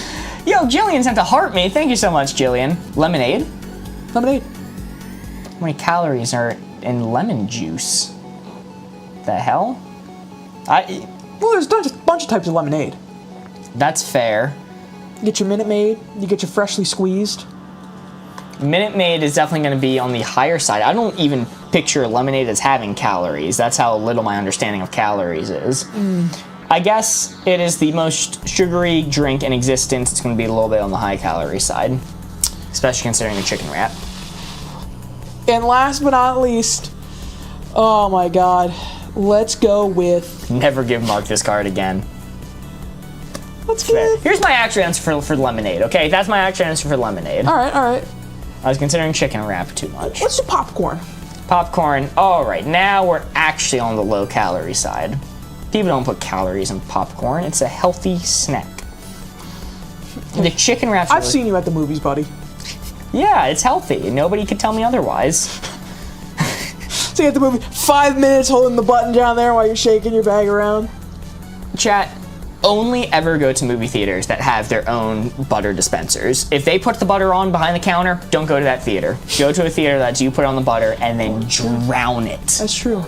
Yo, Jillian sent a heart me. Thank you so much, Jillian. Lemonade? Lemonade. How many calories are in lemon juice? The hell? Well, there's a bunch of types of lemonade. That's fair. You get your Minute Maid, you get your freshly squeezed. Minute Maid is definitely going to be on the higher side. I don't even picture lemonade as having calories. That's how little my understanding of calories is. I guess it is the most sugary drink in existence. It's going to be a little bit on the high calorie side, especially considering the chicken wrap. And last but not least, oh my god, let's go with... Never give Mark this card again. Let's get... Here's my actual answer for lemonade, okay? That's my actual answer for lemonade. All right. I was considering chicken wrap too much. Let's do popcorn. Popcorn. All right, now we're actually on the low calorie side. People don't put calories in popcorn. It's a healthy snack. The chicken wraps. I've seen you at the movies, buddy. Yeah, it's healthy. Nobody could tell me otherwise. So you at the movie, 5 minutes holding the button down there while you're shaking your bag around. Chat. only ever go to movie theaters that have their own butter dispensers. If they put the butter on behind the counter, don't go to that theater. Go to a theater that you put on the butter and then drown it. That's true.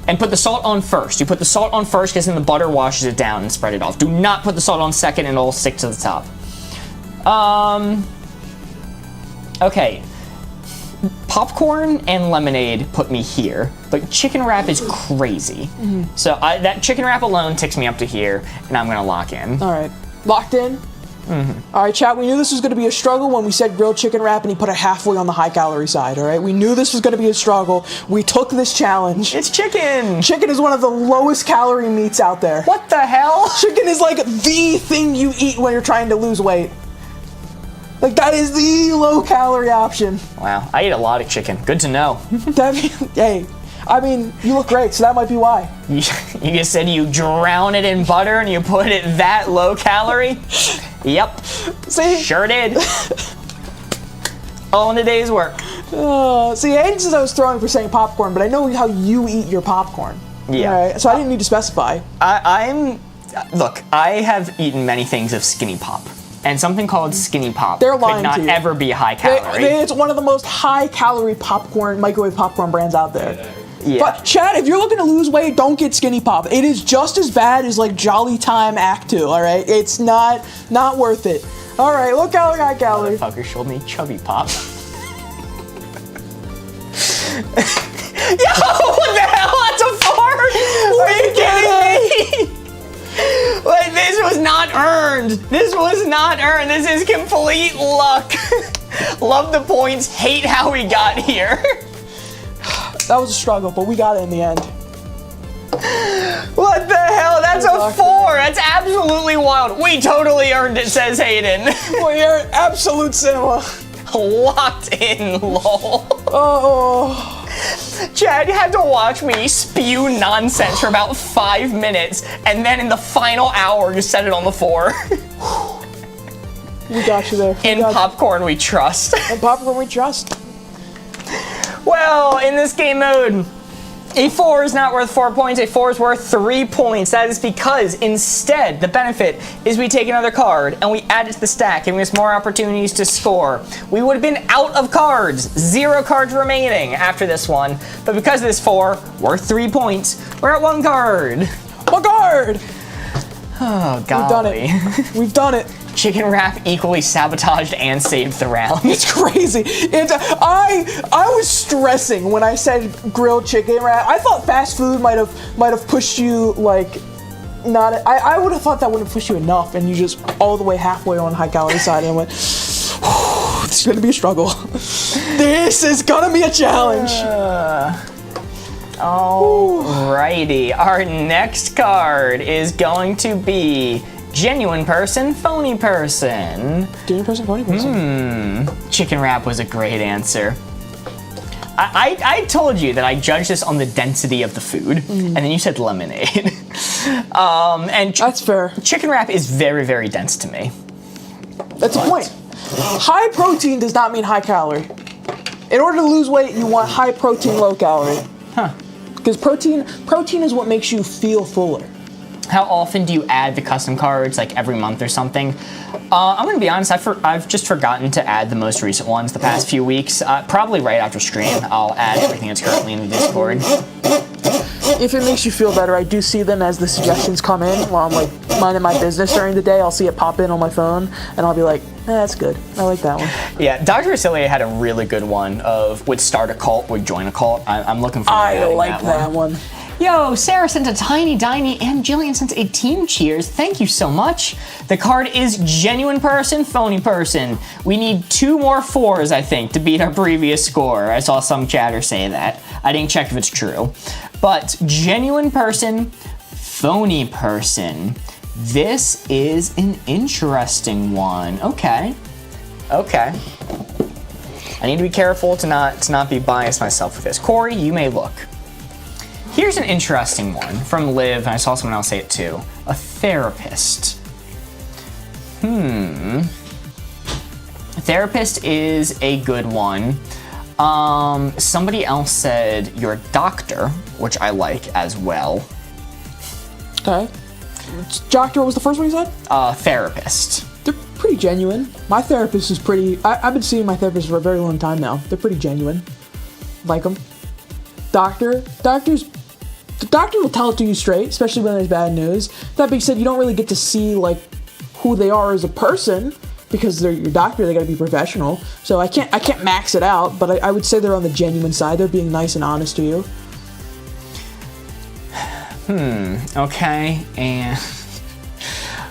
And put the salt on first. You put the salt on first because then the butter washes it down and spread it off. Do not put the salt on second and it'll stick to the top. Okay. Popcorn and lemonade put me here, but chicken wrap is crazy. So that chicken wrap alone takes me up to here, and I'm gonna lock in. All right, locked in. All right, chat. We knew this was going to be a struggle when we said grilled chicken wrap, and he put it halfway on the high calorie side. All right, we knew this was going to be a struggle. We took this challenge. It's chicken. Chicken is one of the lowest calorie meats out there. What the hell? Chicken is like the thing you eat when you're trying to lose weight. Like, that is the low calorie option. Wow, I eat a lot of chicken. Good to know. Hey, I mean, you look great, so that might be why. You just said you drown it in butter and you put it that low calorie? Yep. See? Sure did. All in a day's work. See, Aiden says I was throwing for saying popcorn, but I know how you eat your popcorn. Yeah. All right, so I didn't need to specify. Look, I have eaten many things of Skinny Pop. And something called Skinny Pop They're lying could not to you. ever be high calorie. It's one of the most high calorie popcorn, microwave popcorn brands out there. Yeah. But Chad, if you're looking to lose weight, don't get Skinny Pop. It is just as bad as like Jolly Time Act 2, all right? It's not worth it. All right, low calorie, high calorie. Fucker showed me Chubby Pop. Yo, what the hell? That's a fart! Are you kidding me? Like, this was not earned. This was not earned. This is complete luck. Love the points. Hate how we got here. That was a struggle, but we got it in the end. What the hell? That's a 4. That's absolutely wild. We totally earned it, says Hayden. We are absolute cinema. Locked in, lol. Oh. Chad, you had to watch me spew nonsense for about 5 minutes, and then in the final hour, you set it on the 4. We got you there. In popcorn, we trust. In popcorn, we trust. Well, in this game mode, a 4 is not worth 4 points, a 4 is worth 3 points. That is because instead, the benefit is we take another card and we add it to the stack, giving us more opportunities to score. We would have been out of cards, 0 cards remaining after this one, but because of this 4, worth 3 points, we're at 1 card. 1 card! Oh, golly. We've done it. We've done it. Chicken wrap equally sabotaged and saved the round. It's crazy. I was stressing when I said grilled chicken wrap. I thought fast food might have pushed you like not. I would have thought that wouldn't push you enough, and you just all the way halfway on high calorie side, and I went, it's gonna be a struggle. This is gonna be a challenge. Alrighty, our next card is going to be genuine person, phony person. Genuine person, phony person. Chicken wrap was a great answer. I told you that I judged this on the density of the food, and then you said lemonade. And That's fair. chicken wrap is very, very dense to me. That's the point. High protein does not mean high calorie. In order to lose weight, you want high protein, low calorie. Huh. Because protein is what makes you feel fuller. How often do you add the custom cards, like every month or something? I'm gonna be honest, I've just forgotten to add the most recent ones the past few weeks. Probably right after stream, I'll add everything that's currently in the Discord. If it makes you feel better, I do see them as the suggestions come in while I'm like minding my business during the day. I'll see it pop in on my phone, and I'll be like, that's good. I like that one. Yeah, Dr. Acelia had a really good one of would start a cult, would join a cult. I'm looking forward to I adding like that one. Yo, Sarah sent a tiny diny and Jillian sent a team cheers. Thank you so much. The card is genuine person, phony person. We need 2 more 4s, I think, to beat our previous score. I saw some chatter say that. I didn't check if it's true. But genuine person, phony person. This is an interesting one. Okay. I need to be careful to not be biased myself with this. Corey, you may look. Here's an interesting one from Liv, and I saw someone else say it too. A therapist. A therapist is a good one. Somebody else said your doctor, which I like as well. Okay. Doctor, what was the first one you said? Therapist. They're pretty genuine. My therapist is pretty... I've been seeing my therapist for a very long time now. They're pretty genuine. Like them. The doctor will tell it to you straight, especially when there's bad news. That being said, you don't really get to see, like, who they are as a person, because they're your doctor, they gotta be professional. So I can't max it out, but I would say they're on the genuine side. They're being nice and honest to you. Okay, and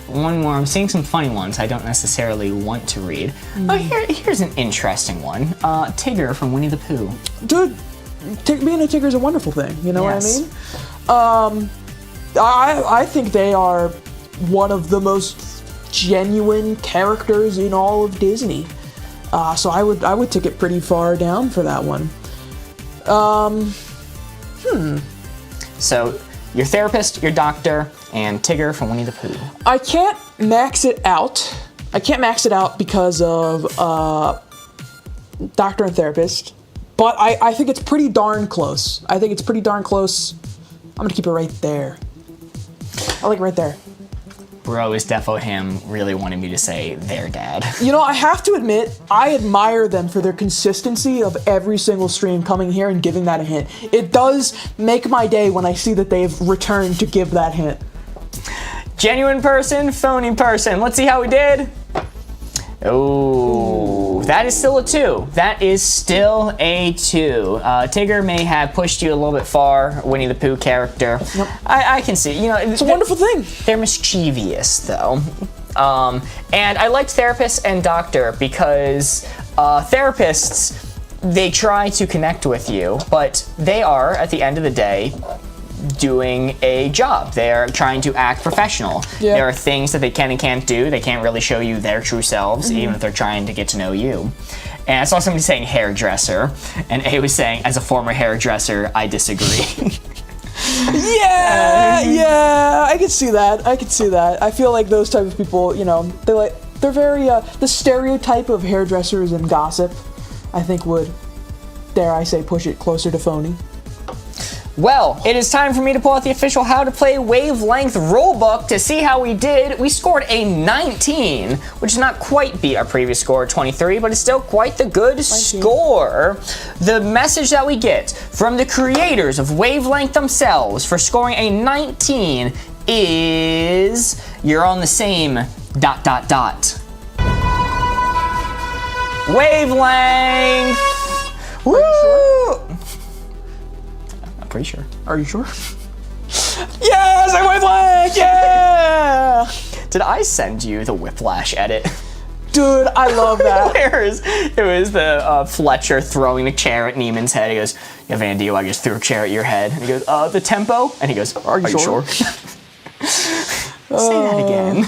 one more. I'm seeing some funny ones I don't necessarily want to read. Oh, here's an interesting one. Tigger from Winnie the Pooh. Dude, being a Tigger is a wonderful thing. You know Yes. what I mean? I think they are one of the most genuine characters in all of Disney. So I would take it pretty far down for that one. So, your therapist, your doctor, and Tigger from Winnie the Pooh. I can't max it out. Because of doctor and therapist. But I think it's pretty darn close. I'm gonna keep it right there. I like it right there. Bro is defo him really wanting me to say their dad. You know, I have to admit, I admire them for their consistency of every single stream coming here and giving that a hint. It does make my day when I see that they've returned to give that hint. Genuine person, phony person. Let's see how we did. Oh, that is still a 2. That is still a 2. Tigger may have pushed you a little bit far, Winnie the Pooh character. Yep. I can see, you know. It's a wonderful thing. They're mischievous, though. And I liked therapist and doctor because therapists, they try to connect with you, but they are, at the end of the day, doing a job. They're trying to act professional. Yeah. There are things that they can and can't do. They can't really show you their true selves, even if they're trying to get to know you. And I saw somebody saying hairdresser, and A was saying, as a former hairdresser, I disagree. Yeah, I can see that. I feel like those type of people, you know, they're very, the stereotype of hairdressers and gossip, I think would, dare I say, push it closer to phony. Well, it is time for me to pull out the official How to Play Wavelength rulebook to see how we did. We scored a 19, which does not quite beat our previous score of 23, but it's still quite the good score. The message that we get from the creators of Wavelength themselves for scoring a 19 is you're on the same ... Wavelength! Woo! Pretty sure. Are you sure? Yes, I wavelength! Yeah! Did I send you the Whiplash edit? Dude, I love that. It was the Fletcher throwing the chair at Neiman's head. He goes, yeah, Van Dio, I just threw a chair at your head. And he goes, the tempo? And he goes, are you sure? Say that again.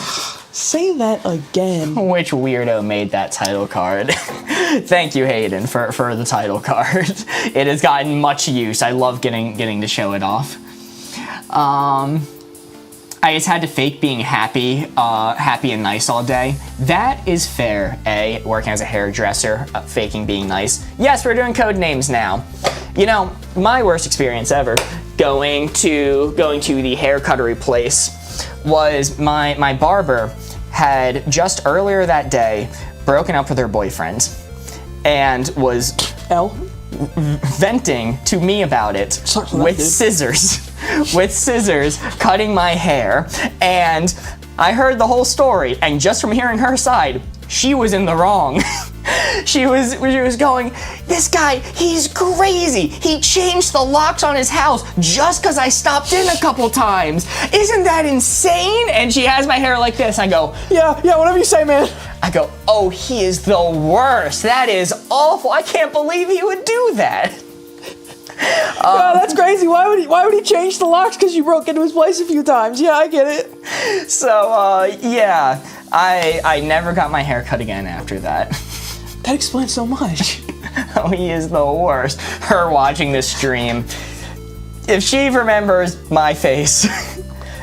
Say that again. Which weirdo made that title card? Thank you, Hayden, for the title card. It has gotten much use. I love getting to show it off. I just had to fake being happy and nice all day. That is fair, A, working as a hairdresser, faking being nice. Yes, we're doing code names now. You know, my worst experience ever going to the hair cuttery place was my barber had just earlier that day broken up with her boyfriend and was venting to me about it with scissors cutting my hair, and I heard the whole story, and just from hearing her side, she was in the wrong. She was going, this guy, he's crazy. He changed the locks on his house just because I stopped in a couple times. Isn't that insane? And she has my hair like this. I go, yeah, whatever you say, man. I go, oh, he is the worst. That is awful. I can't believe he would do that. No, that's crazy. Why would he change the locks? Because you broke into his place a few times. Yeah, I get it. So, yeah, I never got my hair cut again after that. That explains so much. Oh, he is the worst. Her watching this stream. If she remembers my face,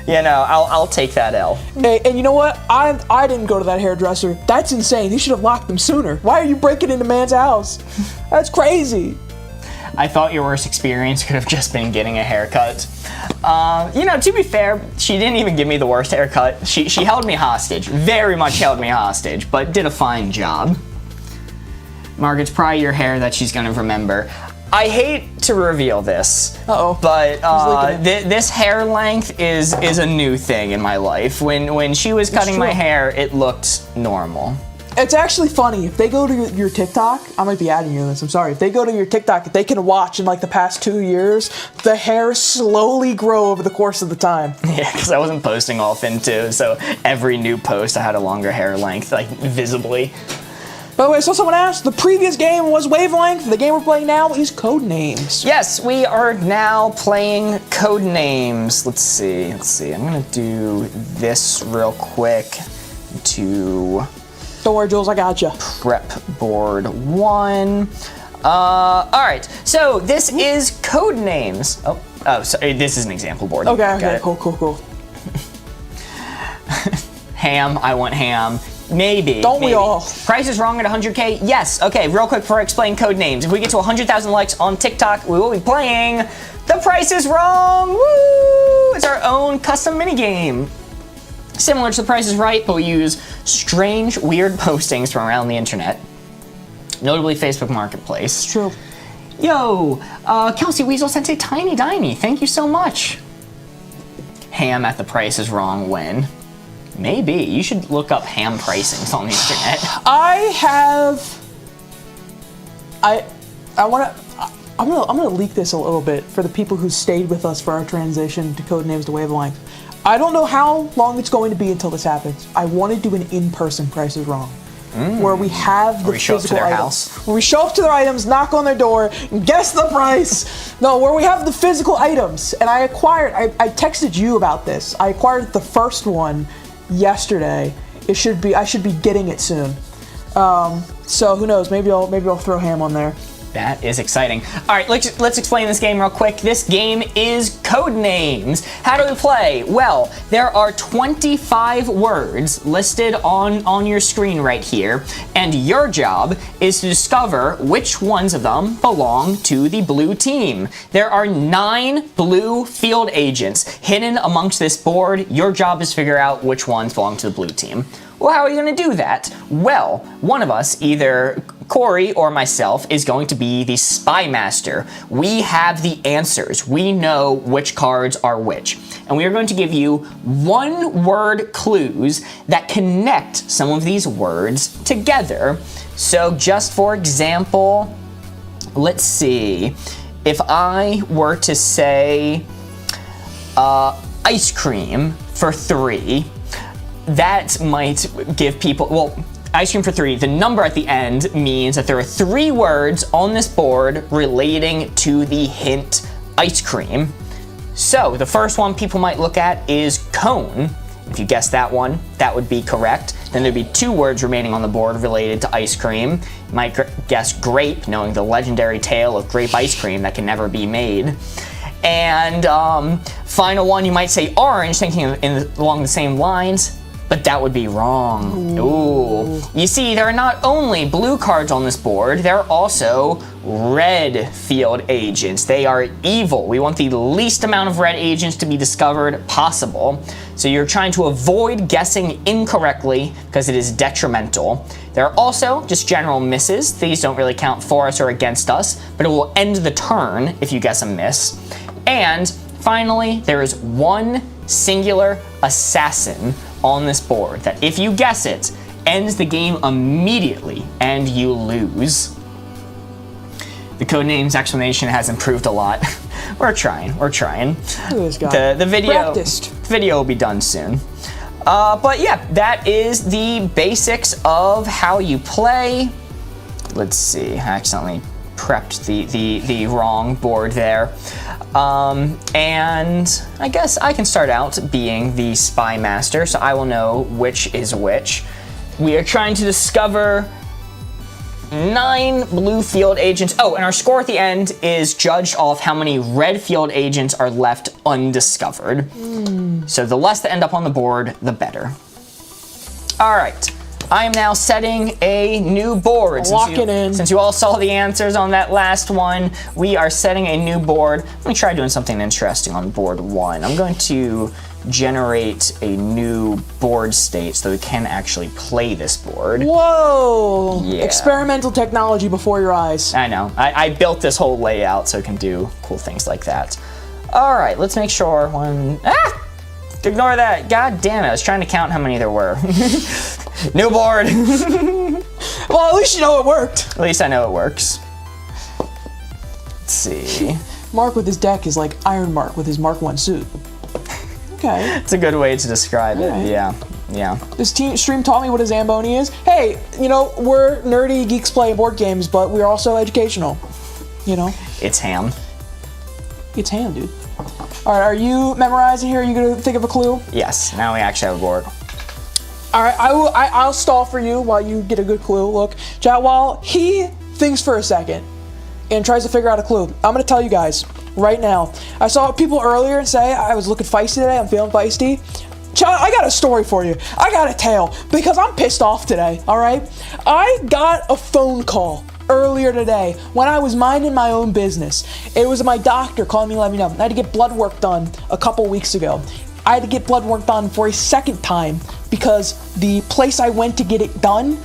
you know, I'll take that L. Hey, and you know what? I didn't go to that hairdresser. That's insane. He should have locked them sooner. Why are you breaking into man's house? That's crazy. I thought your worst experience could have just been getting a haircut. You know, to be fair, she didn't even give me the worst haircut. She held me hostage, very much held me hostage, but did a fine job. Margaret's probably your hair that she's gonna remember. I hate to reveal this, but this hair length is a new thing in my life. When she was cutting my hair, it looked normal. It's actually funny. If they go to your TikTok, I might be adding you to this, I'm sorry. If they go to your TikTok, they can watch in like the past 2 years, the hair slowly grow over the course of the time. Yeah, because I wasn't posting often too, so every new post I had a longer hair length, like visibly. By the way, so someone asked, the previous game was Wavelength, the game we're playing now is Codenames. Yes, we are now playing Codenames. Let's see, I'm gonna do this real quick to... Don't worry, Jules, I gotcha. Prep board 1. Alright, so this is Codenames. Oh, sorry, this is an example board. Okay, cool. Ham, I want ham. Maybe. Don't we all? Price is wrong at 100K? Yes. Okay, real quick before I explain Codenames. If we get to 100,000 likes on TikTok, we will be playing The Price is Wrong! Woo! It's our own custom minigame. Similar to The Price is Right, but we use strange, weird postings from around the internet. Notably Facebook Marketplace. It's true. Yo, Kelsey Weasel sent a tiny diny. Thank you so much. Ham at The Price is Wrong when? Maybe. You should look up ham pricings on the internet. I'm gonna leak this a little bit for the people who stayed with us for our transition to Codenames to Wavelength. I don't know how long it's going to be until this happens. I want to do an in-person Price is Wrong. Where we have the physical items. Where we show up to their items, knock on their door, guess the price. No, where we have the physical items. And I texted you about this. I acquired the first one yesterday. I should be getting it soon. So who knows? Maybe I'll throw ham on there. That is exciting. All right, let's explain this game real quick. This game is Codenames. How do we play? Well, there are 25 words listed on your screen right here, and your job is to discover which ones of them belong to the blue team. There are 9 blue field agents hidden amongst this board. Your job is to figure out which ones belong to the blue team. Well, how are you going to do that? Well, one of us, either Corey or myself, is going to be the spy master. We have the answers. We know which cards are which. And we are going to give you one-word clues that connect some of these words together. So just for example, let's see. If I were to say ice cream for 3, that might give people, well, ice cream for 3, the number at the end means that there are 3 words on this board relating to the hint ice cream. So the first one people might look at is cone. If you guess that one, that would be correct. Then there'd be 2 words remaining on the board related to ice cream. You might guess grape, knowing the legendary tale of grape ice cream that can never be made. And final one, you might say orange, thinking along the same lines. But that would be wrong. Ooh. You see, there are not only blue cards on this board, there are also red field agents. They are evil. We want the least amount of red agents to be discovered possible. So you're trying to avoid guessing incorrectly because it is detrimental. There are also just general misses. These don't really count for us or against us, but it will end the turn if you guess a miss. And finally, there is one singular assassin on this board that if you guess it, ends the game immediately and you lose. The Codenames explanation has improved a lot. We're trying. The video will be done soon. But yeah, that is the basics of how you play. Let's see, I accidentally prepped the wrong board there. And I guess I can start out being the spy master, so I will know which is which. We are trying to discover 9 blue field agents. Oh, and our score at the end is judged off how many red field agents are left undiscovered. So the less that end up on the board, the better. All right, I am now setting a new board. Lock it in. Since you all saw the answers on that last one, we are setting a new board. Let me try doing something interesting on board 1. I'm going to generate a new board state so that we can actually play this board. Whoa! Yeah. Experimental technology before your eyes. I know. I built this whole layout so it can do cool things like that. All right, let's make sure one... Ah! Ignore that. God damn it. I was trying to count how many there were. New board. Well, at least you know it worked. At least I know it works. Let's see. Mark with his deck is like Iron Mark with his Mark 1 suit. Okay. It's a good way to describe it. Alright. Yeah. This stream taught me what a Zamboni is. Hey, you know, we're nerdy geeks playing board games, but we're also educational. You know? It's ham. It's ham, dude. Alright, are you memorizing here? Are you gonna think of a clue? Yes. Now we actually have a board. Alright, I'll stall for you while you get a good clue. Look, chat, while he thinks for a second and tries to figure out a clue, I'm gonna tell you guys right now. I saw people earlier say I was looking feisty today. I'm feeling feisty. Chat, I got a story for you. I got a tale because I'm pissed off today, alright? I got a phone call earlier today when I was minding my own business. It was my doctor calling me, let me know. I had to get blood work done a couple weeks ago. I had to get blood work done for a second time because the place I went to get it done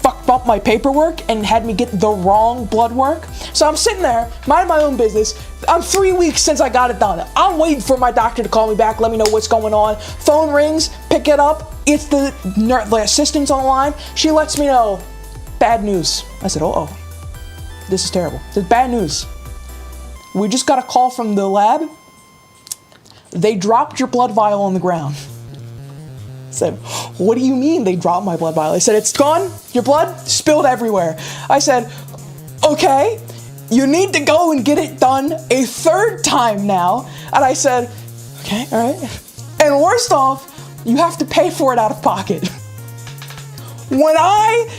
fucked up my paperwork and had me get the wrong blood work. So I'm sitting there, minding my own business. I'm 3 weeks since I got it done. I'm waiting for my doctor to call me back, let me know what's going on. Phone rings, pick it up. It's the assistant's on the line. She lets me know, bad news. I said, oh, this is terrible. This is bad news. We just got a call from the lab. They dropped your blood vial on the ground. I said, what do you mean they dropped my blood vial? They said, it's gone, your blood spilled everywhere. I said, okay, you need to go and get it done a third time now. And I said, okay, all right. And worst off, you have to pay for it out of pocket. When I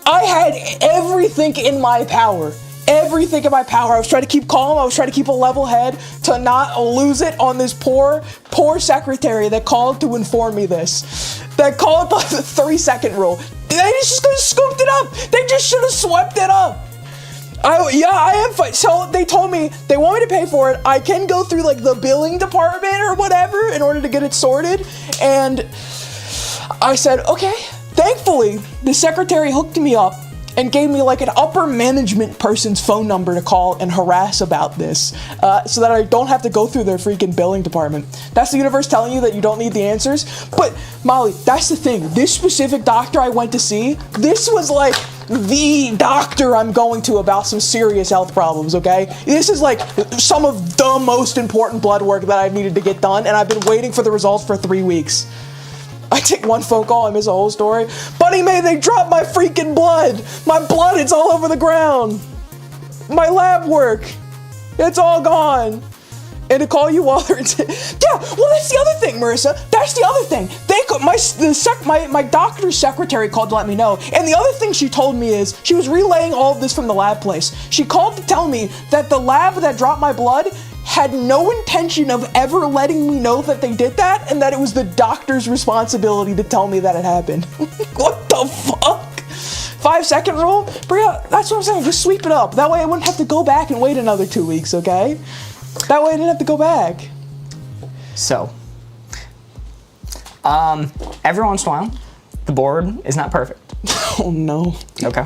had everything in my power. Everything in my power. I was trying to keep calm. I was trying to keep a level head to not lose it on this poor secretary that called to inform me this. That called the 3-second rule. They just could have scooped it up. They just should have swept it up. I am fine. So they told me they want me to pay for it. I can go through like the billing department or whatever in order to get it sorted. And I said, okay. Thankfully, the secretary hooked me up and gave me like an upper management person's phone number to call and harass about this so that I don't have to go through their freaking billing department. That's the universe telling you that you don't need the answers. But Molly, that's the thing. This specific doctor I went to see, this was like the doctor I'm going to about some serious health problems, okay? This is like some of the most important blood work that I've needed to get done, and I've been waiting for the results for 3 weeks. I take one phone call, I miss a whole story. Buddy May, they dropped my freaking blood. My blood, it's all over the ground. My lab work, it's all gone. And to call you while they're yeah, well, that's the other thing, Marissa. That's the other thing. My doctor's secretary called to let me know. And the other thing she told me is she was relaying all of this from the lab place. She called to tell me that the lab that dropped my blood had no intention of ever letting me know that they did that, and that it was the doctor's responsibility to tell me that it happened. What the fuck? 5-second rule? Bria, that's what I'm saying. Just sweep it up. That way I wouldn't have to go back and wait another 2 weeks, okay? That way I didn't have to go back. So, every once in a while, the board is not perfect. Oh no. Okay.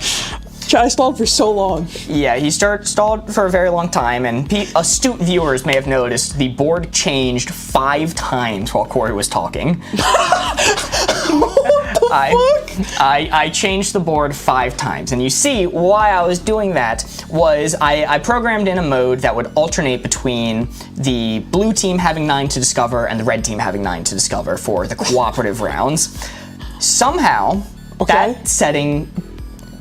I stalled for so long. Yeah, he stalled for a very long time, and astute viewers may have noticed the board changed 5 times while Corey was talking. What the fuck? I changed the board 5 times, and you see why I was doing that was I programmed in a mode that would alternate between the blue team having 9 to discover and the red team having 9 to discover for the cooperative rounds. Somehow, that setting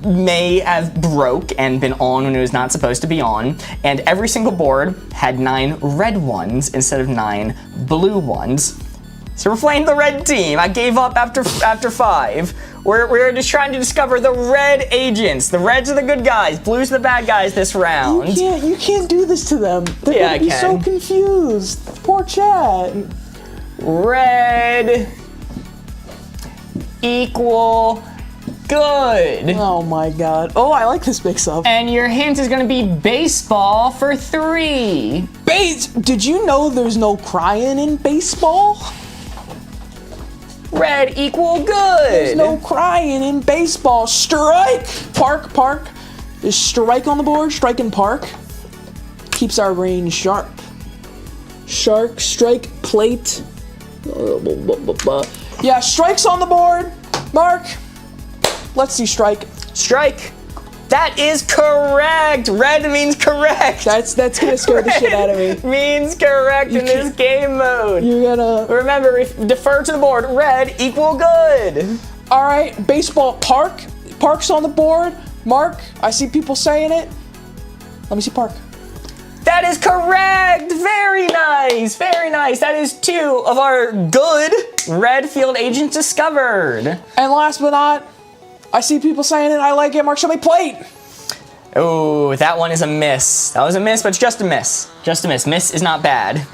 may have broke and been on when it was not supposed to be on, and every single board had 9 red ones instead of 9 blue ones. So we're playing the red team. I gave up after 5. We're just trying to discover the red agents. The reds are the good guys, blues are the bad guys this round. You can't do this to them. They're gonna be so confused. Poor chat. Red equal good. Oh my god. Oh, I like this mix-up. And your hint is gonna be baseball for 3. Did you know there's no crying in baseball? Red equal good. There's no crying in baseball. Strike! Park. Is strike on the board? Strike and park. Keeps our brain sharp. Shark, strike, plate. Yeah, strike's on the board. Mark, let's see strike. Strike. That is correct. Red means correct. That's gonna scare the shit out of me. Means correct in this game mode. You're gonna... Remember, defer to the board. Red equal good. All right, baseball park. Park's on the board. Mark, I see people saying it. Let me see park. That is correct. Very nice. Very nice. That is 2 of our good red field agents discovered. And last but not, I see people saying it. I like it. Mark, show me plate. Oh, that one is a miss. That was a miss, but it's just a miss. Just a miss. Miss is not bad.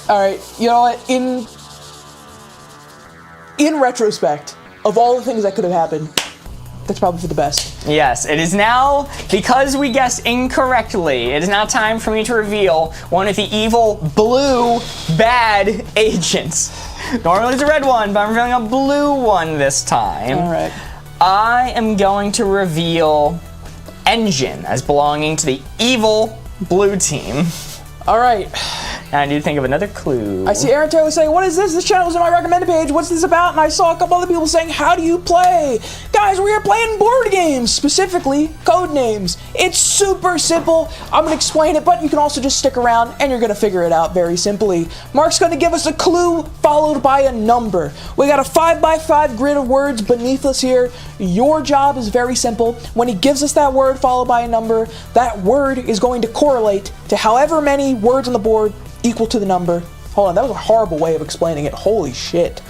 All right, you know what? In retrospect, of all the things that could have happened, that's probably for the best. Yes, it is now, because we guessed incorrectly, it is now time for me to reveal one of the evil blue bad agents. Normally it's a red one, but I'm revealing a blue one this time. All right. I am going to reveal Engine as belonging to the evil blue team. All right. Now I need to think of another clue. I see Aaron Taylor saying, what is this? This channel is on my recommended page. What's this about? And I saw a couple other people saying, how do you play? Guys, we're here playing board games, specifically code names. It's super simple. I'm going to explain it, but you can also just stick around and you're going to figure it out very simply. Mark's going to give us a clue followed by a number. We got a 5x5 grid of words beneath us here. Your job is very simple. When he gives us that word followed by a number, that word is going to correlate to however many words on the board equal to the number. Hold on, that was a horrible way of explaining it. Holy shit.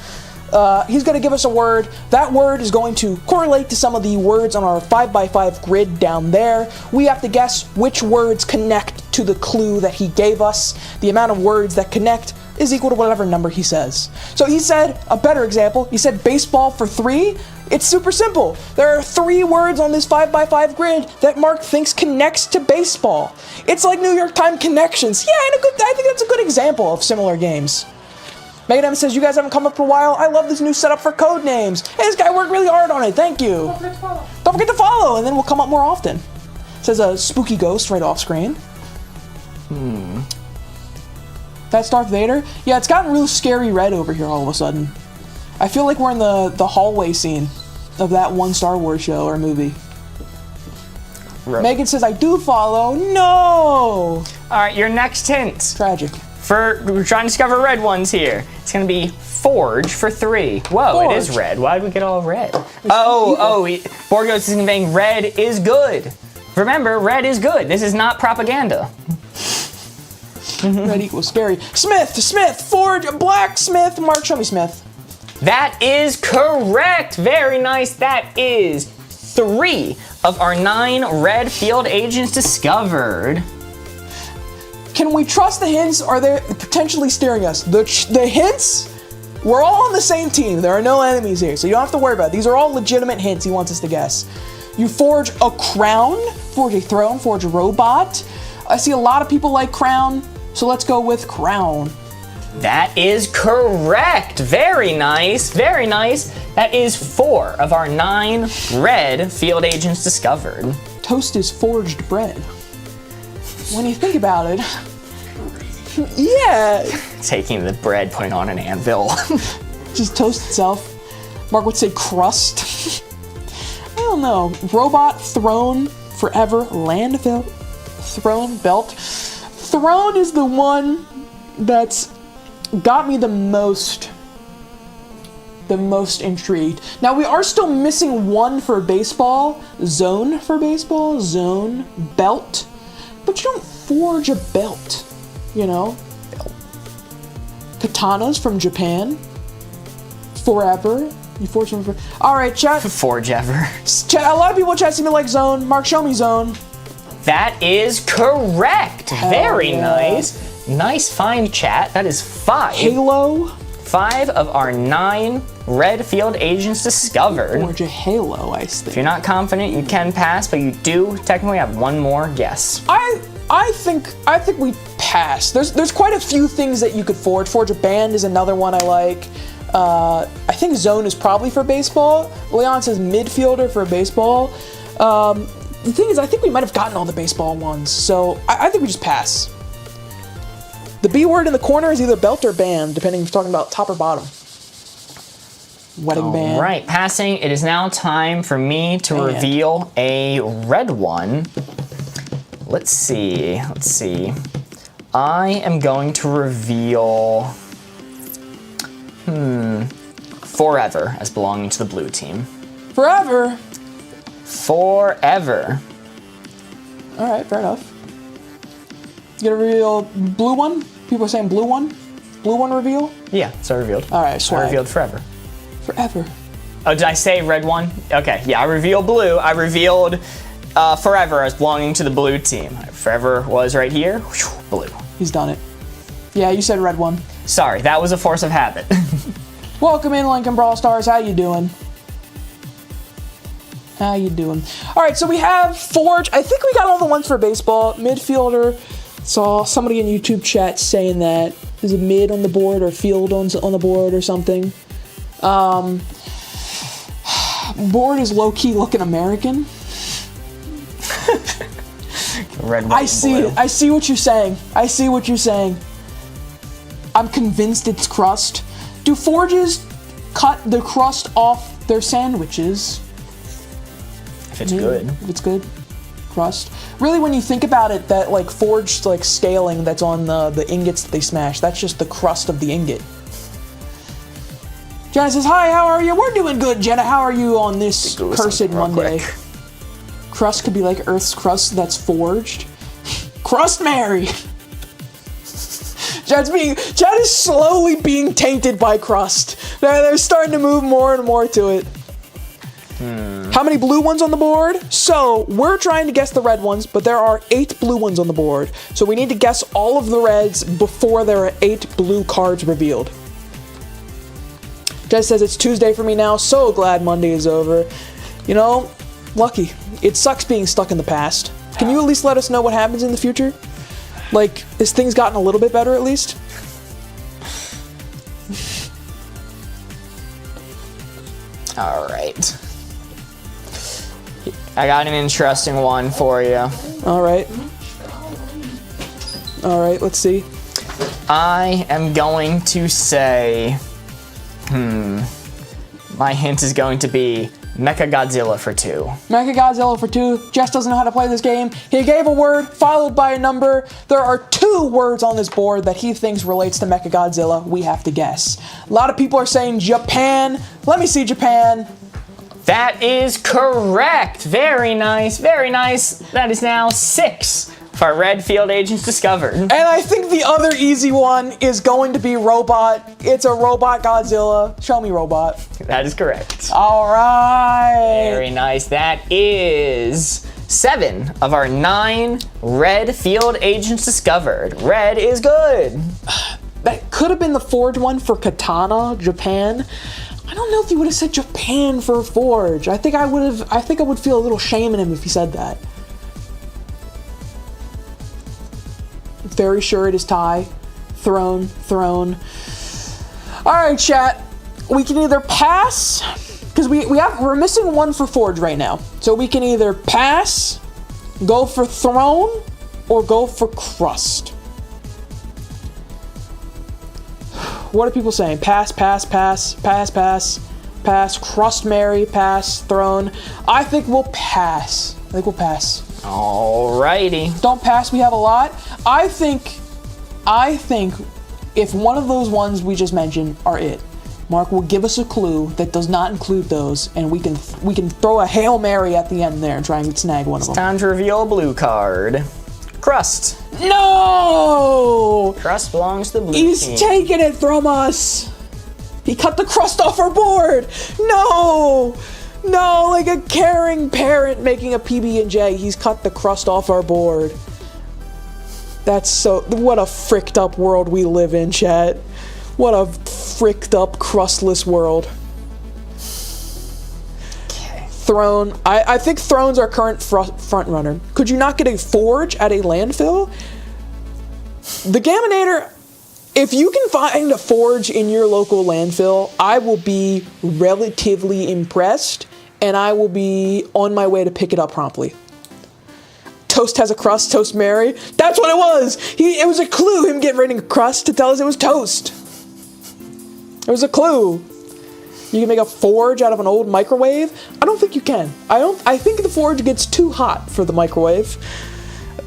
He's going to give us a word. That word is going to correlate to some of the words on our 5x5 grid down there. We have to guess which words connect to the clue that he gave us. The amount of words that connect is equal to whatever number he says. So he said, a better example, he said baseball for 3. It's super simple. There are 3 words on this 5x5 grid that Mark thinks connects to baseball. It's like New York Times connections. Yeah, and I think that's a good example of similar games. Megadam says, you guys haven't come up for a while. I love this new setup for code names. Hey, this guy worked really hard on it. Thank you. Don't forget to follow. Don't forget to follow, and then we'll come up more often. Says a spooky ghost right off screen. That's Darth Vader? Yeah, it's gotten real scary red over here all of a sudden. I feel like we're in the hallway scene of that one Star Wars show or movie. Right. Megan says, I do follow. No! All right, your next hint. Tragic. We're trying to discover red ones here. It's gonna be Forge for 3. Whoa, Forge. It is red. Why did we get all red? Boardgos is conveying red is good. Remember, red is good. This is not propaganda. Red equals scary. Smith, Forge, blacksmith. Mark, show me Smith. That is correct. Very nice. That is 3 of our 9 red field agents discovered. Can we trust the hints? Or are they potentially steering us? The hints? We're all on the same team. There are no enemies here, so you don't have to worry about it. These are all legitimate hints he wants us to guess. You forge a crown, forge a throne, forge a robot. I see a lot of people like crown, so let's go with crown. That is correct. Very nice. Very nice. That is 4 of our 9 red field agents discovered. Toast is forged bread. When you think about it, yeah. Taking the bread, putting on an anvil. Just toast itself. Mark would say crust. I don't know. Robot, throne, forever, landfill, throne, belt. Throne is the one that's got me the most intrigued. Now we are still missing one for baseball. Zone for baseball. Zone. Belt. But you don't forge a belt, you know? Katanas from Japan. Forever. You forge them for... All right, chat. Forge ever. Chat. A lot of people in chat seem to like zone. Mark, show me zone. That is correct. Hell Very yeah. nice. Nice find, chat. That is 5. Halo. 5 of our 9 red field agents discovered. Forge a halo, I think. If you're not confident, you can pass, but you do technically have one more guess. I think we pass. There's quite a few things that you could forge. Forge a band is another one I like. I think zone is probably for baseball. Leon says midfielder for baseball. The thing is, I think we might have gotten all the baseball ones, so I think we just pass. The B word in the corner is either belt or band, depending if you're talking about top or bottom. Wedding band. All right, passing. It is now time for me to reveal a red one. Let's see. I am going to reveal Forever as belonging to the blue team. Forever. All right, fair enough. You gonna reveal blue one? People are saying blue one. Blue one reveal? Yeah, so I revealed. All right, swag. I revealed Forever. Forever. Oh, did I say red one? Okay, yeah, I revealed blue. I revealed Forever as belonging to the blue team. Forever was right here. Blue. He's done it. Yeah, you said red one. Sorry, that was a force of habit. Welcome in, Lincoln Brawl Stars. How you doing? All right, so we have Forge. I think we got all the ones for baseball. Midfielder. Saw somebody in YouTube chat saying that. Is it mid on the board or field on the board or something? Board is low-key looking American. Red, white, I see blue. it. I see what you're saying. I'm convinced it's crust. Do Forges cut the crust off their sandwiches? If it's good. If it's good. Crust. Really, when you think about it, that like forged like scaling that's on the ingots that they smash, that's just the crust of the ingot. Jenna says, hi, how are you? We're doing good, Jenna. How are you on this cursed Monday? Quick. Crust could be like Earth's crust that's forged. Crust Mary! Chad is slowly being tainted by crust. They're starting to move more and more to it. How many blue ones on the board? So, we're trying to guess the red ones, but there are 8 blue ones on the board. So we need to guess all of the reds before there are 8 blue cards revealed. Jess says, it's Tuesday for me now. So glad Monday is over. You know, lucky. It sucks being stuck in the past. Can you at least let us know what happens in the future? Like, has things gotten a little bit better at least? All right. I got an interesting one for you. All right. All right, let's see. I am going to say, my hint is going to be Mechagodzilla for 2. Mechagodzilla for 2. Jess doesn't know how to play this game. He gave a word followed by a number. There are 2 words on this board that he thinks relates to Mechagodzilla. We have to guess. A lot of people are saying Japan. Let me see Japan. That is correct. Very nice, very nice. That is now 6 of our red field agents discovered. And I think the other easy one is going to be Robot. It's a Robot Godzilla. Show me Robot. That is correct. All right. Very nice. That is 7 of our 9 red field agents discovered. Red is good. That could have been the Forge one for Katana, Japan. I don't know if he would have said Japan for Forge. I think I would feel a little shame in him if he said that. Very sure it is tie. Throne. All right, chat. We can either pass, because we're missing one for Forge right now. So we can either pass, go for throne, or go for crust. What are people saying? Pass, crust Mary, pass, throne. I think we'll pass. Alrighty. Don't pass, we have a lot. I think if one of those ones we just mentioned are it, Mark will give us a clue that does not include those, and we can throw a Hail Mary at the end there and try and snag one of them. Time to reveal a blue card. Crust. No! Crust belongs to the blue He's team. taking it from us! He cut the crust off our board! No! No, like a caring parent making a PB&J. He's cut the crust off our board. That's so... What a fricked up world we live in, chat. What a fricked up, crustless world. Throne. I think Throne's our current front runner. Could you not get a forge at a landfill? The Gaminator, if you can find a forge in your local landfill, I will be relatively impressed, and I will be on my way to pick it up promptly. Toast has a crust, Toast Mary. That's what it was! It was a clue, him getting rid of a crust to tell us it was toast. It was a clue. You can make a forge out of an old microwave? I don't think you can. I think the forge gets too hot for the microwave.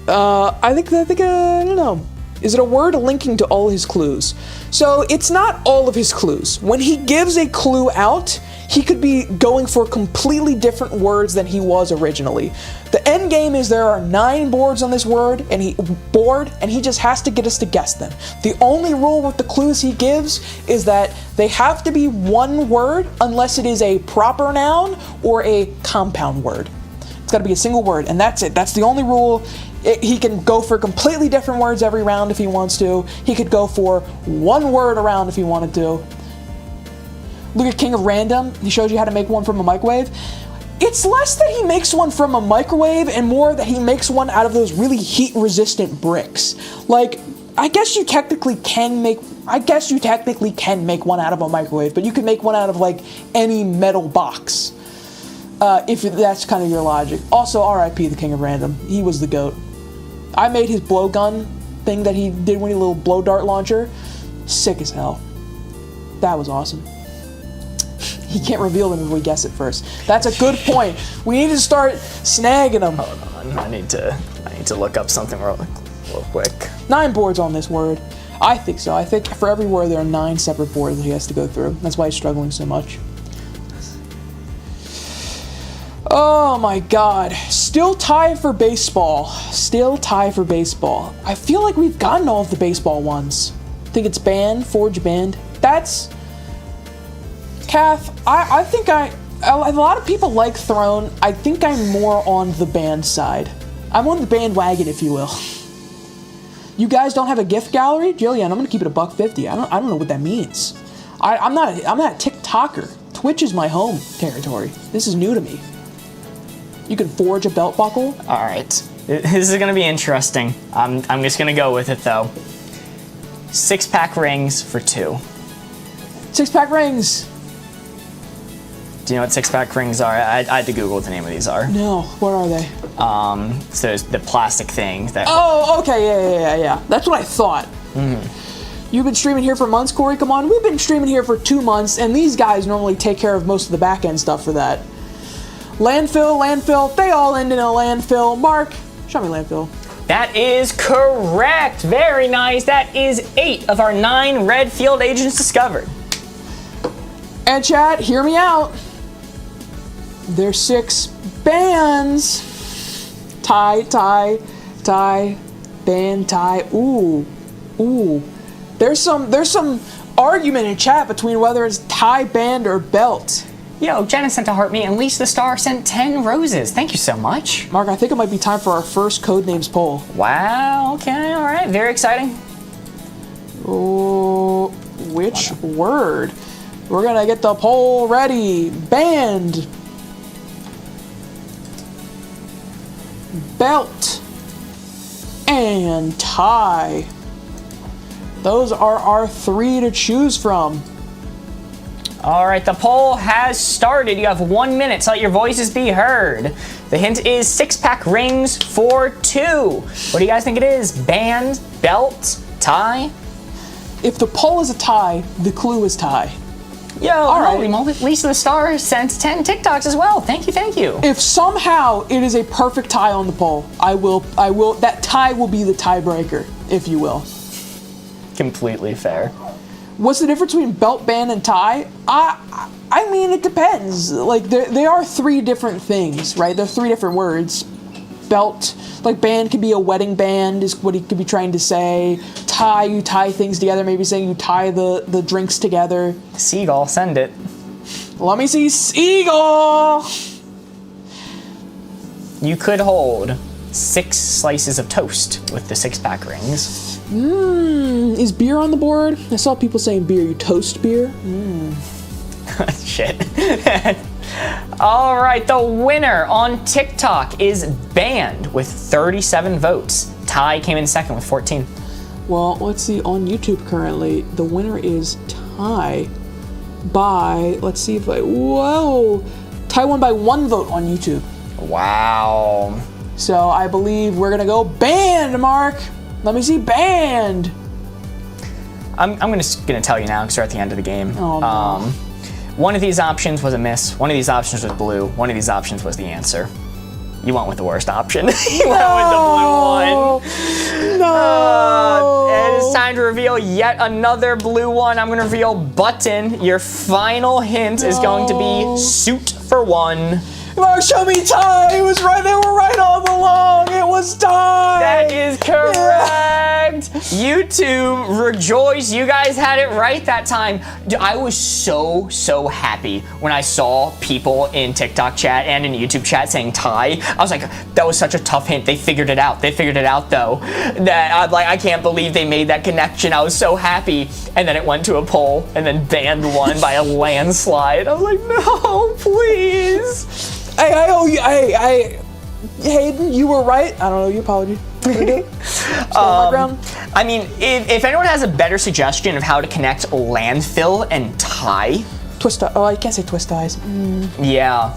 I don't know. Is it a word linking to all his clues? So it's not all of his clues. When he gives a clue out, he could be going for completely different words than he was originally. The end game is there are 9 boards on this board, and he just has to get us to guess them. The only rule with the clues he gives is that they have to be one word unless it is a proper noun or a compound word. It's got to be a single word, and that's it. That's the only rule. He can go for completely different words every round if he wants to. He could go for one word a round if he wanted to. Look at King of Random. He shows you how to make one from a microwave. It's less that he makes one from a microwave and more that he makes one out of those really heat-resistant bricks. Like, I guess you technically can make one out of a microwave, but you can make one out of, like, any metal box. If that's kind of your logic. Also, R.I.P. the King of Random. He was the GOAT. I made his blowgun thing that he did when he little blow dart launcher. Sick as hell. That was awesome. He can't reveal them if we guess it first. That's a good point. We need to start snagging them. Hold on, I need to look up something real quick. 9 boards on this word. I think so. I think for every word there are 9 separate boards that he has to go through. That's why he's struggling so much. Oh my god. Still tie for baseball. Still tie for baseball. I feel like we've gotten all of the baseball ones. I think it's band, forge band. That's... Kath, I think a lot of people like Throne. I think I'm more on the band side. I'm on the bandwagon, if you will. You guys don't have a gift gallery? Jillian, I'm gonna keep it $1.50. I don't know what that means. I'm not a TikToker. Twitch is my home territory. This is new to me. You can forge a belt buckle. All right, this is gonna be interesting. I'm just gonna go with it though. 6-pack rings for 2. 6-pack rings. Do you know what 6-pack rings are? I had to Google what the name of these are. No, what are they? So it's the plastic things that. Oh, okay, yeah. That's what I thought. Mm-hmm. You've been streaming here for months, Corey. Come on, we've been streaming here for 2 months, and these guys normally take care of most of the back end stuff for that. Landfill, they all end in a landfill. Mark, show me landfill. That is correct. Very nice. That is 8 of our 9 red field agents discovered. And chat, hear me out. There's 6 bands. Tie, band, tie. Ooh. There's some argument in chat between whether it's tie, band, or belt. Yo, Jenna sent a heart me, and Lisa the Star sent 10 roses. Thank you so much. Mark, I think it might be time for our first Codenames poll. Wow, okay, all right. Very exciting. Oh, which word? We're gonna get the poll ready. Band. Belt. And tie. Those are our 3 to choose from. All right, the poll has started. You have 1 minute to let your voices be heard. The hint is 6-pack rings for 2. What do you guys think it is? Band, belt, tie? If the poll is a tie, the clue is tie. Yo, holy moly, Lisa the Star sent 10 TikToks as well. Thank you. If somehow it is a perfect tie on the poll, I will, that tie will be the tiebreaker, if you will. Completely fair. What's the difference between belt, band, and tie? I mean, it depends. Like, they are 3 different things, right? They're 3 different words. Belt, like band could be a wedding band, is what he could be trying to say. Tie, you tie things together, maybe saying you tie the drinks together. Seagull, send it. Let me see Seagull! You could hold 6 slices of toast with the 6-pack rings. Is beer on the board? I saw people saying beer. You toast beer? Shit. All right, the winner on TikTok is Banned with 37 votes. Ty came in second with 14. Well, let's see. On YouTube currently, the winner is Ty by, let's see if I, whoa. Ty won by 1 vote on YouTube. Wow. So I believe we're gonna go Banned, Mark. Let me see Banned. I'm gonna tell you now because we're at the end of the game. Oh, no. One of these options was a miss. One of these options was blue. One of these options was the answer. You went with the worst option. You went with the blue one. No. And it's time to reveal yet another blue one. I'm going to reveal Button. Your final hint is going to be suit for 1. Mark, show me Ty. It was right. They were right all along. It was Ty. That is correct. YouTube, rejoice. You guys had it right that time. Dude, I was so happy when I saw people in TikTok chat and in YouTube chat saying Ty. I was like, that was such a tough hint. They figured it out. They figured it out though. That I'm like, I can't believe they made that connection. I was so happy. And then it went to a poll and then Banned won by a landslide. I was like, no, please. Hey, I owe you. Hayden, you were right. I don't know your apology. I mean, if anyone has a better suggestion of how to connect landfill and Ty. Twist. Oh, I can't say twist ties. Yeah.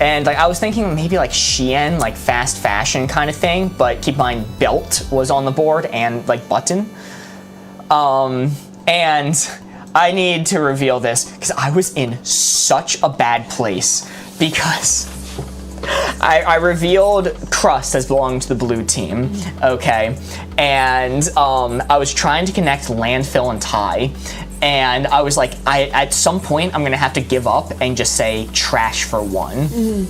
And like I was thinking maybe like Shein, like fast fashion kind of thing, but keep in mind belt was on the board and like button. And I need to reveal this because I was in such a bad place because I revealed crust as belonging to the blue team, okay? And I was trying to connect landfill and Ty, and I was like, at some point I'm gonna have to give up and just say trash for 1.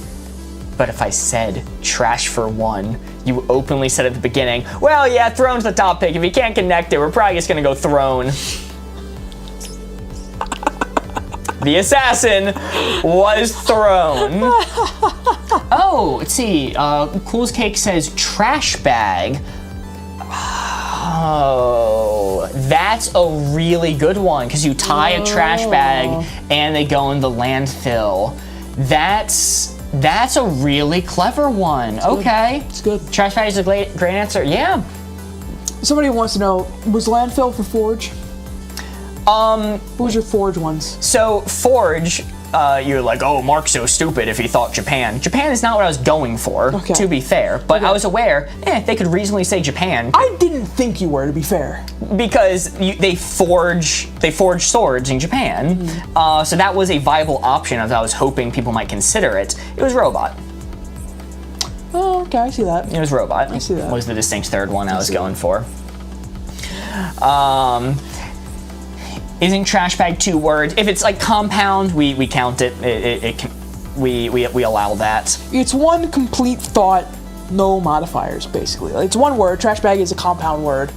But if I said trash for 1, you openly said at the beginning, well, yeah, throne's the top pick. If you can't connect it, we're probably just gonna go throne. The assassin was thrown. Oh, let's see. Cool's Cake says trash bag. Oh, that's a really good one because you tie a trash bag and they go in the landfill. That's a really clever one. Okay. It's good. Trash bag is a great answer. Yeah. Somebody wants to know, was landfill for Forge? What was your Forge ones? So Forge, you're like, oh, Mark's so stupid if he thought Japan. Japan is not what I was going for, to be fair. But I was aware, they could reasonably say Japan. I didn't think you were, to be fair. Because they forge swords in Japan. So that was a viable option as I was hoping people might consider it. It was robot. Oh, okay, I see that. It was robot. I see that. Was the distinct third one I was going for. Isn't trash bag 2 words? If it's like compound, we count it. We allow that. It's one complete thought, no modifiers, basically. Like, it's one word. Trash bag is a compound word.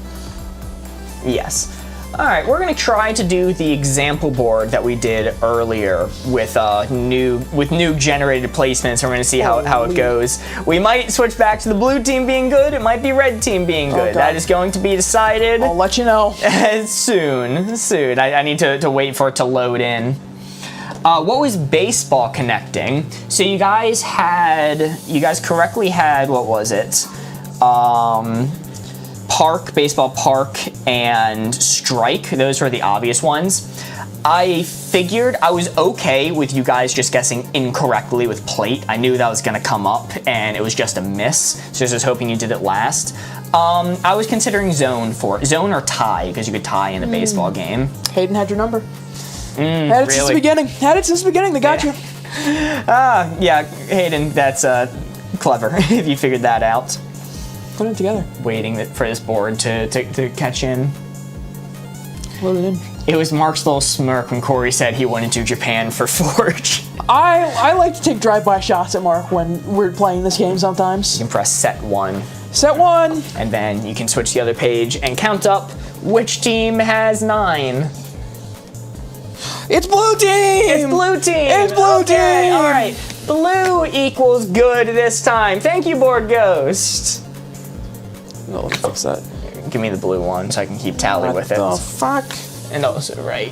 Yes. All right, we're gonna try to do the example board that we did earlier with new generated placements. We're gonna see how it goes. We might switch back to the blue team being good. It might be red team being good. That is going to be decided. I'll let you know. soon. I need to wait for it to load in. What was baseball connecting? So you guys correctly had, what was it? Baseball park, and strike. Those were the obvious ones. I figured I was okay with you guys just guessing incorrectly with plate. I knew that was gonna come up and it was just a miss, so I was just hoping you did it last. I was considering zone or tie, because you could tie in a baseball game. Hayden had your number. Had it since the beginning. They got you. Yeah, Hayden, that's clever if you figured that out. Put it together. Waiting for this board to catch in. Load it in. It was Mark's little smirk when Corey said he wanted to Japan for Forge. I like to take drive-by shots at Mark when we're playing this game sometimes. You can press set 1. Set 1. And then you can switch to the other page and count up which team has 9. It's blue team! It's blue team! It's blue team! All right. Blue equals good this time. Thank you, Board Ghost. No, let me fix that. Give me the blue one so I can keep tally with it. What the fuck? And also right.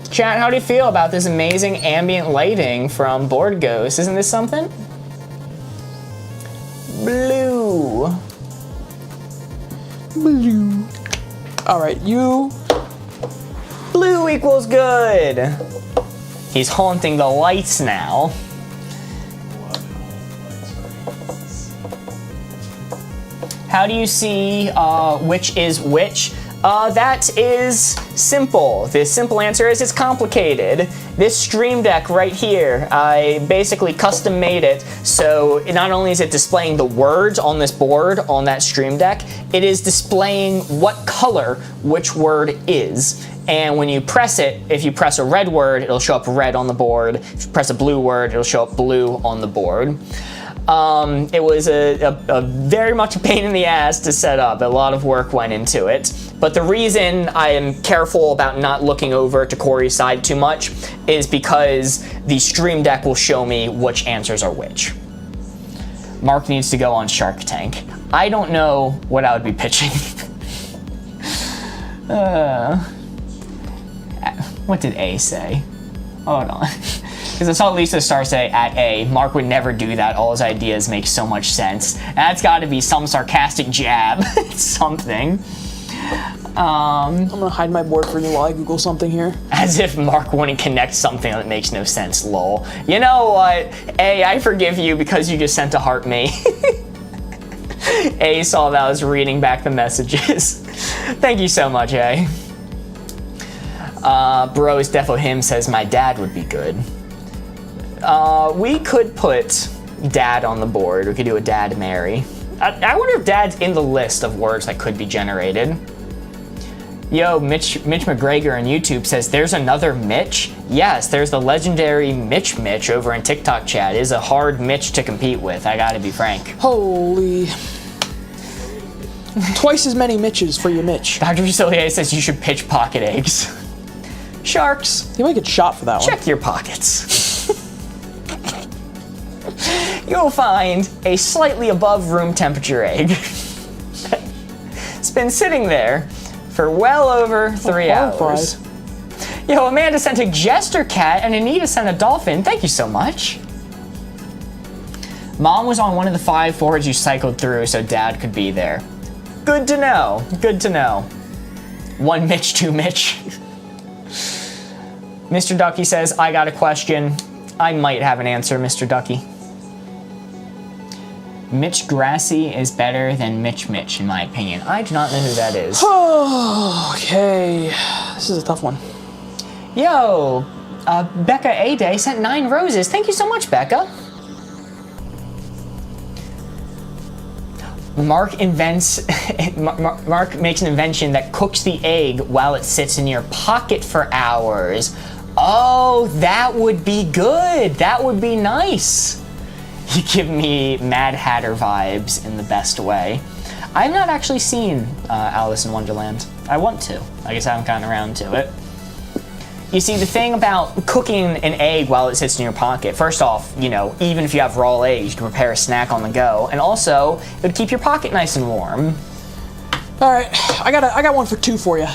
Chat, how do you feel about this amazing ambient lighting from Board Ghost? Isn't this something? Blue. Blue. All right, you. Blue equals good. He's haunting the lights now. How do you see which is which? That is simple. The simple answer is it's complicated. This Stream Deck right here, I basically custom made it, so not only is it displaying the words on this board on that Stream Deck, it is displaying what color which word is. And when you press it, if you press a red word, it'll show up red on the board. If you press a blue word, it'll show up blue on the board. It was a very much a pain in the ass to set up. A lot of work went into it. But the reason I am careful about not looking over to Corey's side too much is because the Stream Deck will show me which answers are which. Mark needs to go on Shark Tank. I don't know what I would be pitching. What did A say? Hold on. Because I saw Lisa Star say at A, Mark would never do that. All his ideas make so much sense. That's got to be some sarcastic jab. Something. I'm gonna hide my board for you while I Google something here. As if Mark wouldn't connect something that makes no sense, lol. You know what? A, I forgive you because you just sent to heart me. A saw that I was reading back the messages. Thank you so much, A. Bros Defo Him says my dad would be good. We could put dad on the board. We could do a dad Mary. I wonder if dad's in the list of words that could be generated. Yo, Mitch McGregor on YouTube says there's another Mitch. Yes, there's the legendary Mitch over in TikTok chat. It is a hard Mitch to compete with, I gotta be frank. Holy. Twice as many Mitches for your Mitch. Dr. Facilier says you should pitch pocket eggs. Sharks, You might get shot for that one. check your pockets. You'll find a slightly above room temperature egg. It's been sitting there for well over 3 hours. Yo, Amanda sent a jester cat and Anita sent a dolphin. Thank you so much. Mom was on one of the 5 boards you cycled through so Dad could be there. Good to know. Good to know. One Mitch, two Mitch. Mr. Ducky says, I got a question. I might have an answer, Mr. Ducky. Mitch Grassi is better than Mitch, in my opinion. I do not know who that is. Okay. This is a tough one. Yo, Becca A-Day sent 9 roses. Thank you so much, Becca. Mark makes an invention that cooks the egg while it sits in your pocket for hours. Oh, that would be good. That would be nice. You give me Mad Hatter vibes in the best way. I've not actually seen Alice in Wonderland. I want to. I guess I haven't gotten around to it. You see, the thing about cooking an egg while it sits in your pocket, first off, you know, even if you have raw eggs, you can prepare a snack on the go, and also, it would keep your pocket nice and warm. All right, I got one for 2 for you.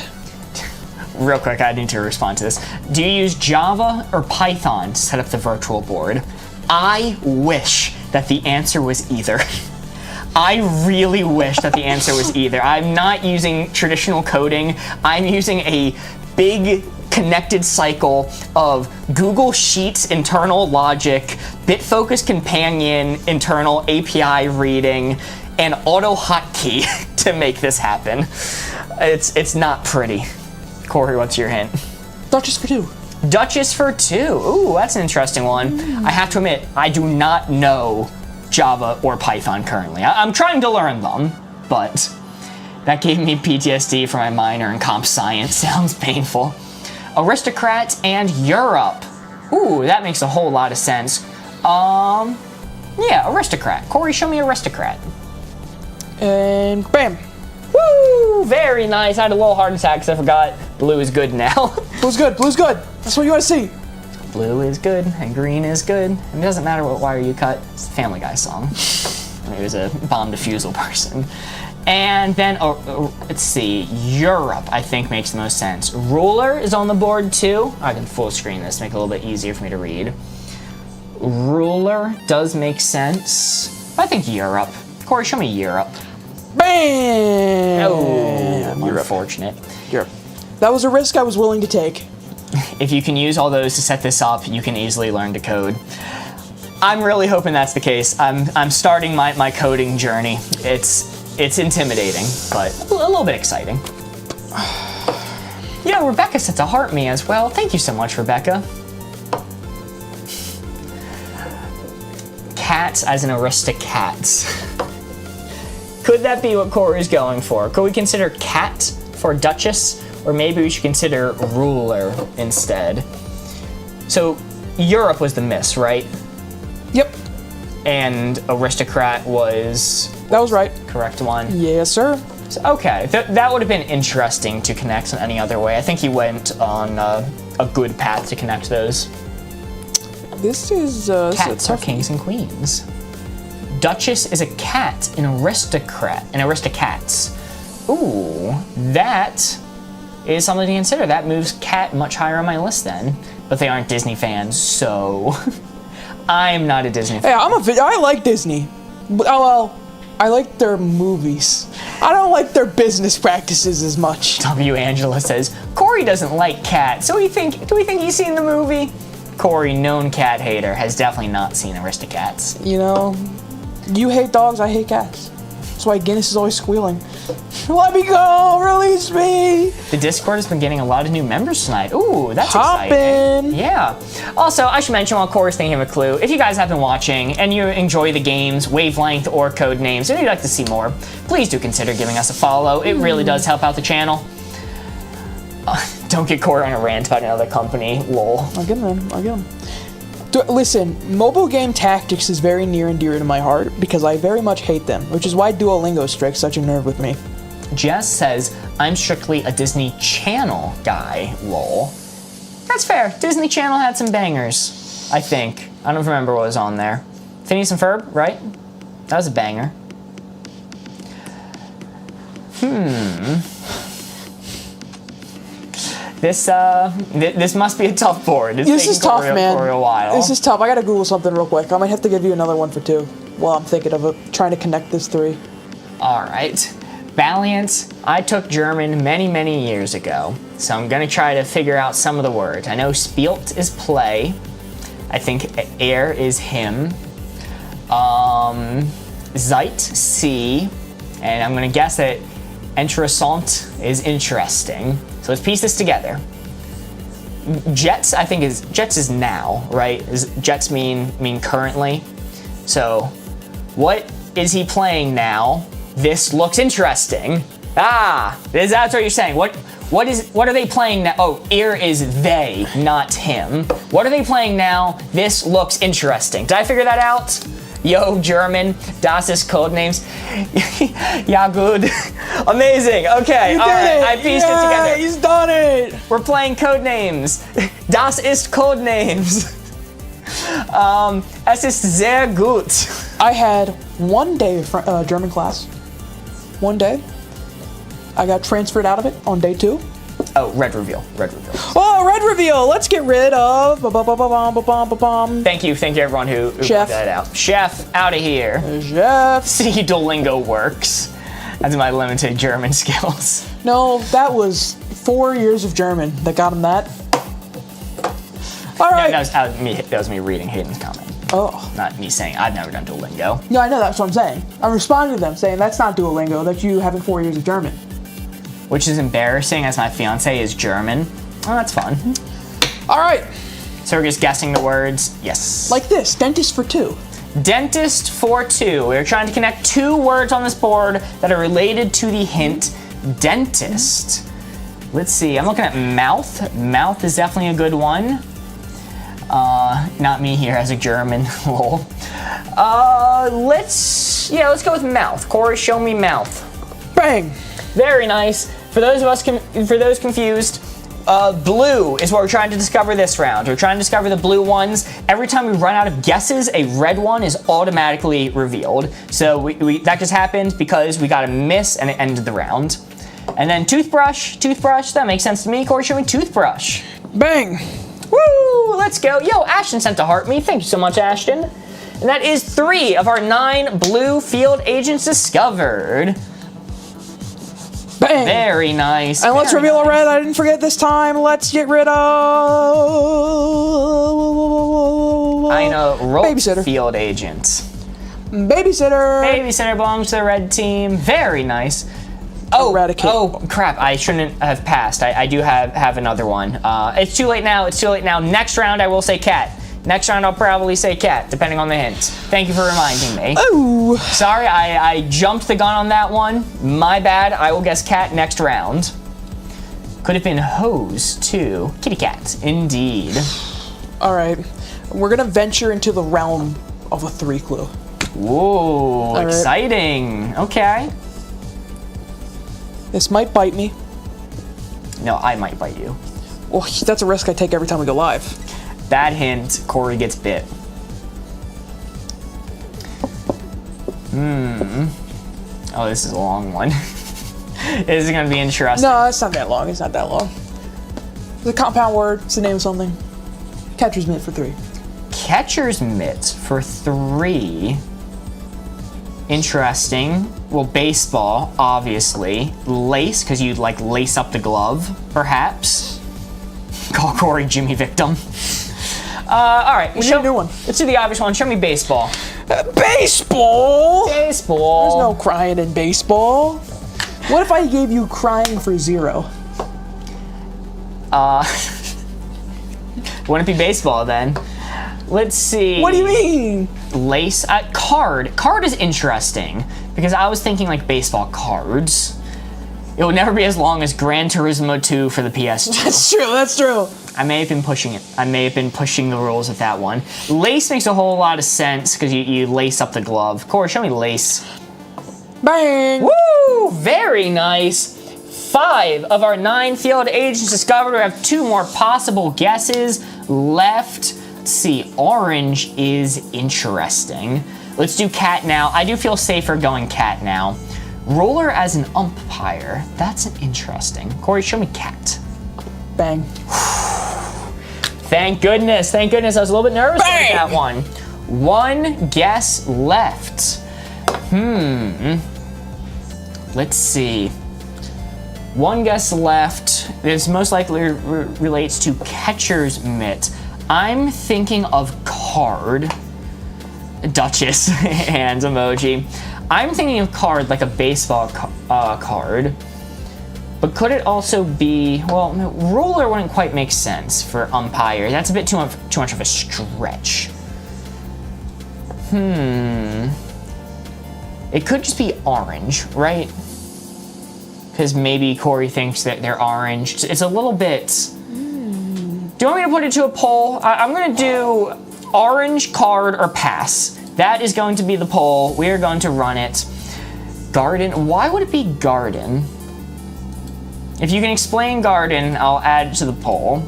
Real quick, I need to respond to this. Do you use Java or Python to set up the virtual board? I wish that the answer was either. I really wish that the answer was either. I'm not using traditional coding. I'm using a big connected cycle of Google Sheets internal logic, Bitfocus companion internal API reading, and auto hotkey to make this happen. It's not pretty. Corey, what's your hint? Duchess for 2. Duchess for 2. Ooh, that's an interesting one. I have to admit, I do not know Java or Python currently. I'm trying to learn them, but that gave me PTSD for my minor in comp science. Sounds painful. Aristocrats and Europe. Ooh, that makes a whole lot of sense. Yeah, aristocrat. Corey, show me aristocrat. And bam. Woo! Very nice. I had a little heart attack because I forgot blue is good now. Blue's good. Blue's good. That's what you want to see. Blue is good and green is good. And it doesn't matter what wire you cut. It's a Family Guy song. And he was a bomb defusal person. And then, let's see, Europe, I think, makes the most sense. Ruler is on the board, too. I can full screen this to make it a little bit easier for me to read. Ruler does make sense. I think Europe. Corey, show me Europe. Bam! Oh, you're unfortunate. Europe. That was a risk I was willing to take. If you can use all those to set this up, you can easily learn to code. I'm really hoping that's the case. I'm starting my coding journey. It's intimidating, but a little bit exciting. You know, Rebecca sent a heart me as well. Thank you so much, Rebecca. Cats as in Aristocats. Could that be what Corey's going for? Could we consider cat for Duchess? Or maybe we should consider ruler instead. So Europe was the miss, right? Yep. And aristocrat was... That was right. Correct one. Yes, sir. So, okay, that would have been interesting to connect in any other way. I think he went on a good path to connect those. This is Cats are kings and queens. Duchess is a cat, an aristocrat, an aristocats. Ooh, that is something to consider. That moves cat much higher on my list then. But they aren't Disney fans, so I'm not a Disney fan. Hey, I like Disney. Oh, well, I like their movies. I don't like their business practices as much. W. Angela says, Corey doesn't like cats, so do we think he's seen the movie? Corey, known cat hater, has definitely not seen Aristocats. You know, you hate dogs, I hate cats. That's why Guinness is always squealing. Let me go! Release me! The Discord has been getting a lot of new members tonight. Ooh, that's Hoppin'. exciting. Yeah. Also, I should mention while Corey's thinking of a clue, if you guys have been watching and you enjoy the games, wavelength, or code names, and you'd like to see more, please do consider giving us a follow. It really does help out the channel. Don't get Corey on a rant about another company, lol. I'll get him. Listen, mobile game tactics is very near and dear to my heart because I very much hate them, which is why Duolingo strikes such a nerve with me. Jess says, I'm strictly a Disney Channel guy, lol. That's fair. Disney Channel had some bangers, I think. I don't remember what was on there. Phineas and Ferb, right? That was a banger. This must be a tough board. This is tough, man. For a while. This is tough. I gotta Google something real quick. I might have to give you another one for two while I'm thinking of trying to connect this three. All right. Valiant, I took German many, many years ago, so I'm gonna try to figure out some of the words. I know spielt is play. I think er is him. Zeit, see. And I'm gonna guess that interessant is interesting. So let's piece this together. Jets, I think Jets is now, right? Jets mean currently. So what is he playing now? This looks interesting. That's what you're saying. What are they playing now? Oh, er is they, not him. What are they playing now? This looks interesting. Did I figure that out? Yo, German, das ist Codenames. Yeah, good. Amazing. Okay, all right, I pieced it together. He's done it. We're playing Codenames. Das ist Codenames. Es ist sehr gut. I had one day of German class. One day. I got transferred out of it on day 2. Oh, red reveal. Oh, red reveal. Let's get rid of. Thank you everyone who Chef. put that out. Chef, out of here. Chef. See, Duolingo works. That's my limited German skills. No, that was 4 years of German that got him that. All right. That was me reading Hayden's comment. Oh. Not me saying I've never done Duolingo. No, I know, that's what I'm saying. I'm responding to them saying that's not Duolingo, that's you having 4 years of German. Which is embarrassing as my fiance is German. Oh, that's fun. All right. So we're just guessing the words. Yes. Like this, dentist for 2. Dentist for 2. We're trying to connect 2 words on this board that are related to the hint dentist. Let's see, I'm looking at mouth. Mouth is definitely a good one. Not me here as a German, lol. Let's go with mouth. Corey, show me mouth. Bang. Very nice. For those confused, Blue is what we're trying to discover this round. We're trying to discover the blue ones. Every time we run out of guesses, a red one is automatically revealed. So that just happened because we got a miss and it ended the round. And then toothbrush, that makes sense to me. Corey, show me toothbrush. Bang. Woo, let's go. Yo, Ashton sent to heart me. Thank you so much, Ashton. And that is 3 of our 9 blue field agents discovered. Bang. Very nice. And let's reveal a red. I didn't forget this time. Let's get rid of. I know. Babysitter. Field agent. Babysitter. Babysitter belongs to the red team. Very nice. Oh, Eradicate. oh crap! I shouldn't have passed. I do have another one. It's too late now. It's too late now. Next round, I will say cat. Next round, I'll probably say cat, depending on the hint. Thank you for reminding me. Ooh. Sorry, I jumped the gun on that one. My bad. I will guess cat next round. Could have been hose, too. Kitty cat, indeed. All right. We're going to venture into the realm of a 3 clue. Whoa, right. Exciting. Okay. This might bite me. No, I might bite you. Well, that's a risk I take every time we go live. Bad hint, Corey gets bit. Oh, this is a long one. This is gonna be interesting. No, it's not that long. It's not that long. It's a compound word. It's the name of something. Catcher's mitt for 3. Catcher's mitt for 3. Interesting. Well, baseball, obviously. Lace, because you'd like lace up the glove, perhaps. Call Corey Jimmy victim. All right. We need a new one. Let's do the obvious one. Show me baseball. Baseball? Baseball. There's no crying in baseball. What if I gave you crying for 0? Wouldn't be baseball then. Let's see. What do you mean? Lace. Card. Card is interesting because I was thinking like baseball cards. It will never be as long as Gran Turismo 2 for the PS2. That's true. That's true. I may have been pushing it. I may have been pushing the rules with that one. Lace makes a whole lot of sense because you lace up the glove. Corey, show me lace. Bang. Woo! Very nice. 5 of our 9 field agents discovered. We have 2 more possible guesses left. Let's see. Orange is interesting. Let's do cat now. I do feel safer going cat now. Ruler as an umpire. That's an interesting. Corey, show me cat. Bang. Thank goodness. Thank goodness. I was a little bit nervous about Bang! that one. 1 guess left. Let's see. 1 guess left. This most likely relates to catcher's mitt. I'm thinking of card. Duchess hands emoji. I'm thinking of card like a baseball card. But could it also be, well, ruler wouldn't quite make sense for umpire. That's a bit too much of a stretch. It could just be orange, right? Because maybe Corey thinks that they're orange. It's a little bit... Do you want me to put it to a poll? I'm going to do orange, card, or pass. That is going to be the poll. We are going to run it. Garden. Why would it be garden? If you can explain garden, I'll add it to the poll.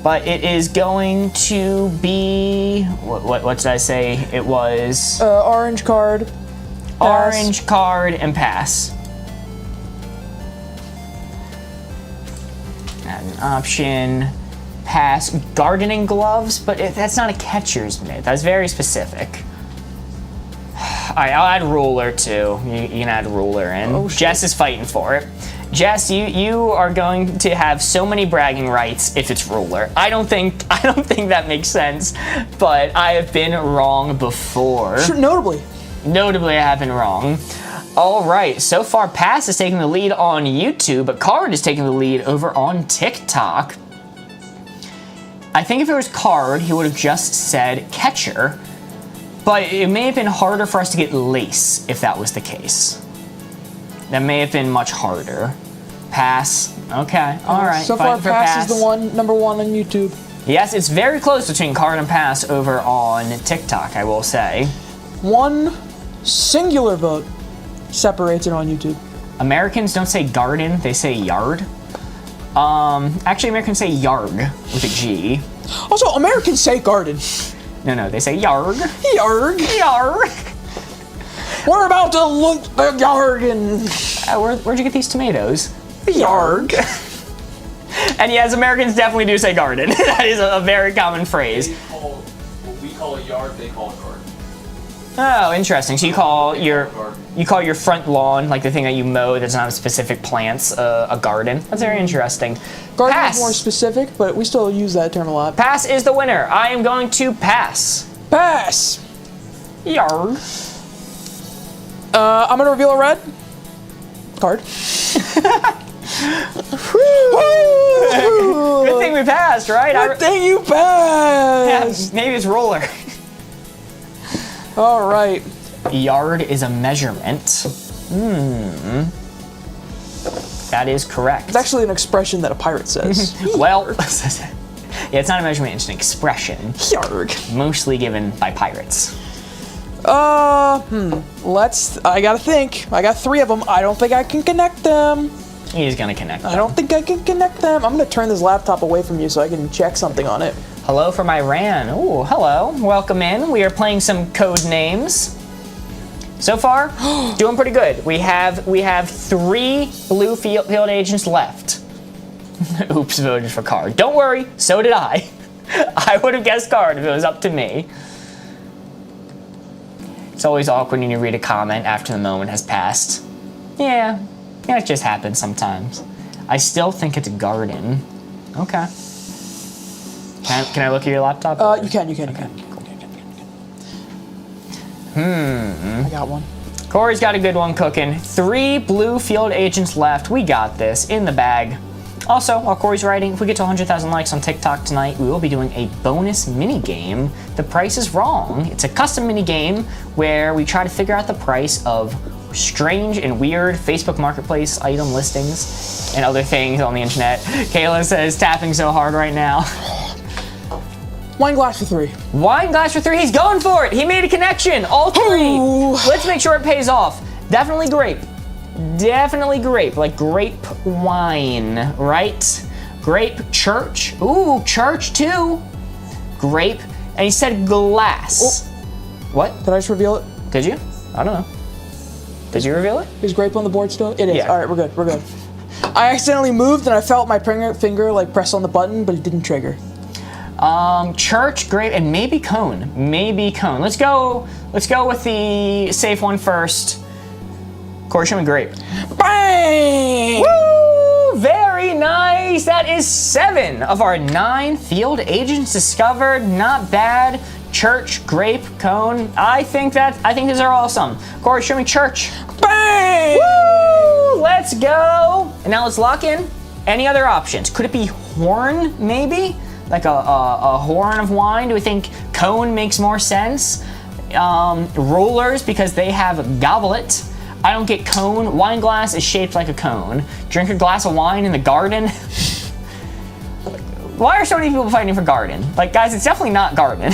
But it is going to be... What did I say? It was... Orange card. Pass. Orange card and pass. Add an option. Pass. Gardening gloves, but that's not a catcher's mitt. That's very specific. All right, I'll add ruler too. You can add ruler in. Oh, shit. Jess is fighting for it. Jess, you are going to have so many bragging rights if it's ruler. I don't think that makes sense, but I have been wrong before. Sure, notably. Notably, I have been wrong. All right, so far Pass is taking the lead on YouTube, but Card is taking the lead over on TikTok. I think if it was Card, he would have just said catcher, but it may have been harder for us to get lace if that was the case. That may have been much harder. Pass. Okay. All right. So far, Fighting for Pass is the number one on YouTube. Yes, it's very close between Card and Pass over on TikTok, I will say. 1 singular vote separates it on YouTube. Americans don't say garden, they say yard. Actually, Americans say yarg with a G. Also, Americans say garden. No, they say yarg. Yarg. Yarg. We're about to look the jargon. Where'd you get these tomatoes? Yarg. And yes, Americans definitely do say garden. That is a very common phrase. What we call a yard, they call a garden. Oh, interesting. So you call your front lawn, like the thing that you mow that doesn't have specific plants, a garden. That's very interesting. Garden Pass. is more specific, but we still use that term a lot. Pass is the winner. I am going to pass. Pass. Yarg. I'm gonna reveal a red card. Good thing we passed, right? Good thing you passed. Maybe it's roller. All right. Yard is a measurement. That is correct. It's actually an expression that a pirate says. Well, yeah, it's not a measurement, it's an expression. Yarg. Mostly given by pirates. I gotta think. I got 3 of them. I don't think I can connect them. He's gonna connect them. I don't think I can connect them. I'm gonna turn this laptop away from you so I can check something on it. Hello from Iran. Ooh, hello. Welcome in. We are playing some code names. So far, doing pretty good. We have 3 blue field agents left. Oops, voted for card. Don't worry, so did I. I would have guessed card if it was up to me. It's always awkward when you read a comment after the moment has passed. Yeah, it just happens sometimes. I still think it's a garden. Okay. Can I look at your laptop? You can. I got one. Corey's got a good one cooking. 3 blue field agents left. We got this in the bag. Also, while Corey's writing, if we get to 100,000 likes on TikTok tonight, we will be doing a bonus mini game. The Price is Wrong. It's a custom mini game where we try to figure out the price of strange and weird Facebook Marketplace item listings and other things on the internet. Kayla says tapping so hard right now. Wine glass for 3. Wine glass for 3. He's going for it. He made a connection. All 3. Ooh. Let's make sure it pays off. Definitely grape. Definitely grape, like grape wine, right? Grape church. Ooh, church too. Grape. And he said glass. Oh. What? Did I just reveal it? Did you? I don't know. Did you reveal it? Is grape on the board still? It is. Yeah. All right, we're good. I accidentally moved and I felt my finger like press on the button, but it didn't trigger. Church, grape, and maybe cone. Maybe cone. Let's go with the safe one first. Corey, show me grape. Bang! Woo! Very nice. That is 7 of our 9 field agents discovered. Not bad. Church, grape, cone. I think these are awesome. Corey, show me church. Bang! Woo! Let's go. And now let's lock in any other options. Could it be horn, maybe? Like a horn of wine? Do we think cone makes more sense? Rollers, because they have a goblet. I don't get cone. Wine glass is shaped like a cone. Drink a glass of wine in the garden. Why are so many people fighting for garden? Like, guys, it's definitely not garden.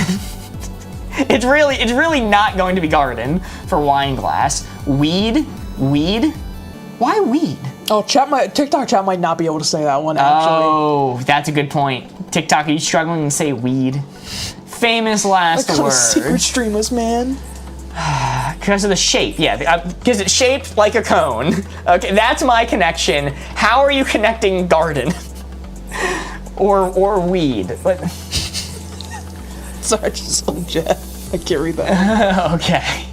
It's really not going to be garden for wine glass. Weed. Why weed? Oh, TikTok chat might not be able to say that one, actually. Oh, that's a good point. TikTok, are you struggling to say weed? Famous last Like word. secret streamers, man. Because of the shape, yeah. Because it's shaped like a cone. Okay, that's my connection. How are you connecting garden? or weed? What? Sorry, I just saw Jeff. I can't read that. Okay.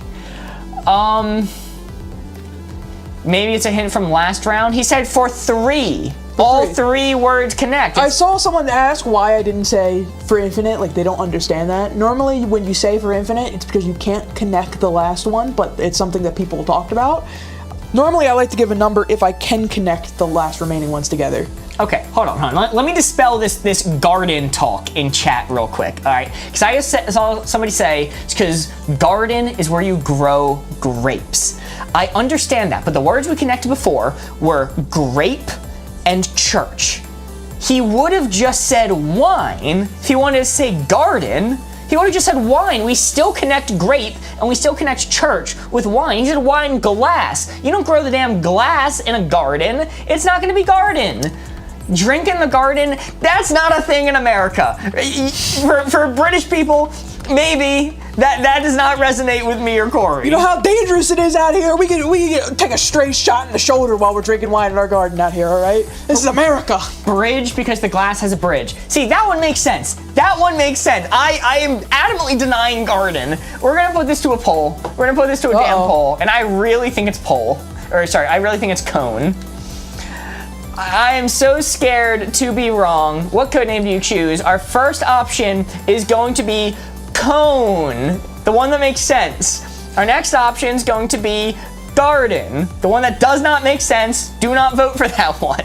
Maybe it's a hint from last round. He said for 3. All 3 words connect. I saw someone ask why I didn't say for infinite, like they don't understand that. Normally when you say for infinite, it's because you can't connect the last one, but it's something that people talked about. Normally I like to give a number if I can connect the last remaining ones together. Okay, hold on. Let me dispel this garden talk in chat real quick, all right? Because I just saw somebody say it's because garden is where you grow grapes. I understand that, but the words we connected before were grape and church. He would have just said wine if he wanted to say garden. He would have just said wine. We still connect grape and we still connect church with wine. He said wine glass. You don't grow the damn glass in a garden. It's not gonna be garden. Drink in the garden, that's not a thing in America. For British people, maybe. That does not resonate with me or Corey. You know how dangerous it is out here? We can take a stray shot in the shoulder while we're drinking wine in our garden out here, all right? This is America. Bridge because the glass has a bridge. See, that one makes sense. That one makes sense. I am adamantly denying garden. We're gonna put this to a poll. We're gonna put this to a damn poll. And I really think it's poll. Or sorry, I really think it's cone. I am so scared to be wrong. What code name do you choose? Our first option is going to be cone, the one that makes sense. Our next option is going to be garden, the one that does not make sense. Do not vote for that one.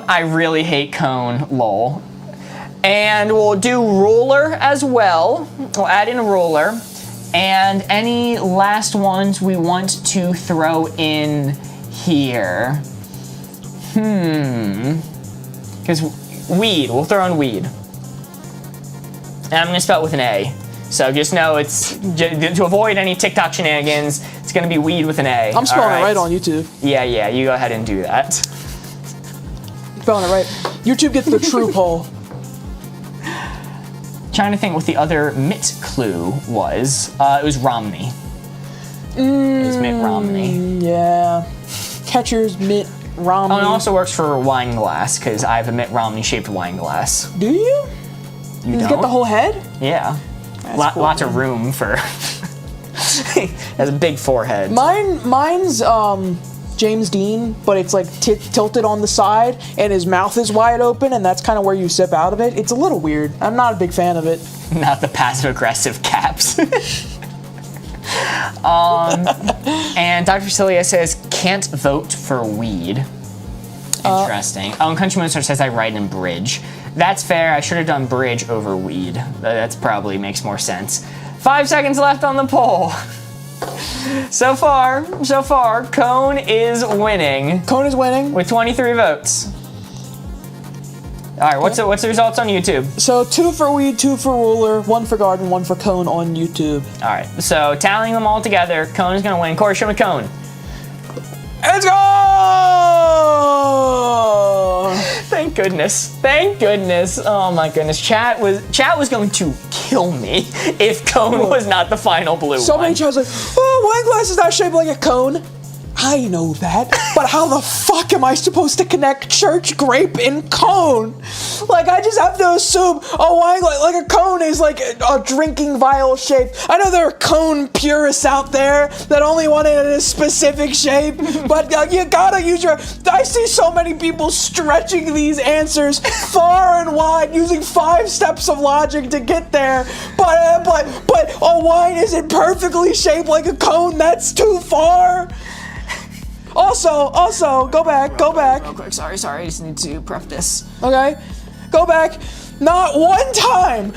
I really hate cone, lol. And we'll do ruler as well. We'll add in a ruler. And any last ones we want to throw in here. Because weed, we'll throw in weed. And I'm gonna spell it with an A. So just know it's, to avoid any TikTok shenanigans, it's gonna be weed with an A. I'm spelling it right on YouTube. Yeah, you go ahead and do that. Spelling it right. YouTube gets the true poll. Trying to think what the other Mitt clue was. It was Romney. It was Mitt Romney. Yeah. Catcher's Mitt Romney. Oh, and it also works for wine glass, because I have a Mitt Romney shaped wine glass. Do you? You Does it don't? get the whole head? Yeah. Cool, lots of room for... has a big forehead. Mine's James Dean, but it's like tilted on the side, and his mouth is wide open, and that's kind of where you sip out of it. It's a little weird. I'm not a big fan of it. Not the passive-aggressive caps. And Dr. Celia says, can't vote for weed. Interesting. And Country Monster says I write in bridge. That's fair. I should have done bridge over weed. That's probably makes more sense. 5 seconds left on the poll. So far, Cone is winning. Cone is winning. With 23 votes. All right, what's the results on YouTube? So 2 for weed, 2 for ruler, 1 for garden, 1 for cone on YouTube. All right, so tallying them all together, Cone is gonna win. Corey, show me Cone. Let's go! Thank goodness. Thank goodness. Oh my goodness. Chat was going to kill me if Cone was not the final blue So one. many chats like, oh, wine glass is not shaped like a cone. I know that, but how the fuck am I supposed to connect church grape and cone? Like, I just have to assume a wine glass, like a cone is like a drinking vial shape. I know there are cone purists out there that only want it in a specific shape, but you gotta use your, I see so many people stretching these answers far and wide, using 5 steps of logic to get there, but a wine isn't perfectly shaped like a cone, that's too far. Also, go back. Real quick, sorry, I just need to prep this. Okay, go back. Not one time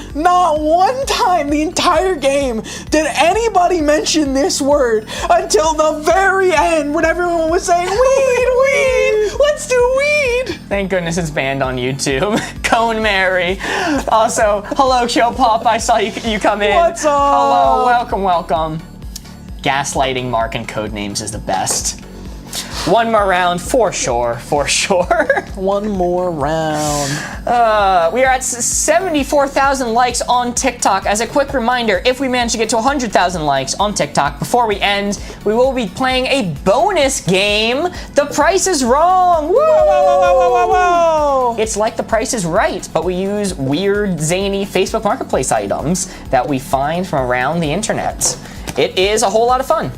the entire game did anybody mention this word until the very end when everyone was saying, weed, let's do weed. Thank goodness it's banned on YouTube. Cone Mary. Also, hello, Chill Pop, I saw you come in. What's up? Hello, welcome. Gaslighting Mark and code names is the best. One more round, for sure. One more round. We are at 74,000 likes on TikTok. As a quick reminder, if we manage to get to 100,000 likes on TikTok before we end, we will be playing a bonus game, The Price is Wrong. Woo! Whoa. It's like The Price is Right, but we use weird, zany Facebook Marketplace items that we find from around the internet. It is a whole lot of fun.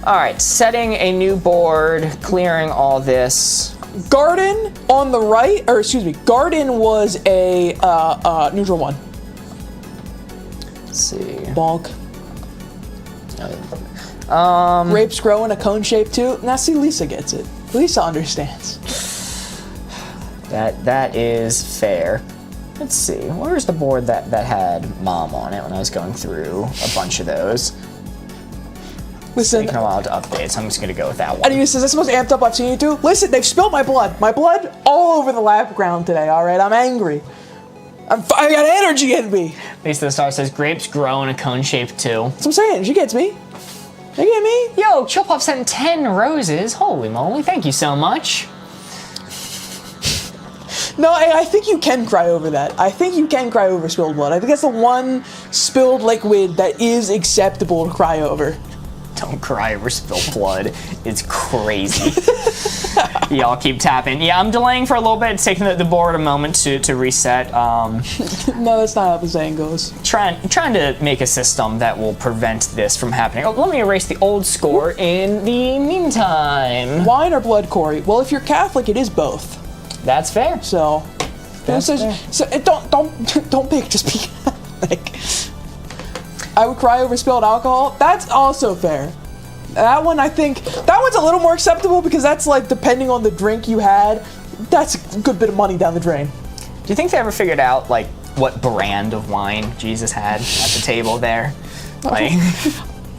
All right, setting a new board, clearing all this. Garden on the right, or excuse me, garden was a neutral one. Let's see. Bonk. Grapes grow in a cone shape too. Now see, Lisa gets it. Lisa understands. That is fair. Let's see, where's the board that had mom on it when I was going through a bunch of those? Listen, Taking a while to update, so I'm just gonna go with that one. and he says, that's the most amped up I've seen you do. Listen, they've spilled my blood. My blood all over the lab ground today, all right? I'm angry. I got energy in me. Lisa the Star says, grapes grow in a cone shape too. That's what I'm saying. She gets me. You get me? Yo, Chill Pop sent 10 roses. Holy moly, thank you so much. No, I think you can cry over that. I think you can cry over spilled blood. I think that's the one spilled liquid that is acceptable to cry over. Don't cry over spilled blood. It's crazy. Y'all keep tapping. Yeah, I'm delaying for a little bit. It's taking the board a moment to reset. No, that's not how the saying goes. Trying to make a system that will prevent this from happening. Oh, let me erase the old score in the meantime. Wine or blood, Corey? Well, if you're Catholic, it is both. That's fair. So, That's fair. so don't pick. Just be Catholic. I would cry over spilled alcohol. That's also fair. That one, I think, that one's a little more acceptable because that's like depending on the drink you had. That's a good bit of money down the drain. Do you think they ever figured out like what brand of wine Jesus had at the table there? Like,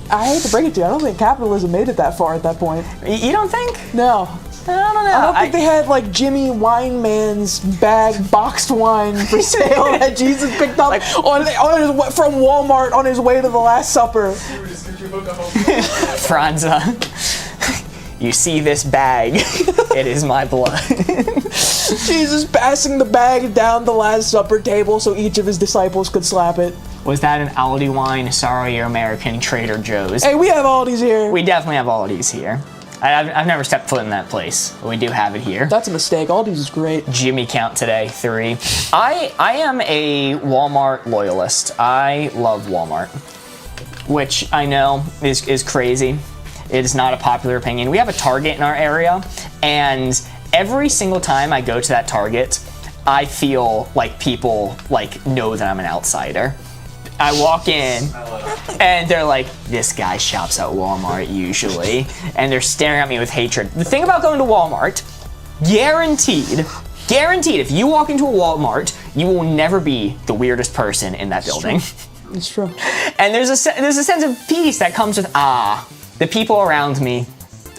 I hate to break it to you, I don't think capitalism made it that far at that point. you don't think? No. I don't know. I don't think they had like Jimmy Wineman's bag boxed wine for sale that Jesus picked up from Walmart on his way to the Last Supper. Franza, you see this bag? It is my blood. Jesus passing the bag down the Last Supper table so each of his disciples could slap it. Was that an Aldi wine? Sorry, you're American. Trader Joe's. Hey, we have Aldi's here. We definitely have Aldi's here. I've never stepped foot in that place, but we do have it here. That's a mistake. Aldi's is great. Jimmy count today, 3. I am a Walmart loyalist. I love Walmart, which I know is crazy. It is not a popular opinion. We have a Target in our area, and every single time I go to that Target, I feel like people like know that I'm an outsider. I walk in, and they're like, this guy shops at Walmart usually, and they're staring at me with hatred. The thing about going to Walmart, guaranteed, if you walk into a Walmart, you will never be the weirdest person in that building. It's true. And there's a sense of peace that comes with, the people around me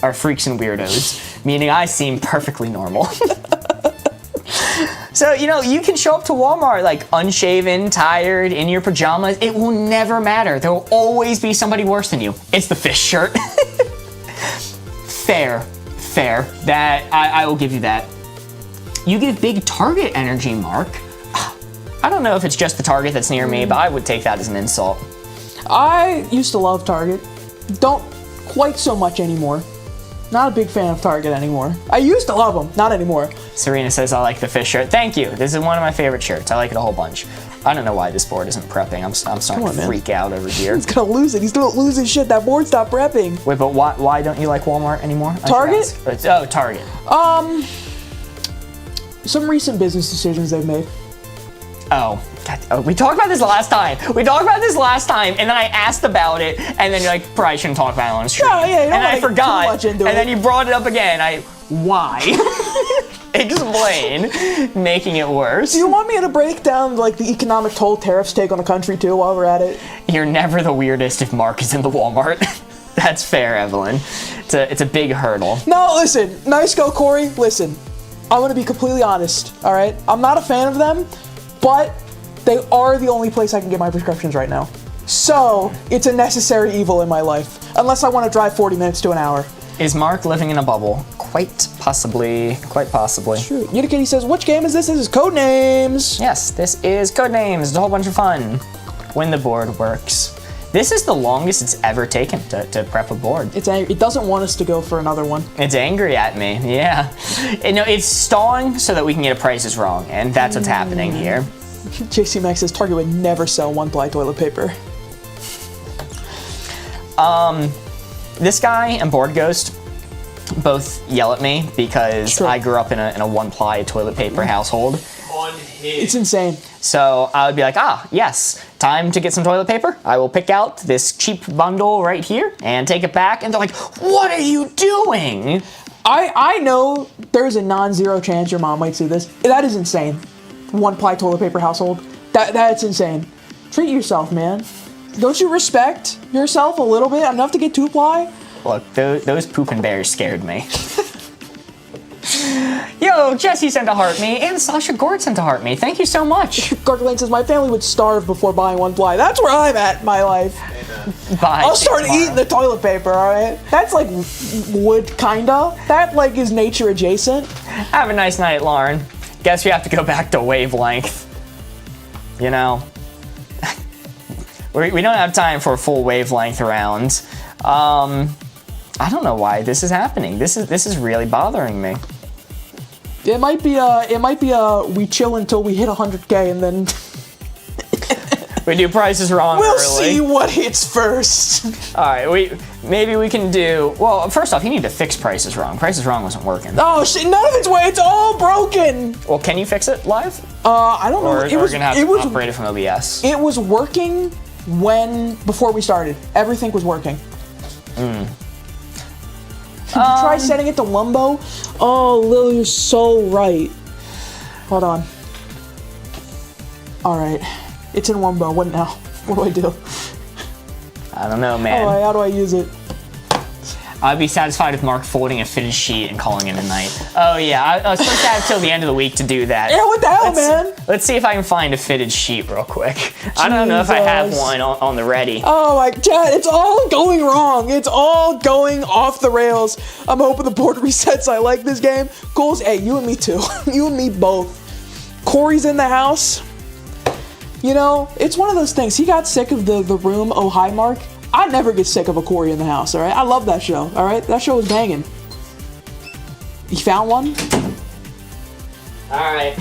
are freaks and weirdos, meaning I seem perfectly normal. So, you can show up to Walmart like unshaven, tired, in your pajamas. It will never matter. There will always be somebody worse than you. It's the fish shirt. Fair. That I will give you that. You give big Target energy, Mark. I don't know if it's just the Target that's near me, but I would take that as an insult. I used to love Target. Don't quite so much anymore. Not a big fan of Target anymore. I used to love them, not anymore. Serena says, I like the fish shirt. Thank you. This is one of my favorite shirts. I like it a whole bunch. I don't know why this board isn't prepping. I'm starting to freak out over here. He's gonna lose it. He's gonna lose his shit. That board stopped prepping. Wait, but why don't you like Walmart anymore? Target? Oh, Target. Some recent business decisions they've made. Oh, God. Oh, we talked about this last time. And then I asked about it, and then you're like, probably shouldn't talk about it on the stream. No, yeah, you don't and I like forgot, too much into and it. then you brought it up again. Why? Explain, making it worse. Do you want me to break down like the economic toll tariffs take on the country too while we're at it? You're never the weirdest if Mark is in the Walmart. That's fair, Evelyn. It's a big hurdle. No, listen. Nice go, Corey. Listen, I'm gonna be completely honest, all right? I'm not a fan of them, but they are the only place I can get my prescriptions right now. So, it's a necessary evil in my life. Unless I want to drive 40 minutes to an hour. Is Mark living in a bubble? Quite possibly. True. Unikitty says, which game is this? This is Codenames. Yes, this is Codenames. It's a whole bunch of fun when the board works. This is the longest it's ever taken to prep a board. It's angry. It doesn't want us to go for another one. It's angry at me, yeah. It's stalling so that we can get a prices wrong, and that's what's happening here. JC Max says Target would never sell one-ply toilet paper. This guy and Board Ghost both yell at me because I grew up in a one-ply toilet paper household. It's insane. So I would be like, yes, time to get some toilet paper. I will pick out this cheap bundle right here and take it back. And they're like, what are you doing? I know there's a non-zero chance your mom might see this. That is insane. One-ply toilet paper household. That's insane. Treat yourself, man. Don't you respect yourself a little bit enough to get two-ply? Look, those pooping bears scared me. Yo, Jesse sent a heart me, and Sasha Gord sent a heart me. Thank you so much. Gargolane says, my family would starve before buying one-ply. That's where I'm at in my life. Bye. I'll start eating the toilet paper, all right? That's like wood, kinda. That like is nature adjacent. Have a nice night, Lauren. guess we have to go back to wavelength. You know, we don't have time for a full wavelength round. I don't know why this is happening. This is really bothering me. It might be we chill until we hit 100K and then We do prices wrong we'll early. see what hits first. All right, maybe we can do. Well, first off, you need to fix prices wrong. Prices wrong wasn't working. Oh shit! None of it's way. It's all broken. Well, can you fix it live? I don't know. Or we're gonna have to operate it from OBS. It was working before we started. Everything was working. Did you try setting it to Lumbo? Oh, Lil, you're so right. Hold on. All right, it's in Lumbo. What now? What do? I don't know, man. How do I use it? I'd be satisfied with Mark folding a fitted sheet and calling it a night. Oh yeah, I was supposed to have till the end of the week to do that. Yeah, what the hell, man? Let's see if I can find a fitted sheet real quick. I don't know if I have one on the ready. Oh my god, it's all going wrong. It's all going off the rails. I'm hoping the board resets. I like this game. Goals, hey, you and me too. You and me both. Corey's in the house. You know, it's one of those things. He got sick of the room, oh hi Mark. I never get sick of a Corey in the house, all right? I love that show, all right? That show was banging. You found one? All right.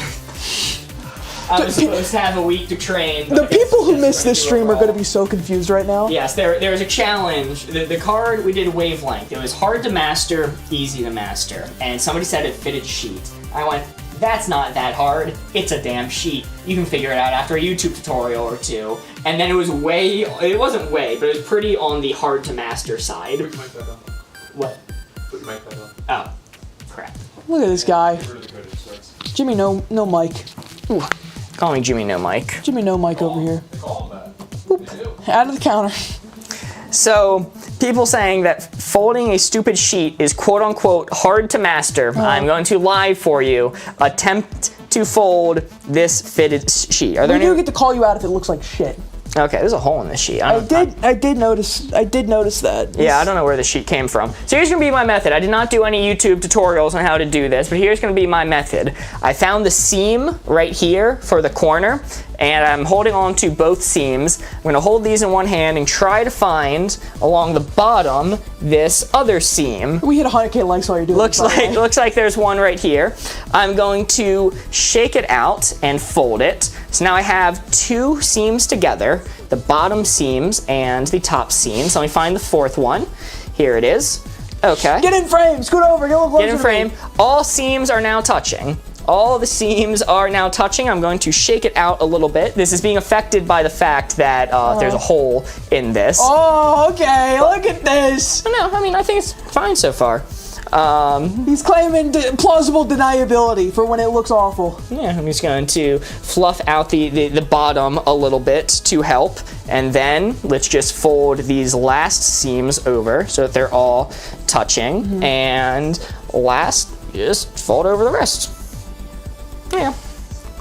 I was supposed to have a week to train. The people who miss this stream are going to be so confused right now. Yes, there was a challenge. The card, we did wavelength. It was hard to master, easy to master. And somebody said it fitted sheet. I went, that's not that hard. It's a damn sheet. You can figure it out after a YouTube tutorial or two. And then it wasn't way, but it was pretty on the hard to master side. Put your mic back on. What? Put your mic back on. Oh, crap. Look at this guy. Get rid of the code, it starts. Jimmy, no mic. Ooh, call me Jimmy No Mike. Jimmy, no mic over here. Call him that. Out of the counter. So, people saying that folding a stupid sheet is quote unquote hard to master. I'm going to live for you. Attempt to fold this fitted sheet. Are there We do any? get to call you out if it looks like shit. Okay, there's a hole in this sheet. I did notice that. Yeah, I don't know where the sheet came from. So here's gonna be my method. I did not do any YouTube tutorials on how to do this, but here's gonna be my method. I found the seam right here for the corner, and I'm holding on to both seams. I'm gonna hold these in one hand and try to find along the bottom this other seam. We hit 100K likes while you're doing Looks this. looks like there's one right here. I'm going to shake it out and fold it. So now I have two seams together, the bottom seams and the top seams. Let me find the fourth one. Here it is. Okay. Get in frame. Scoot over. Get a little closer. Get in frame. All seams are now touching. All the seams are now touching. I'm going to shake it out a little bit. This is being affected by the fact that there's a hole in this. Oh, okay. Look at this. No, I mean, I think it's fine so far. He's claiming plausible deniability for when it looks awful. Yeah, I'm just going to fluff out the bottom a little bit to help. And then let's just fold these last seams over so that they're all touching. And last, just fold over the rest. Yeah.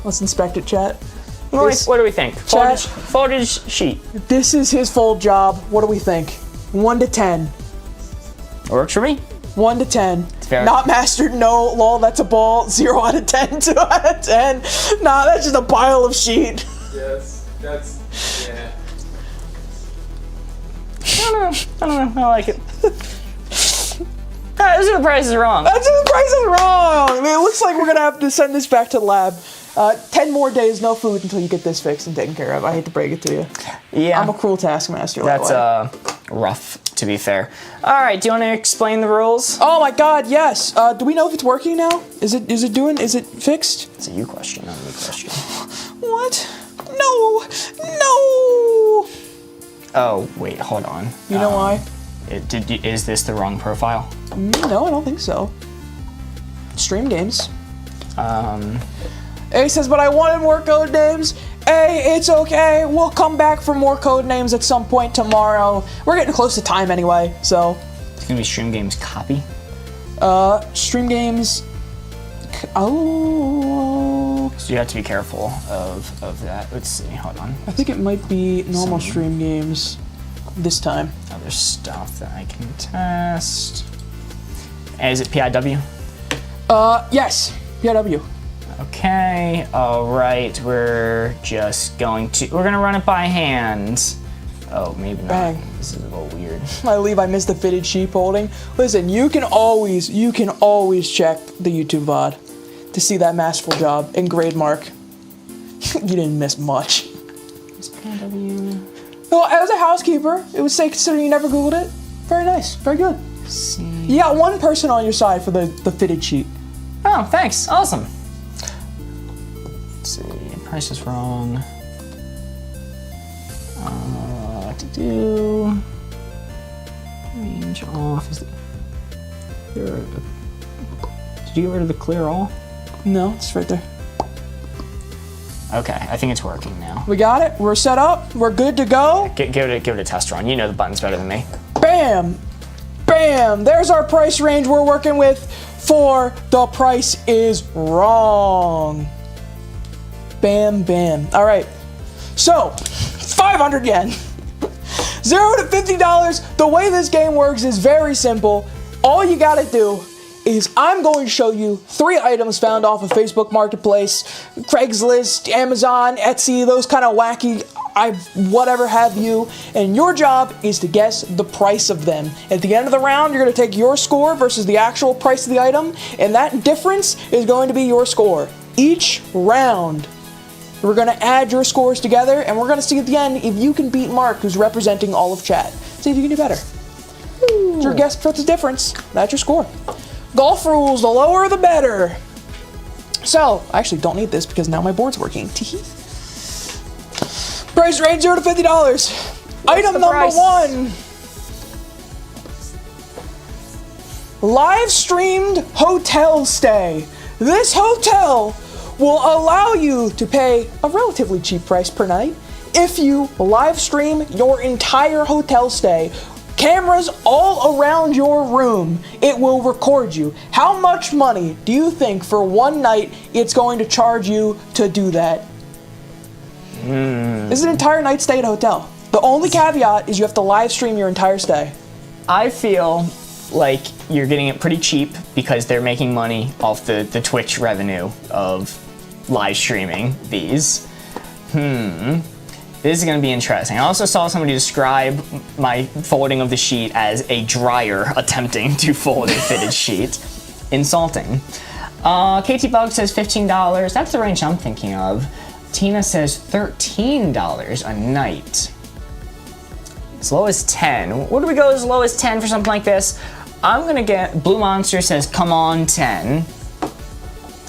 Let's inspect it, chat. What do we think? Chat. Folded sheet. This is his fold job. What do we think? 1 to 10. Works for me. 1 to 10. Fair. Not mastered, no, lol, that's a ball. 0 out of 10, 2 out of 10. Nah, that's just a pile of sheet. Yes, that's, yeah. I don't know. I like it. This is the price is wrong. That's the price is wrong. I mean, it looks like we're gonna have to send this back to the lab. 10 more days, no food until you get this fixed and taken care of. I hate to break it to you. Yeah. I'm a cruel taskmaster. That's that way. rough, to be fair. All right, do you want to explain the rules? Oh my God, yes. Do we know if it's working now? Is it fixed? It's a you question, not a me question. What? No. Oh, wait, hold on. You know why? Is this the wrong profile? No, I don't think so. Stream games. A says, but I wanted more code names. A, it's okay. We'll come back for more code names at some point tomorrow. We're getting close to time anyway, so. It's gonna be Stream Games copy. Stream games. Oh. So you have to be careful of that. Let's see, hold on. I think it might be normal stream games this time. Other stuff that I can test. And is it PIW? Yes. PIW. Okay, all right, we're gonna run it by hand. Oh, maybe not. Bang. This is a little weird. I believe I missed the fitted sheep holding. Listen, you can always check the YouTube VOD to see that masterful job and grade mark. You didn't miss much. Well, as a housekeeper, it would say considering you never Googled it. Very nice, very good. You got one person on your side for the fitted sheet. Oh, thanks. Awesome. Let's see. Price is wrong. What to do? Range off. Did you get rid of the clear all? No, it's right there. Okay, I think it's working now. We got it. We're set up. We're good to go. Give it a test run. You know the buttons better than me. Bam! Bam! There's our price range we're working with for The Price is Wrong. Bam, bam. All right. So, 500 yen. $0 to $50. The way this game works is very simple. All you gotta do is I'm going to show you 3 items found off of Facebook Marketplace, Craigslist, Amazon, Etsy, those kind of wacky, whatever have you, and your job is to guess the price of them. At the end of the round, you're going to take your score versus the actual price of the item, and that difference is going to be your score. Each round, we're going to add your scores together, and we're going to see at the end if you can beat Mark, who's representing all of chat. See if you can do better. It's your guess what's the difference. That's your score. Golf rules, the lower the better. So, I actually don't need this because now my board's working. Price range $0 to $50. Item number 1. Live streamed hotel stay. This hotel will allow you to pay a relatively cheap price per night if you live stream your entire hotel stay. Cameras all around your room. It will record you. How much money do you think for one night it's going to charge you to do that? This is an entire night stay at a hotel. The only caveat is you have to live stream your entire stay. I feel like you're getting it pretty cheap because they're making money off the Twitch revenue of live streaming these. This is going to be interesting. I also saw somebody describe my folding of the sheet as a dryer attempting to fold a fitted sheet. Insulting. KT Bug says $15. That's the range I'm thinking of. Tina says $13 a night. As low as 10. Would we go as low as 10 for something like this? I'm going to get... Blue Monster says, come on, 10.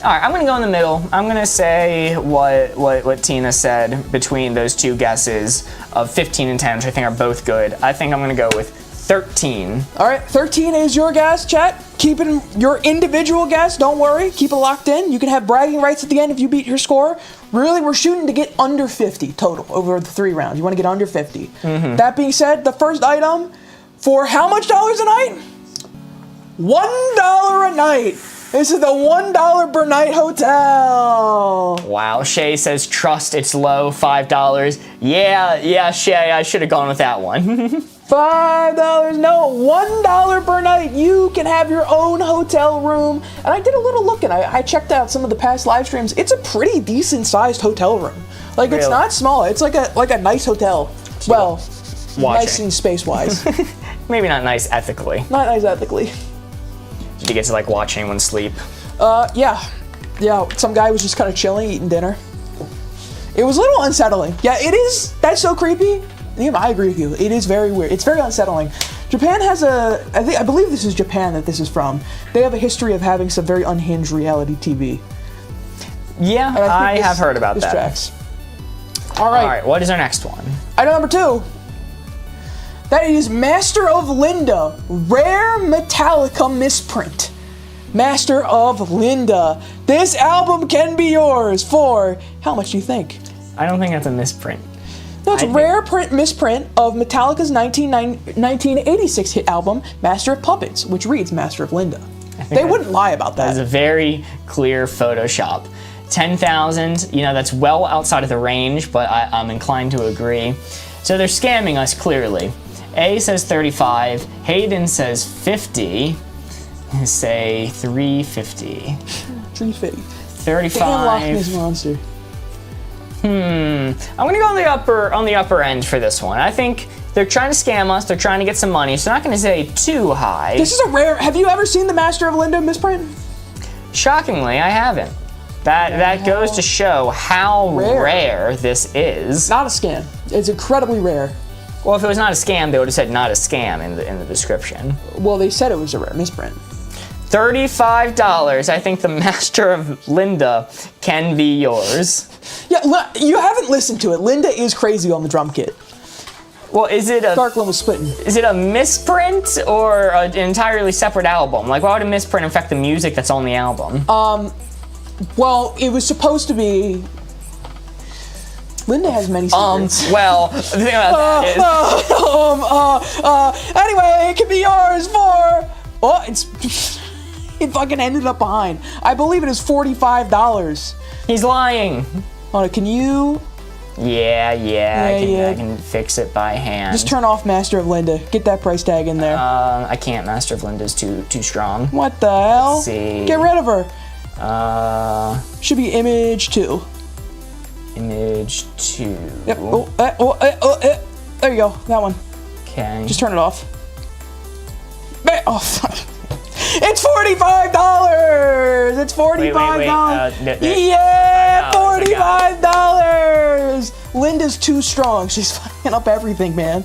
All right, I'm gonna go in the middle. I'm gonna say what Tina said between those two guesses of 15 and 10, which I think are both good. I think I'm gonna go with 13. All right, 13 is your guess, chat. Keeping your individual guess, don't worry. Keep it locked in. You can have bragging rights at the end if you beat your score. Really, we're shooting to get under 50 total over the 3 rounds. You wanna get under 50. That being said, the first item for how much dollars a night? $1 a night. This is the $1 per night hotel. Wow, Shay says trust, it's low, $5. Yeah, Shay, I should have gone with that one. $5, no, $1 per night. You can have your own hotel room. And I did a little looking. I checked out some of the past live streams. It's a pretty decent sized hotel room. Like, it's not small. It's like a nice hotel. Well, nice and space-wise. Maybe not nice ethically. Not nice ethically. Did you get to like watch anyone sleep? Yeah. Some guy was just kind of chilling, eating dinner. It was a little unsettling. Yeah, it is. That's so creepy. Yeah, I agree with you. It is very weird. It's very unsettling. Japan has I believe this is Japan that this is from. They have a history of having some very unhinged reality TV. Yeah, I have heard about that. Tracks. All right, what is our next one? Item number 2. That is Master of Linda, rare Metallica misprint. Master of Linda. This album can be yours for, how much do you think? I don't think that's a misprint. No, it's a rare misprint of Metallica's 1986 hit album, Master of Puppets, which reads Master of Linda. They wouldn't lie about that. That's a very clear Photoshop. 10,000, that's well outside of the range, but I'm inclined to agree. So they're scamming us clearly. A says 35, Hayden says 50, say 350. 350. Loch Ness 35. Monster. I'm gonna go on the upper end for this one. I think they're trying to scam us. They're trying to get some money. So I'm not gonna say too high. This is a rare. Have you ever seen the Master of Linda misprint? Shockingly, I haven't. That goes to show how rare this is. Not a scam. It's incredibly rare. Well, if it was not a scam, they would have said not a scam in the description. Well, they said it was a rare misprint. $35. I think the Master of Linda can be yours. Yeah, you haven't listened to it. Linda is crazy on the drum kit. Well, is it a Darkland was splitting. Is it a misprint or an entirely separate album? Like, why would a misprint affect the music that's on the album? Well, it was supposed to be. Linda has many secrets. Well, the thing about that is, Anyway, it can be yours for. Oh, it's. It fucking ended up behind. I believe it is $45. he's lying. Hold on, can you Yeah, Yeah. I can fix it by hand. just turn off Master of Linda? Get that price tag in there. I can't. Master of Linda's too strong. What the hell? Let's see. Get rid of her. Should be image 2. Image 2. Yep. There you go. That one. Okay. Just turn it off. Oh, fuck. It's $45. It's $45. Yeah, $45. Linda's too strong. She's fucking up everything, man.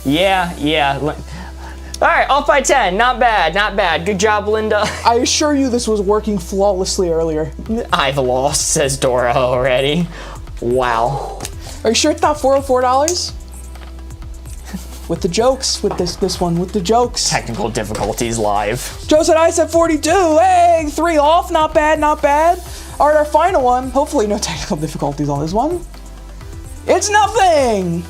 Yeah. All right, off by 10. Not bad. Good job, Linda. I assure you this was working flawlessly earlier. I've lost, says Dora already. Wow. Are you sure it's not $404? With the jokes, with this one, with the jokes. Technical difficulties live. Joe said I said 42. Hey, 3 off. Not bad. All right, our final one. Hopefully no technical difficulties on this one. It's nothing.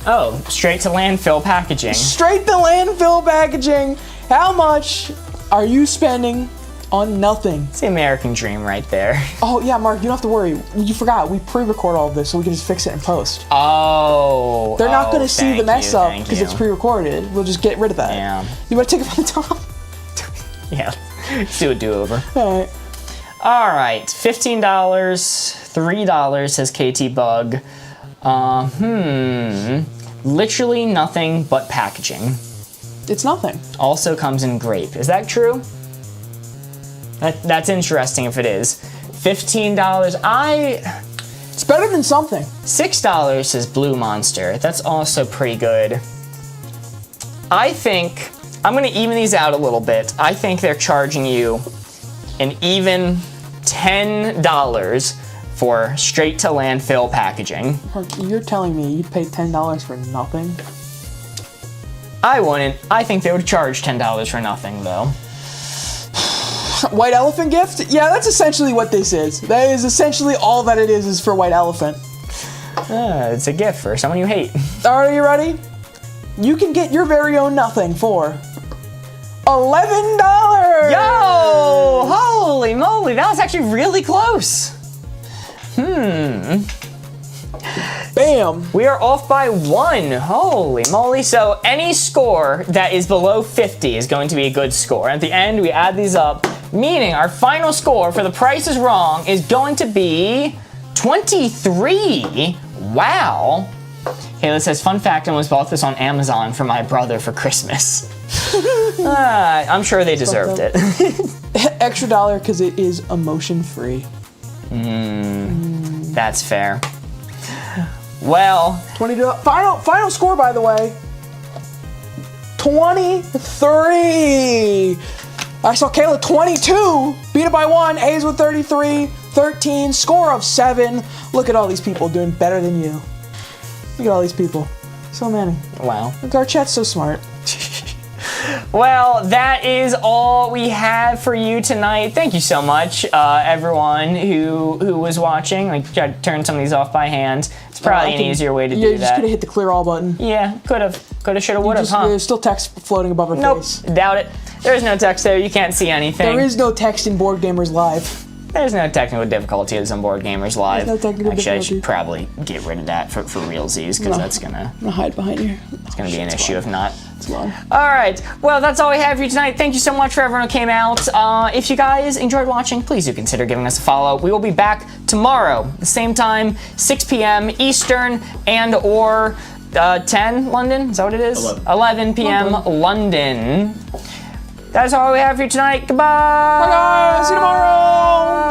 Oh, straight to landfill packaging. Straight to landfill packaging. How much are you spending on nothing? It's the American dream right there. Oh, yeah, Mark, you don't have to worry. You forgot. We pre-record all of this so we can just fix it in post. Oh. They're not going to see the mess up thank because you. it's pre-recorded. We'll just get rid of that. Yeah. You want to take it from the top? Yeah. Let's do a do-over. All right. All right. $15. $3, says KT Bug. Literally nothing but packaging. It's nothing. Also comes in grape. Is that true? That's interesting if it is. $15. It's better than something. $6 says Blue Monster. That's also pretty good. I think I'm gonna even these out a little bit. I think they're charging you an even $10 for straight to landfill packaging. You're telling me you'd pay $10 for nothing? I wouldn't. I think they would charge $10 for nothing though. White Elephant gift? Yeah, that's essentially what this is. That is essentially all that it is for White Elephant. It's a gift for someone you hate. Are you ready? You can get your very own nothing for $11. Yo! Holy moly, that was actually really close. Bam. We are off by 1. Holy moly. So any score that is below 50 is going to be a good score. At the end, we add these up, meaning our final score for The Price is Wrong is going to be 23. Wow. Kayla says, fun fact, I almost bought this on Amazon for my brother for Christmas. I'm sure they deserved it. Extra dollar because it is emotion free. That's fair. Well, Final score, by the way. 23. I saw Kayla 22. Beat it by 1. A's with 33. 13. Score of 7. Look at all these people doing better than you. Look at all these people. So many. wow. Look, our chat's so smart. Well, that is all we have for you tonight. Thank you so much, everyone who was watching. Like, tried to turn some of these off by hand. It's probably an easier way to do Yeah, you just that. could have hit the clear all button. Yeah, could have, should have, would have, huh? There's still text floating above her Nope, face. doubt it. There's no text there. You can't see anything. There is no text in Board Gamers Live. There's no technical difficulties on Board Gamers Live. There's no technical Actually, I should difficulty. probably get rid of that for realsies, because that's gonna I'm gonna hide behind here. it's gonna be an issue if not. It's fine. All right, well, that's all we have for you tonight. Thank you so much for everyone who came out. If you guys enjoyed watching, please do consider giving us a follow. We will be back tomorrow, the same time, 6 p.m. Eastern and or 10 London. Is that what it is? 11 p.m. London. That's all we have for you tonight. Goodbye. Bye guys. See you tomorrow.